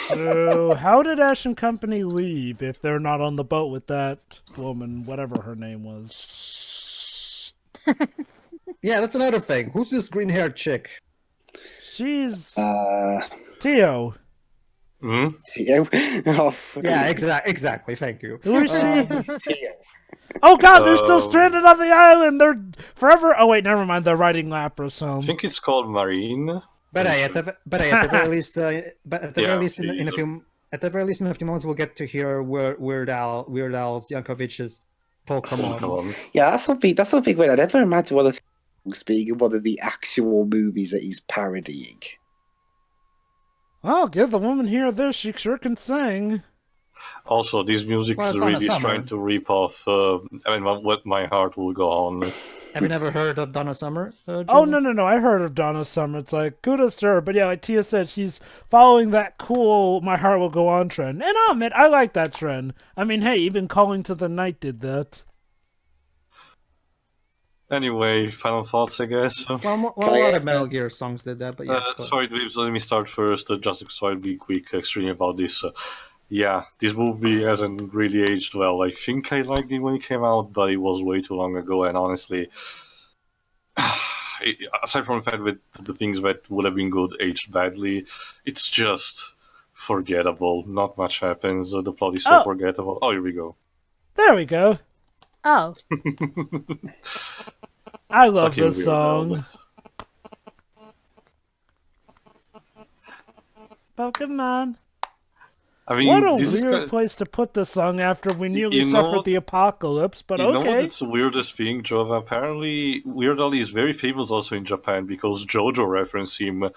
Speaker 2: So, how did Ash and company leave if they're not on the boat with that woman, whatever her name was?
Speaker 3: Yeah, that's another thing. Who's this green-haired chick?
Speaker 2: She's Tio.
Speaker 6: Tio? Oh,
Speaker 3: yeah, exactly. Thank you.
Speaker 2: Who is she?
Speaker 6: Tio.
Speaker 2: Oh god, they're still stranded on the island. They're forever. Oh wait, never mind. They're riding Lapras home.
Speaker 1: I think it's called Marine.
Speaker 3: But at the very least, in a few moments, we'll get to hear Weird Al's Yankovic's Pokémon.
Speaker 6: Yeah, that's something weird. I never imagine one of being in one of the actual movies that he's parodying.
Speaker 2: Well, give the woman here this. She sure can sing.
Speaker 1: Also, this music is really trying to rip off. What my heart will go on.
Speaker 3: Have you never heard of Donna Summer?
Speaker 2: Oh, no. I heard of Donna Summer. It's like, kudos to her. But yeah, like Tia said, she's following that cool My Heart Will Go On trend. And I'll admit, I like that trend. I mean, hey, even Calling to the Night did that.
Speaker 1: Anyway, final thoughts, I guess.
Speaker 3: Well, a lot of Metal Gear songs did that, but yeah.
Speaker 1: Sorry, Dweebs, let me start first, just so I'll be quick, extremely about this. Yeah, this movie hasn't really aged well. I think I liked it when it came out, but it was way too long ago, and honestly, aside from the fact that the things that would have been good aged badly, it's just forgettable. Not much happens. The plot is so forgettable. Oh, here we go.
Speaker 2: There we go.
Speaker 5: Oh.
Speaker 2: I love this song. Pokemon.
Speaker 1: I mean,
Speaker 2: what a weird place to put this song after we nearly suffered the apocalypse, but okay.
Speaker 1: You know what's the weirdest thing, Joe? Apparently, Weird Al is very famous also in Japan because JoJo referenced him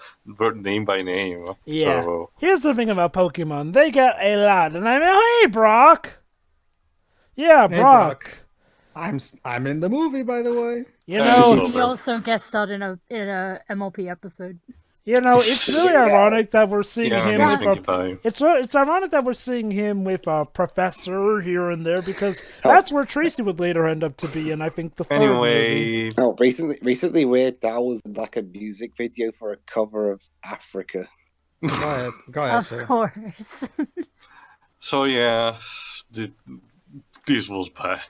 Speaker 1: name by name.
Speaker 2: Yeah.
Speaker 1: So...
Speaker 2: Here's the thing about Pokemon. They get a lot, and I'm hey, Brock! Yeah,
Speaker 3: hey,
Speaker 2: Brock.
Speaker 3: I'm in the movie, by the way.
Speaker 2: You know,
Speaker 5: he also guest starred in a MLP episode.
Speaker 2: You know, it's really ironic that we're seeing him with it's ironic that we're seeing him with a professor here and there because that's where Tracy would later end up to be in, I think, the third movie.
Speaker 6: Oh, recently Weird Al was in like a music video for a cover of Africa.
Speaker 3: Go ahead.
Speaker 5: Of course.
Speaker 1: So yeah, this was bad.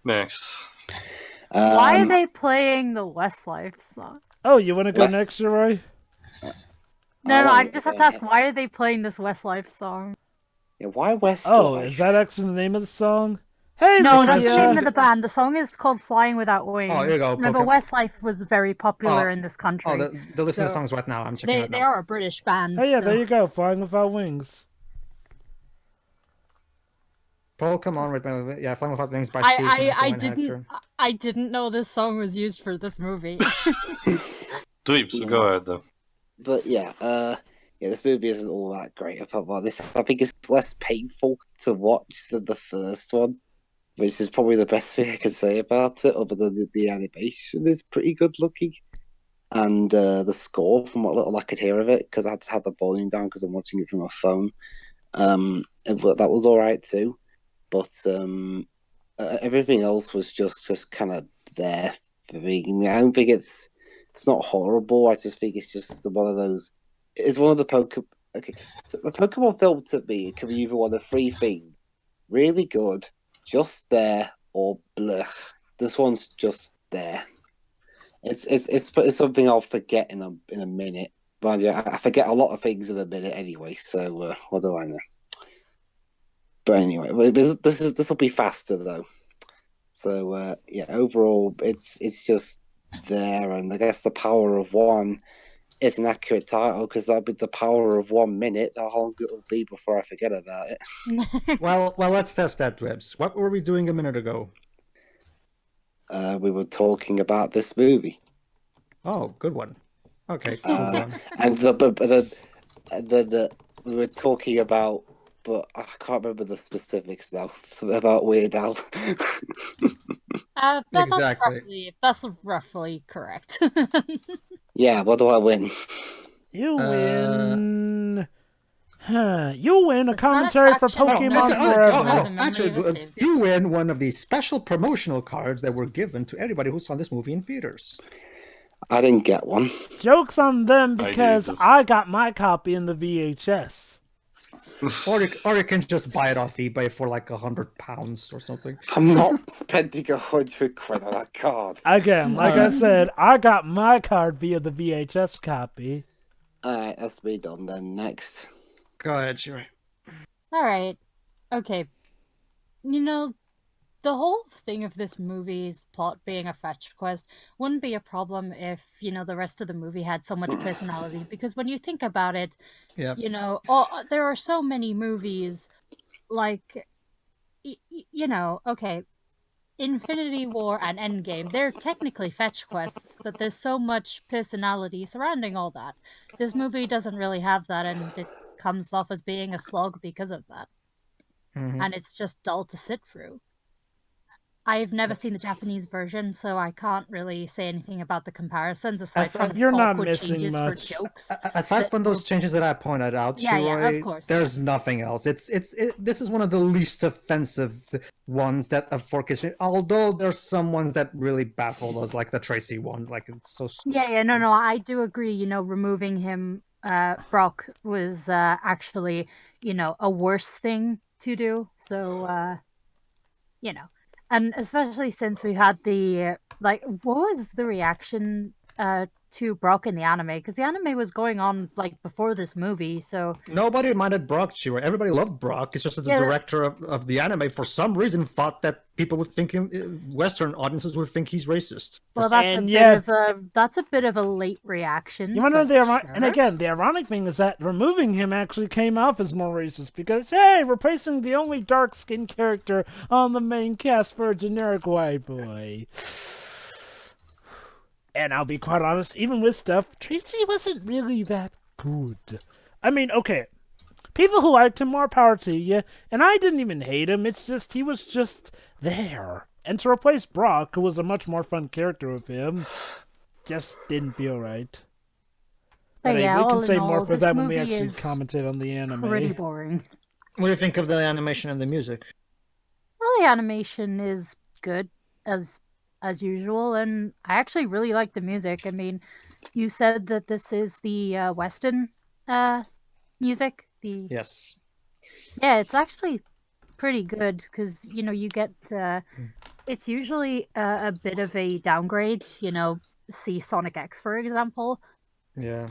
Speaker 1: Next.
Speaker 5: Why are they playing the Westlife song?
Speaker 2: Oh, you want to go next, Roy?
Speaker 5: No, I just have to ask, why are they playing this Westlife song?
Speaker 6: Yeah, why Westlife?
Speaker 2: Oh, is that actually the name of the song? Hey,
Speaker 5: no, that's the name of the band. The song is called Flying Without Wings.
Speaker 3: Oh, here you go.
Speaker 5: Remember, Westlife was very popular in this country.
Speaker 3: Oh, the listening to songs right now. I'm checking it out.
Speaker 5: They are a British band.
Speaker 2: Oh, yeah, there you go. Flying Without Wings.
Speaker 3: Pokemon, yeah, Flying Without Wings by Steve.
Speaker 5: I didn't know this song was used for this movie.
Speaker 1: Dweebs, go ahead though.
Speaker 6: But yeah, this movie isn't all that great. I think it's less painful to watch than the first one, which is probably the best thing I can say about it, other than the animation is pretty good looking. And the score, from what little I could hear of it, because I had to have the volume down because I'm watching it from my phone, that was alright too. But everything else was just kind of there for me. I mean, I don't think it's not horrible. I just think it's just one of those. It's one of the Pokemon. Okay, so a Pokemon film to me can be either one of three things: really good, just there, or blech. This one's just there. It's something I'll forget in a minute. But yeah, I forget a lot of things in a minute anyway. So what do I know? But anyway, this will be faster though. So yeah, overall, it's just there, and I guess the Power of One is an accurate title because that'll be the power of 1 minute. How long it'll be before I forget about it.
Speaker 3: well, let's test that, Dweebs. What were we doing a minute ago?
Speaker 6: we were talking about this movie.
Speaker 3: Oh, good one. Okay, cool one.
Speaker 6: And we were talking about, but I can't remember the specifics now. Something about Weird Al.
Speaker 3: Exactly.
Speaker 5: That's roughly correct.
Speaker 6: Yeah, what do I win?
Speaker 2: You win. You win a commentary for Pokemon Forever.
Speaker 3: Actually, you win one of the special promotional cards that were given to everybody who saw this movie in theaters.
Speaker 6: I didn't get one.
Speaker 2: Joke's on them because I got my copy in the VHS.
Speaker 3: Or you can just buy it off eBay for like £100 or something.
Speaker 6: I'm not spending £100 on a card.
Speaker 2: Again, like I said, I got my card via the VHS copy.
Speaker 6: Alright, that's me done then. Next.
Speaker 3: Go ahead, Shuri.
Speaker 5: Alright. Okay. You know, the whole thing of this movie's plot being a fetch quest wouldn't be a problem if, the rest of the movie had so much personality. Because when you think about it, there are so many movies, like, okay, Infinity War and Endgame, they're technically fetch quests, but there's so much personality surrounding all that. This movie doesn't really have that, and it comes off as being a slog because of that.
Speaker 3: Mm-hmm.
Speaker 5: And it's just dull to sit through. I've never seen the Japanese version, so I can't really say anything about the comparisons aside from
Speaker 2: you're not
Speaker 5: awkward
Speaker 2: missing
Speaker 5: changes
Speaker 2: much.
Speaker 5: for jokes.
Speaker 3: Aside from those changes that I pointed out, Shiroi,
Speaker 5: of course,
Speaker 3: there's nothing else. This is one of the least offensive ones that for kids. Although there's some ones that really baffled us, like the Tracy one. Like it's so.
Speaker 5: No. I do agree. Removing him, Brock, was actually a worse thing to do. So, and especially since we had the what was the reaction to Brock in the anime? Because the anime was going on before this movie, so
Speaker 3: nobody minded Brock. Everybody loved Brock. It's just that the director of the anime, for some reason, thought that people would think Western audiences would think he's racist.
Speaker 5: Well, that's a bit of a late reaction.
Speaker 2: You want to know and again, the ironic thing is that removing him actually came off as more racist because hey, replacing the only dark-skinned character on the main cast for a generic white boy. And I'll be quite honest, even with stuff, Tracy wasn't really that good. I mean, okay, people who liked him, more power to you, and I didn't even hate him, it's just, he was just there. And to replace Brock, who was a much more fun character with him, just didn't feel right.
Speaker 5: But
Speaker 2: we can say more for that when we actually commented on the anime.
Speaker 5: Pretty boring.
Speaker 3: What do you think of the animation and the music?
Speaker 5: Well, the animation is good, as usual, and I actually really like the music. I mean, you said that this is the Western music.
Speaker 3: Yes.
Speaker 5: Yeah, it's actually pretty good because you get it's usually a bit of a downgrade. See Sonic X, for example.
Speaker 3: Yeah.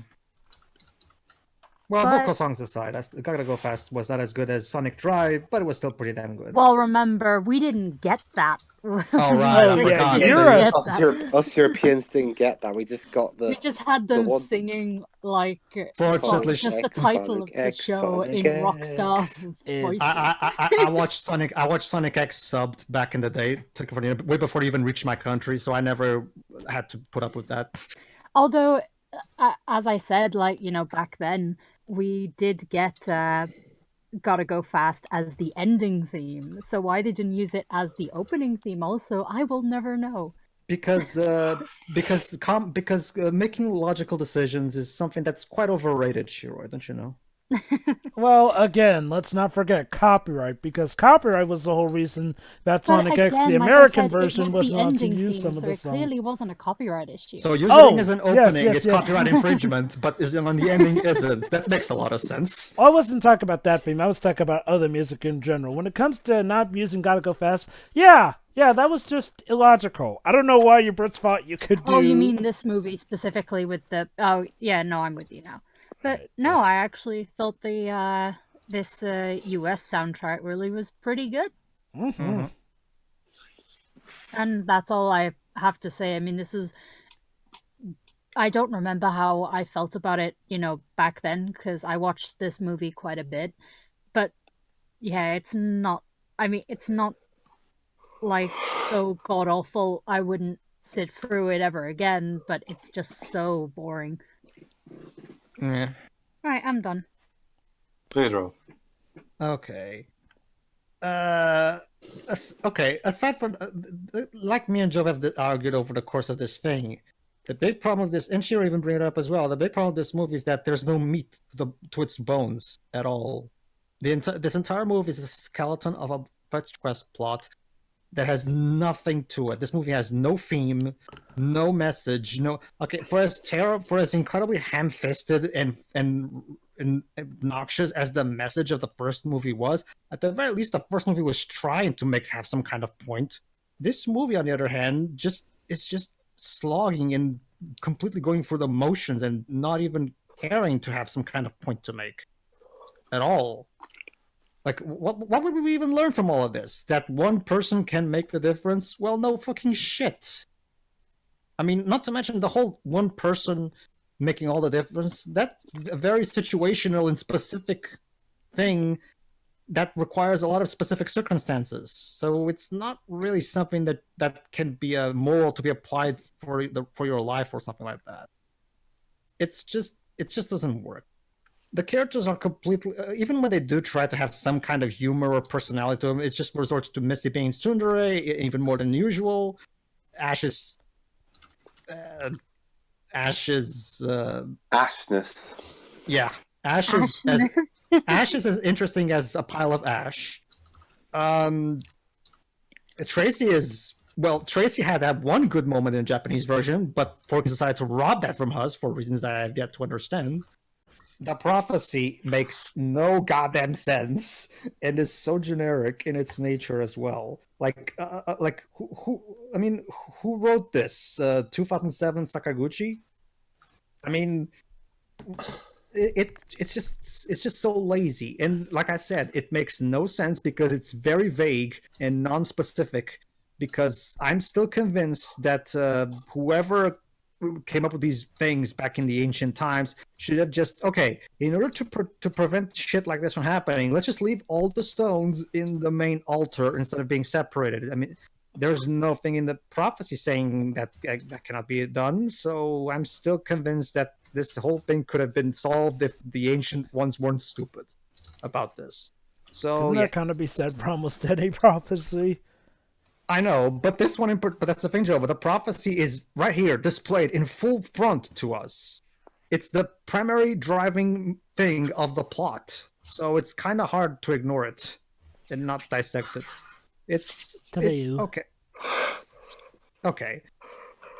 Speaker 3: Well, vocal songs aside, Gotta Go Fast was not as good as Sonic Drive, but it was still pretty damn good.
Speaker 5: Well, remember, we didn't get that.
Speaker 3: Oh, right. I forgot.
Speaker 6: Us Europeans didn't get that. We just got the...
Speaker 5: We just had them singing,
Speaker 3: Fortunately,
Speaker 5: just the title of the show in Rockstar voice.
Speaker 3: I watched Sonic X subbed back in the day, way before it even reached my country, so I never had to put up with that.
Speaker 5: Although, as I said, back then, we did get Gotta Go Fast as the ending theme. So why they didn't use it as the opening theme also, I will never know.
Speaker 3: Because making logical decisions is something that's quite overrated, Shiroi, don't you know?
Speaker 2: Well, again, let's not forget copyright, because copyright was the whole reason that Sonic X, the American version, wasn't allowed to use some of the songs.
Speaker 5: It clearly wasn't a copyright issue.
Speaker 3: So using as an opening is copyright infringement, but on the ending isn't. That makes a lot of sense.
Speaker 2: I wasn't talking about that theme. I was talking about other music in general. When it comes to not using Gotta Go Fast, yeah, that was just illogical. I don't know why you Brits thought you could do...
Speaker 5: Oh, you mean this movie specifically with the... Oh, yeah, no, I'm with you now. But no, I actually thought the this US soundtrack really was pretty good.
Speaker 2: Mm-hmm.
Speaker 5: And that's all I have to say. I mean, this is... I don't remember how I felt about it, back then, because I watched this movie quite a bit. But, yeah, it's not... I mean, it's not like so god awful I wouldn't sit through it ever again, but it's just so boring.
Speaker 3: Yeah.
Speaker 5: Alright, I'm done.
Speaker 1: Pedro.
Speaker 3: Okay. Okay. Aside from, like me and Joe have argued over the course of this thing, the big problem with this, and Shiro even bring it up as well. The big problem with this movie is that there's no meat to its bones at all. This entire movie is a skeleton of a fetch quest plot that has nothing to it. This movie has no theme, no message, no. Okay, for as incredibly ham-fisted and obnoxious as the message of the first movie was, at the very least, the first movie was trying to have some kind of point. This movie, on the other hand, is just slogging and completely going through the motions and not even caring to have some kind of point to make at all. Like, what would we even learn from all of this? That one person can make the difference? Well, no fucking shit. I mean, not to mention the whole one person making all the difference. That's a very situational and specific thing that requires a lot of specific circumstances. So it's not really something that can be a moral to be applied for your life or something like that. It just doesn't work. The characters are completely, even when they do try to have some kind of humor or personality to them, it just resorts to Misty being tsundere even more than usual. Ash's
Speaker 6: ashness.
Speaker 3: Yeah, Ash is as interesting as a pile of ash. Tracy had that one good moment in the Japanese version, but Porky decided to rob that from us for reasons that I have yet to understand. The prophecy makes no goddamn sense and is so generic in its nature as well. Who wrote this? 2007 Sakaguchi? I mean, it's just so lazy. And like I said, it makes no sense because it's very vague and non-specific, because I'm still convinced that whoever came up with these things back in the ancient times should have just, okay, in order to prevent shit like this from happening, let's just leave all the stones in the main altar instead of being separated. I mean, there's nothing in the prophecy saying that cannot be done, so I'm still convinced that this whole thing could have been solved if the ancient ones weren't stupid about this. So
Speaker 2: couldn't that kind of be said for almost any prophecy?
Speaker 3: I know, but this one, but that's the thing, Joe. But the prophecy is right here, displayed in full front to us. It's the primary driving thing of the plot, so it's kind of hard to ignore it and not dissect it. Okay.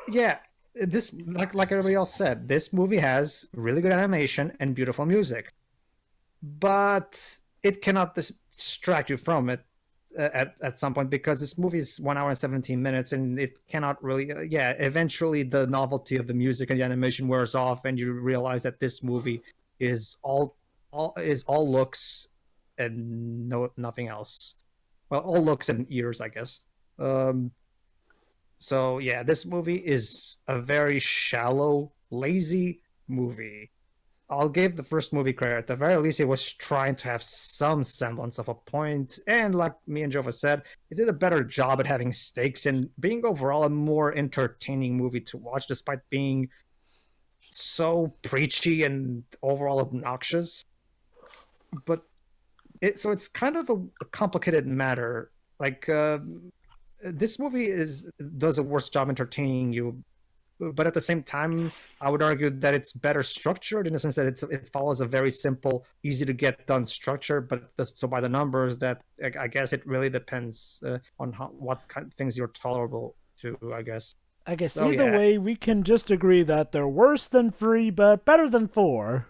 Speaker 3: Yeah, this like everybody else said, this movie has really good animation and beautiful music, but it cannot distract you from it at some point, because this movie is 1 hour and 17 minutes and it cannot really eventually the novelty of the music and the animation wears off and you realize that this movie is all looks and nothing else. Well, all looks and ears, I guess. So yeah, this movie is a very shallow, lazy movie. I'll give the first movie credit. At the very least, it was trying to have some semblance of a point. And like me and Jova said, it did a better job at having stakes and being overall a more entertaining movie to watch, despite being so preachy and overall obnoxious. But it's kind of a complicated matter. Like, this movie does a worse job entertaining you, but at the same time, I would argue that it's better structured in the sense that it follows a very simple, easy to get done structure. But so by the numbers, that I guess it really depends on what kind of things you're tolerable to. I guess
Speaker 2: either way, we can just agree that they're worse than 3, but better than 4.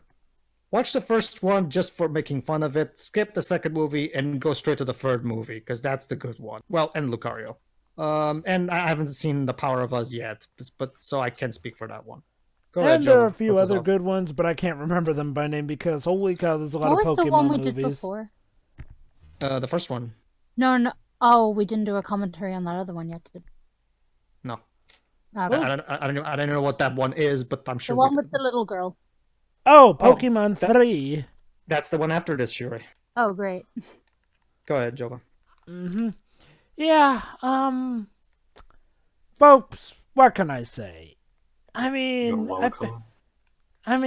Speaker 3: Watch the first one just for making fun of it. Skip the second movie and go straight to the third movie, because that's the good one. Well, and Lucario. And I haven't seen The Power of Us yet, but so I can speak for that one.
Speaker 2: Go ahead, Joe. There are a few other good ones, but I can't remember them by name because holy cow, there's a lot of Pokemon movies. What was the one we did before?
Speaker 3: The first one.
Speaker 5: No. Oh, we didn't do a commentary on that other one yet, did we?
Speaker 3: No.
Speaker 5: Okay.
Speaker 3: I don't know what that one is, but I'm sure
Speaker 5: the one with the little girl.
Speaker 2: Oh, Pokemon 3.
Speaker 3: That's the one after this, Shuri.
Speaker 5: Oh, great.
Speaker 3: Go ahead, Jova.
Speaker 2: Mm-hmm. Yeah, folks, what can I say? I
Speaker 1: You're
Speaker 2: mean,
Speaker 1: welcome.
Speaker 2: I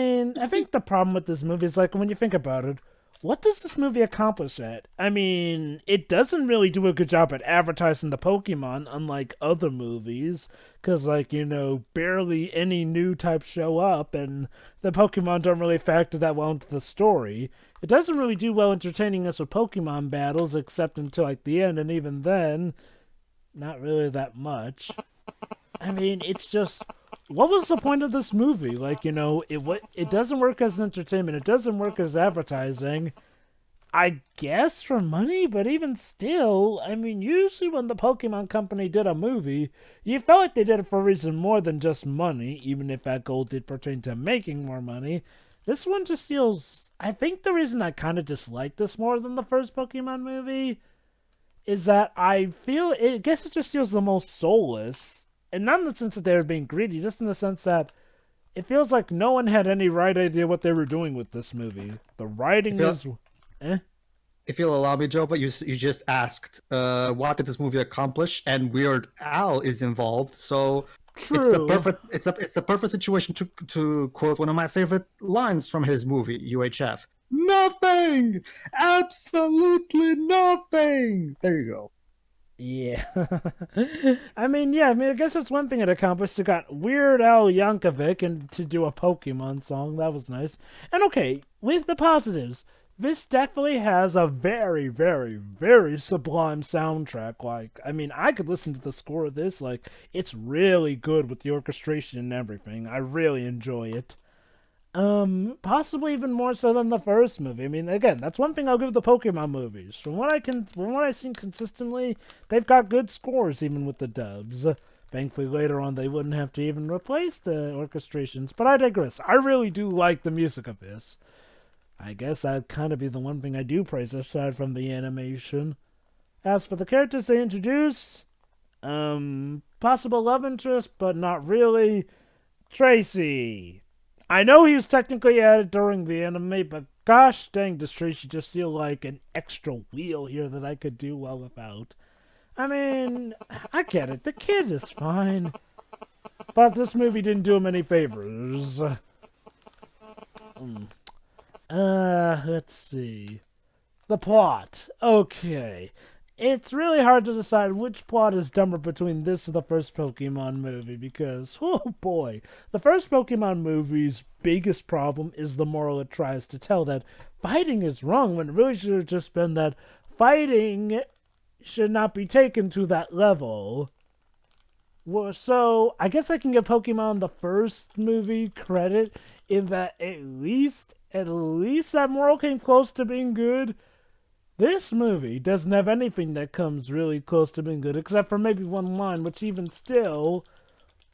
Speaker 2: think the problem with this movie is, like, when you think about it, what does this movie accomplish at? I mean, it doesn't really do a good job at advertising the Pokemon, unlike other movies, because, like, barely any new types show up, and the Pokemon don't really factor that well into the story. It doesn't really do well entertaining us with Pokemon battles, except until, like, the end, and even then, not really that much. I mean, it's just, what was the point of this movie? Like, it doesn't work as entertainment. It doesn't work as advertising. I guess for money, but even still, I mean, usually when the Pokemon Company did a movie, you felt like they did it for a reason more than just money, even if that goal did pertain to making more money. This one just feels, I think the reason I kind of dislike this more than the first Pokemon movie is that I guess it just feels the most soulless. And not in the sense that they were being greedy, just in the sense that it feels like no one had any right idea what they were doing with this movie. The writing is...
Speaker 3: If you'll allow me, Joe, but you just asked, what did this movie accomplish? And Weird Al is involved, so
Speaker 2: True.
Speaker 3: It's the perfect situation to quote one of my favorite lines from his movie, UHF. Nothing! Absolutely nothing! There you go.
Speaker 2: Yeah. I guess that's one thing it accomplished. It got Weird Al Yankovic and to do a Pokemon song. That was nice. And okay, with the positives, this definitely has a very, very, very sublime soundtrack. Like, I mean, I could listen to the score of this. Like, it's really good with the orchestration and everything. I really enjoy it. Possibly even more so than the first movie. I mean, again, that's one thing I'll give the Pokemon movies. From what I've seen consistently, they've got good scores even with the dubs. Thankfully, later on, they wouldn't have to even replace the orchestrations. But I digress. I really do like the music of this. I guess that'd kind of be the one thing I do praise aside from the animation. As for the characters they introduce, possible love interest, but not really. Tracy. I know he was technically added during the anime, but gosh dang, does Tracy just feel like an extra wheel here that I could do well without. I mean, I get it. The kid is fine. But this movie didn't do him any favors. Let's see. The plot. Okay. It's really hard to decide which plot is dumber between this and the first Pokemon movie because, oh boy, the first Pokemon movie's biggest problem is the moral it tries to tell, that fighting is wrong when it really should have just been that fighting should not be taken to that level. Well, so I guess I can give Pokemon the first movie credit in that at least that moral came close to being good. This movie doesn't have anything that comes really close to being good, except for maybe one line, which even still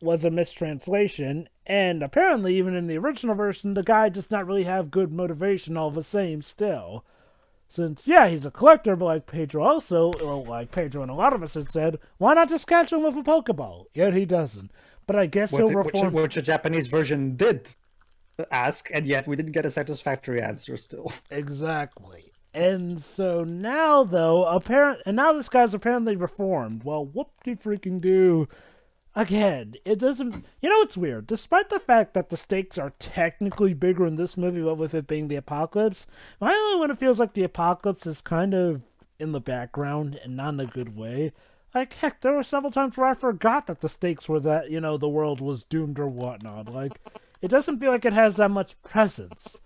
Speaker 2: was a mistranslation. And apparently, even in the original version, the guy does not really have good motivation all the same still. Since, yeah, he's a collector, but like Pedro also, or like Pedro and a lot of us had said, why not just catch him with a Pokeball? Yet he doesn't. But I guess he'll reform...
Speaker 3: Which the Japanese version did ask, and yet we didn't get a satisfactory answer still.
Speaker 2: Exactly. And so now, though, now this guy's apparently reformed. Well, whoop-de-freaking-do. Again, it doesn't... it's weird. Despite the fact that the stakes are technically bigger in this movie, what with it being the apocalypse, finally when it feels like the apocalypse is kind of in the background and not in a good way. Like, heck, there were several times where I forgot that the stakes were that, the world was doomed or whatnot. Like, it doesn't feel like it has that much presence.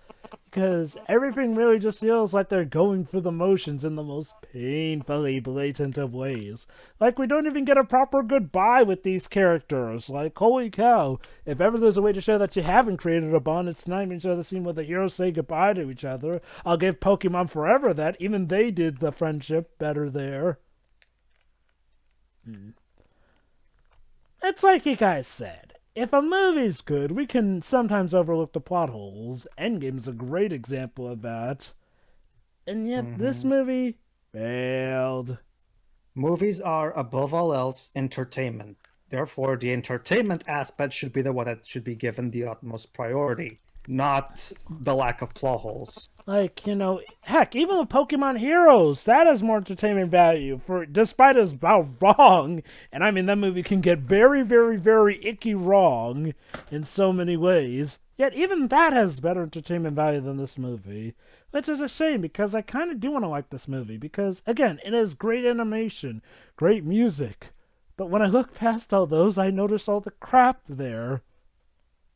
Speaker 2: Because everything really just feels like they're going through the motions in the most painfully blatant of ways. Like, we don't even get a proper goodbye with these characters. Like, holy cow, if ever there's a way to show that you haven't created a bond, it's not even show the scene where the heroes say goodbye to each other. I'll give Pokemon Forever that. Even they did the friendship better there. It's like you guys said. If a movie's good, we can sometimes overlook the plot holes. Endgame's a great example of that. And yet, this movie failed.
Speaker 3: Movies are, above all else, entertainment. Therefore, the entertainment aspect should be the one that should be given the utmost priority. not the lack of plot holes.
Speaker 2: Like, heck, even with Pokemon Heroes, that has more entertainment value despite it's about wrong. And I mean, that movie can get very, very, very icky wrong in so many ways. Yet even that has better entertainment value than this movie. Which is a shame, because I kind of do want to like this movie. Because, again, it has great animation, great music. But when I look past all those, I notice all the crap there.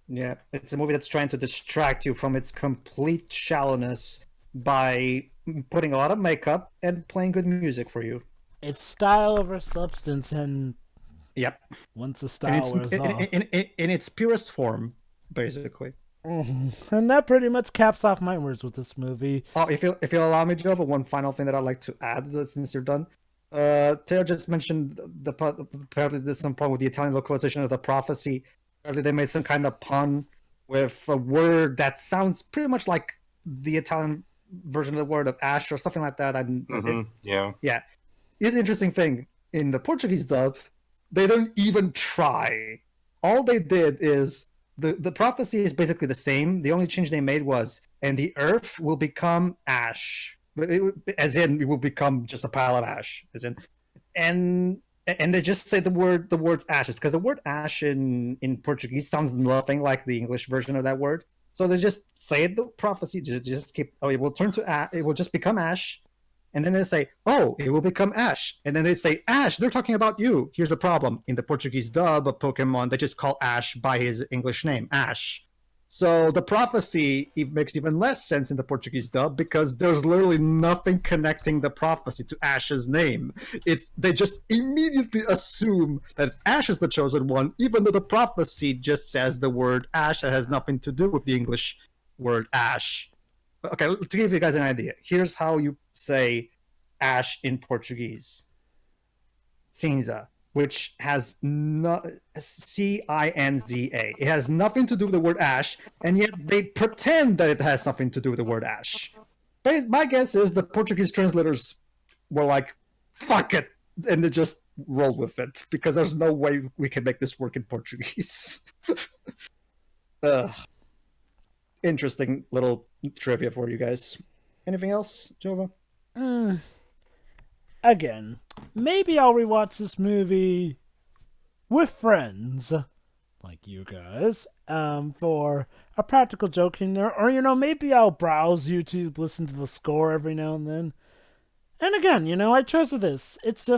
Speaker 3: Yeah, it's a movie that's trying to distract you from its complete shallowness by putting a lot of makeup and playing good music for you.
Speaker 2: It's style over substance, and
Speaker 3: yep,
Speaker 2: once the style wears off.
Speaker 3: In its purest form, basically.
Speaker 2: Mm-hmm. And that pretty much caps off my words with this movie.
Speaker 3: Oh, if you'll allow me, Joe, one final thing that I'd like to add, since you're done. Taylor just mentioned apparently there's some problem with the Italian localization of the prophecy. Apparently they made some kind of pun with a word that sounds pretty much like the Italian version of the word of ash or something like that.
Speaker 1: Yeah.
Speaker 3: Here's the interesting thing. In the Portuguese dub, they don't even try. All they did is, the prophecy is basically the same. The only change they made was, and the earth will become ash. As in, it will become just a pile of ash. As in, and they just say the words ashes, because the word ash in Portuguese sounds nothing like the English version of that word. So they just say the prophecy, just keep, it will turn to ash, it will just become ash. And then they say, oh, it will become ash. And then they say, Ash, they're talking about you. Here's the problem. In the Portuguese dub of Pokemon, they just call Ash by his English name, Ash. So the prophecy makes even less sense in the Portuguese dub, because there's literally nothing connecting the prophecy to Ash's name. They just immediately assume that Ash is the chosen one, even though the prophecy just says the word Ash that has nothing to do with the English word Ash. Okay, to give you guys an idea, here's how you say Ash in Portuguese. Cinza, which has C-I-N-Z-A. It has nothing to do with the word ash, and yet they pretend that it has something to do with the word ash. But my guess is the Portuguese translators were like, fuck it, and they just rolled with it, because there's no way we can make this work in Portuguese. Interesting little trivia for you guys. Anything else, Jova?
Speaker 2: Again, maybe I'll rewatch this movie with friends, like you guys, for a practical joke in there. Or, maybe I'll browse YouTube, listen to the score every now and then. And again, I trusted this. It's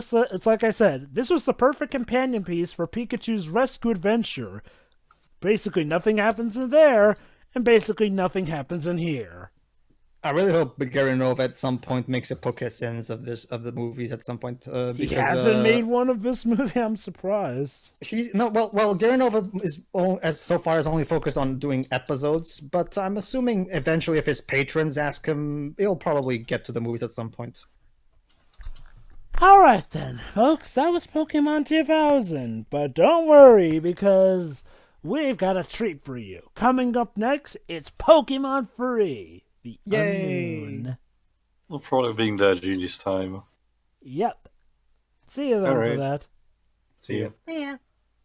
Speaker 2: like I said, this was the perfect companion piece for Pikachu's rescue adventure. Basically, nothing happens in there, and basically nothing happens in here.
Speaker 3: I really hope Gary at some point makes a Poké-Sense of the movies at some point. Because,
Speaker 2: he hasn't made one of this movie. I'm surprised.
Speaker 3: Gary is so far only focused on doing episodes, but I'm assuming eventually, if his patrons ask him, he'll probably get to the movies at some point.
Speaker 2: All right then, folks, that was Pokemon 2000. But don't worry, because we've got a treat for you. Coming up next, it's Pokemon Free. The Unknown.
Speaker 1: We'll probably be in Deji this time.
Speaker 2: Yep. See you then for that.
Speaker 1: See ya.
Speaker 5: See ya.